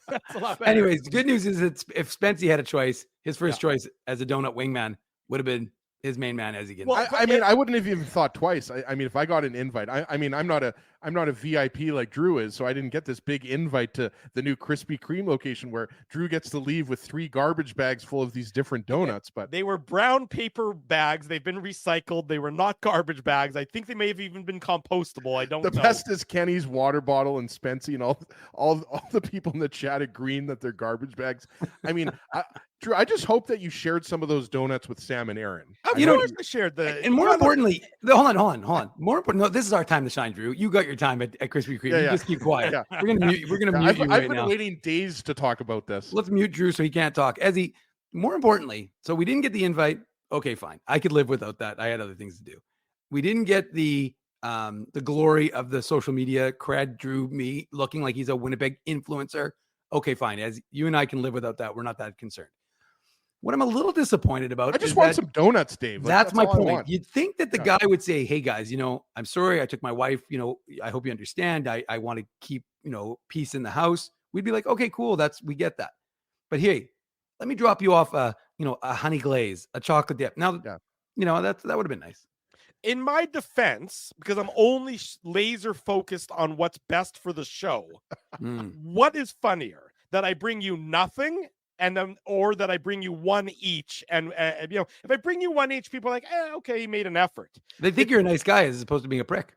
That's a lot better. Anyways, the good news is that if Spency had a choice, his first choice as a donut wingman would have been his main man, as he gets. Well, I wouldn't have even thought twice. I mean, if I got an invite, I'm not a VIP like Drew is, so I didn't get this big invite to the new Krispy Kreme location where Drew gets to leave with 3 garbage bags full of these different donuts. But they were brown paper bags. They've been recycled. They were not garbage bags. I think they may have even been compostable. I don't know. The best is Kenny's water bottle and Spency and all the people in the chat agreeing that they're garbage bags. I mean, Drew, I just hope that you shared some of those donuts with Sam and Aaron. Of course I shared and more importantly, hold on. More important, no, this is our time to shine, Drew. You got your time at Krispy Kreme. You just keep quiet. Yeah. We're gonna mute you right now. I've been waiting days to talk about this. Let's mute Drew so he can't talk. Ezzy, more importantly, so we didn't get the invite. Okay, fine. I could live without that. I had other things to do. We didn't get the glory of the social media cred, Drew, me looking like he's a Winnipeg influencer. Okay, fine. As you and I can live without that. We're not that concerned. What I'm a little disappointed about I just want some donuts, Dave. Like, that's my all I point. want. You'd think that the guy would say, hey guys, I'm sorry. I took my wife, I hope you understand. I want to keep, peace in the house. We'd be like, okay, cool. We get that. But hey, let me drop you off a honey glaze, a chocolate dip. Now, that would have been nice. In my defense, because I'm only laser focused on what's best for the show, what is funnier? That I bring you nothing or that I bring you one each. And, if I bring you one each, people are like, okay, he made an effort. They think you're a nice guy as opposed to being a prick.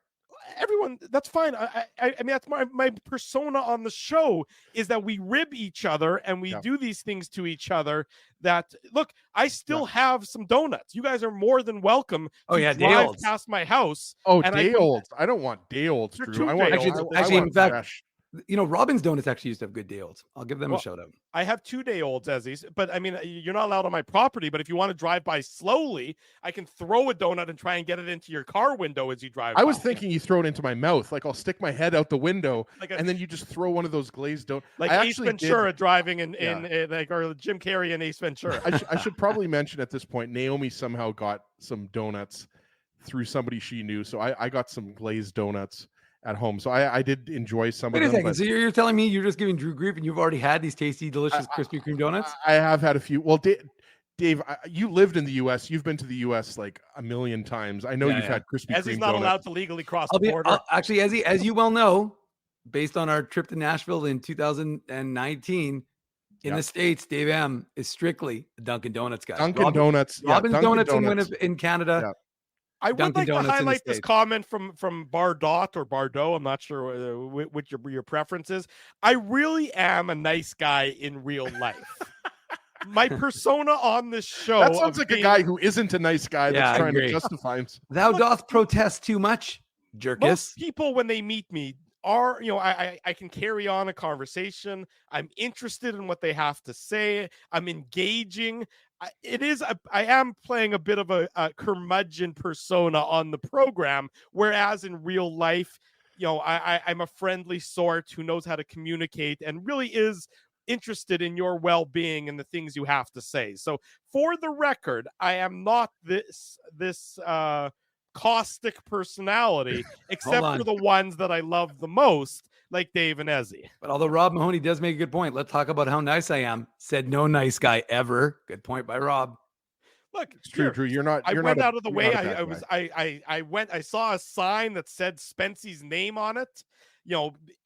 Everyone, that's fine. I mean, that's my persona on the show is that we rib each other and we do these things to each other. That look, I still have some donuts. You guys are more than welcome. To drive past my house. Oh, day olds. I don't want day olds, Drew. I want actually, in fact, fresh. Robin's Donuts actually used to have good day olds. I'll give them a shout out. I have 2 day olds, Ezzy's, but I mean, you're not allowed on my property. But if you want to drive by slowly, I can throw a donut and try and get it into your car window as you drive. I was thinking you throw it into my mouth. Like I'll stick my head out the window, and then you just throw one of those glazed donuts. Like Ace Ventura driving in or Jim Carrey and Ace Ventura. I should probably mention at this point, Naomi somehow got some donuts through somebody she knew. So I got some glazed donuts at home. So I did enjoy some of them. Wait a second. So you're telling me you're just giving Drew grief and you've already had these tasty, delicious Krispy Kreme donuts? I have had a few. Well, Dave, you lived in the U.S. You've been to the U.S. like a million times. I know you've had Krispy Kreme. Ezzy's not allowed to legally cross the border. Actually, as you well know, based on our trip to Nashville in 2019, in the States, Dave M is strictly a Dunkin' Donuts guy. Dunkin' Donuts. Robin's Donuts in Canada. Yeah. I would like to highlight this comment from Bardot or Bardot. I'm not sure what your preference is. I really am a nice guy in real life. My persona on this show. That sounds like a guy who isn't a nice guy that's trying to justify himself. Thou doth protest too much, jerkus. Most people, when they meet me, are I can carry on a conversation. I'm interested in what they have to say. I'm engaging. I am playing a bit of a curmudgeon persona on the program, whereas in real life, I'm a friendly sort who knows how to communicate and really is interested in your well-being and the things you have to say. So for the record, I am not this caustic personality, except for the ones that I love the most, like Dave and Ezzy. But although Rob Mahoney does make a good point, let's talk about how nice I am. Said no nice guy ever. Good point by Rob. Look, it's true, Drew. You're not. I went out of the way. I saw a sign that said Spency's name on it.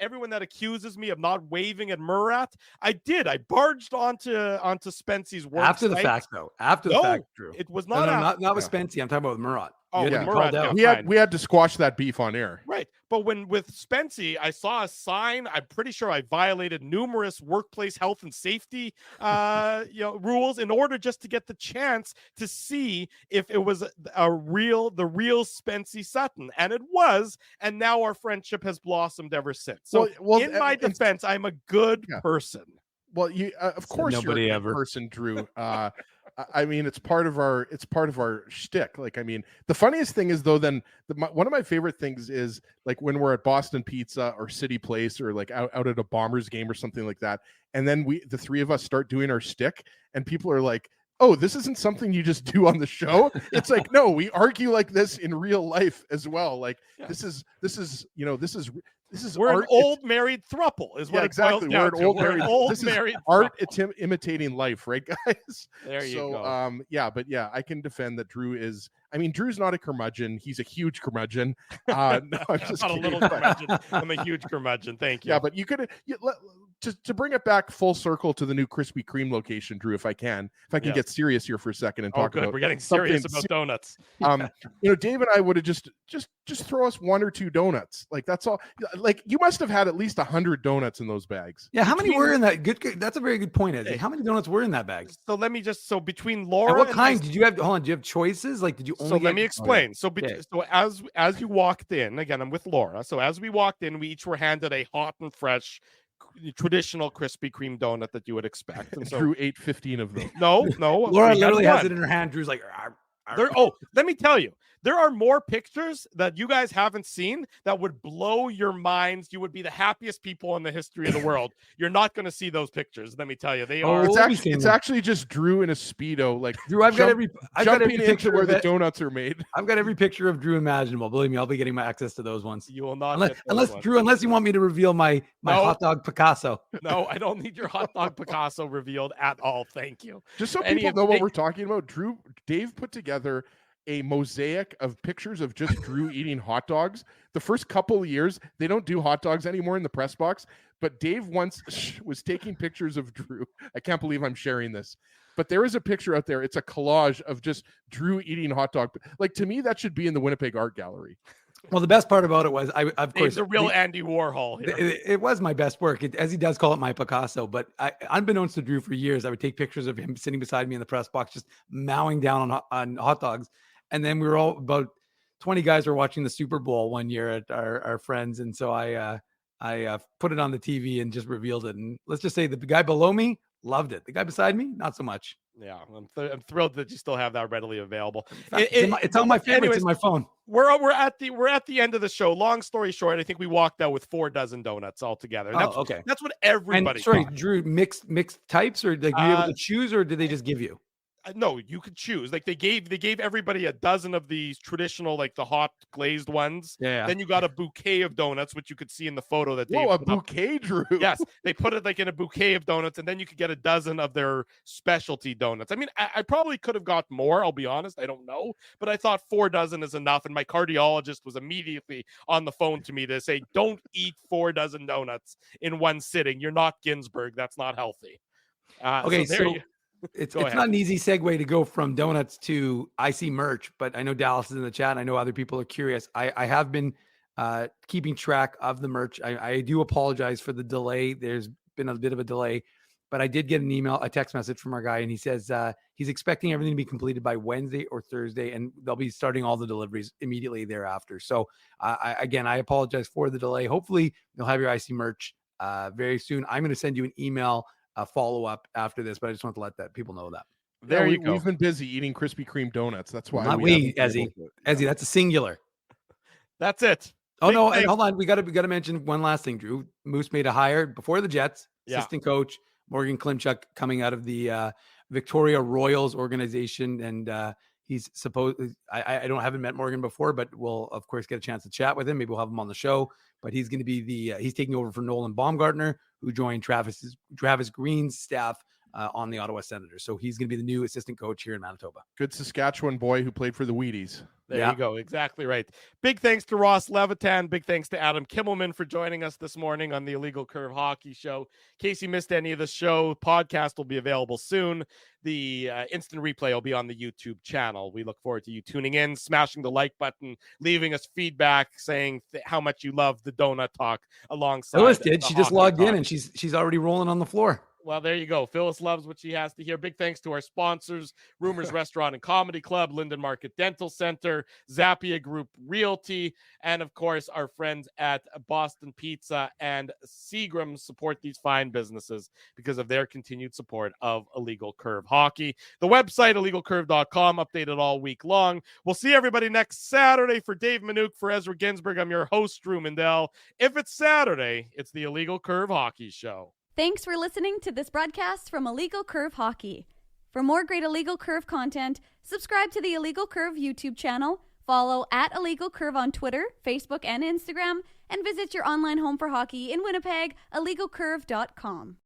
Everyone that accuses me of not waving at Murat, I did. I barged onto Spency's work after the fact, though. After the fact, Drew. It was not. Not with Spency. I'm talking about with Murat. Oh, yeah, Murat. We had to squash that beef on air. Right. But with Spency, I saw a sign. I'm pretty sure I violated numerous workplace health and safety rules in order just to get the chance to see if it was the real Spency Sutton. And it was. And now our friendship has blossomed ever since. So in my defense, I'm a good person. Well, you of course you're a good person, Drew. I mean, it's part of our shtick. Like, I mean, the funniest thing is though, then one of my favorite things is like when we're at Boston Pizza or City Place or like out at a Bombers game or something like that, and then the three of us start doing our shtick, and people are like, "Oh, this isn't something you just do on the show." It's like, no, we argue like this in real life as well. Like this is we're an old married thruple is what exactly. We're an old married art imitating life, right, guys? There you go. But I can defend that Drew is. I mean, Drew's not a curmudgeon. He's a huge curmudgeon. No, I'm just not kidding. a little curmudgeon. I'm a huge curmudgeon. Thank you. Yeah, but you could to bring it back full circle to the new Krispy Kreme location, Drew. If I can get serious here for a second and talk about. We're getting serious about donuts. Dave and I would have just throw us 1 or 2 donuts. Like that's all. Like you must have had at least 100 donuts in those bags. Yeah, how many were in that? Good. That's a very good point, Eddie. How many donuts were in that bag? So let me between Laura. And what kind did you have? Hold on. Do you have choices? Like, did you only? So let me explain. So as you walked in, again, I'm with Laura. So as we walked in, we each were handed a hot and fresh traditional Krispy Kreme donut that you would expect. And so Drew ate 15 of them. no, Laura we literally had has one. it in her hand. Drew's like, "Arr, arr." Let me tell you, there are more pictures that you guys haven't seen that would blow your minds. You would be the happiest people in the history of the world. You're not going to see those pictures. Let me tell you, they are. It's actually just Drew in a Speedo, like Drew, I've got every jumping into picture where of the it. donuts are made. I've got every picture of Drew imaginable. Believe me, I'll be getting my access to those ones. You will not unless, get those unless ones. Drew, unless you want me to reveal my No. hot dog Picasso. No, I don't need your hot dog Picasso revealed at all. Thank you. Just so Any people of- know what they- we're talking about, Dave put together a mosaic of pictures of just Drew eating hot dogs. The first couple of years, they don't do hot dogs anymore in the press box, but Dave once was taking pictures of Drew. I can't believe I'm sharing this, but there is a picture out there. It's a collage of just Drew eating hot dog. Like, to me, that should be in the Winnipeg Art Gallery. Well, the best part about it was, of course, Dave's a real Andy Warhol here. it was my best work, as he does call it, my Picasso. But unbeknownst to Drew, for years, I would take pictures of him sitting beside me in the press box, just mowing down on hot dogs. And then we were all about 20 guys were watching the Super Bowl one year at our friends, and so I put it on the TV and just revealed it. And let's just say the guy below me loved it. The guy beside me, not so much. Yeah, I'm thrilled that you still have that readily available. It's on my favorites anyways, in my phone. We're at the end of the show. Long story short, I think we walked out with 4 dozen donuts altogether. Oh, okay. That's what everybody. And sorry, got. Drew, mixed types, or like, were you able to choose, or did they just give you? No, you could choose. Like they gave everybody a dozen of these traditional, like the hot glazed ones. Yeah. Then you got a bouquet of donuts, which you could see in the photo that they Whoa, a bouquet, Drew. Yes, they put it like in a bouquet of donuts, and then you could get a dozen of their specialty donuts. I mean, I probably could have got more. I'll be honest, I don't know, but I thought 4 dozen is enough. And my cardiologist was immediately on the phone to me to say, "Don't eat 4 dozen donuts in one sitting. You're not Ginsburg. That's not healthy." Okay, so it's Go ahead. not an easy segue to go from donuts to IC merch, but I know Dallas is in the chat. I know other people are curious. I have been keeping track of the merch. I do apologize for the delay. There's been a bit of a delay, but I did get a text message from our guy, and he says he's expecting everything to be completed by Wednesday or Thursday, and they'll be starting all the deliveries immediately thereafter. So I apologize for the delay. Hopefully you'll have your IC merch very soon. I'm going to send you an email follow up after this, but I just want to let that people know that. There you go. We've been busy eating Krispy Kreme donuts. That's why Not we Ezzy, that's a singular. That's it. Oh Big no, thanks. and hold on. We got to mention one last thing, Drew. Moose made a hire before the Jets, Yeah. assistant coach Morgan Klimchuk, coming out of the Victoria Royals organization, and he's supposed. I haven't met Morgan before, but we'll of course get a chance to chat with him. Maybe we'll have him on the show. But he's going to be he's taking over for Nolan Baumgartner, who joined Travis Green's staff on the Ottawa Senators. So he's going to be the new assistant coach here in Manitoba. Good Saskatchewan boy who played for the Wheaties. There you go. Exactly right. Big thanks to Ross Levitan. Big thanks to Adam Kimmelman for joining us this morning on the Illegal Curve Hockey Show. In case you missed any of the show, podcast will be available soon. The instant replay will be on the YouTube channel. We look forward to you tuning in, smashing the like button, leaving us feedback, saying how much you love the donut talk alongside. Phyllis did. the She just hockey logged talk. in, and she's already rolling on the floor. Well, there you go. Phyllis loves what she has to hear. Big thanks to our sponsors, Rumors Restaurant and Comedy Club, Linden Market Dental Center, Zappia Group Realty, and of course, our friends at Boston Pizza and Seagram support these fine businesses because of their continued support of Illegal Curve Hockey. The website, illegalcurve.com, updated all week long. We'll see everybody next Saturday. For Dave Manouk, for Ezra Ginsburg, I'm your host, Drew Mindell. If it's Saturday, it's the Illegal Curve Hockey Show. Thanks for listening to this broadcast from Illegal Curve Hockey. For more great Illegal Curve content, subscribe to the Illegal Curve YouTube channel, follow at Illegal Curve on Twitter, Facebook, and Instagram, and visit your online home for hockey in Winnipeg, illegalcurve.com.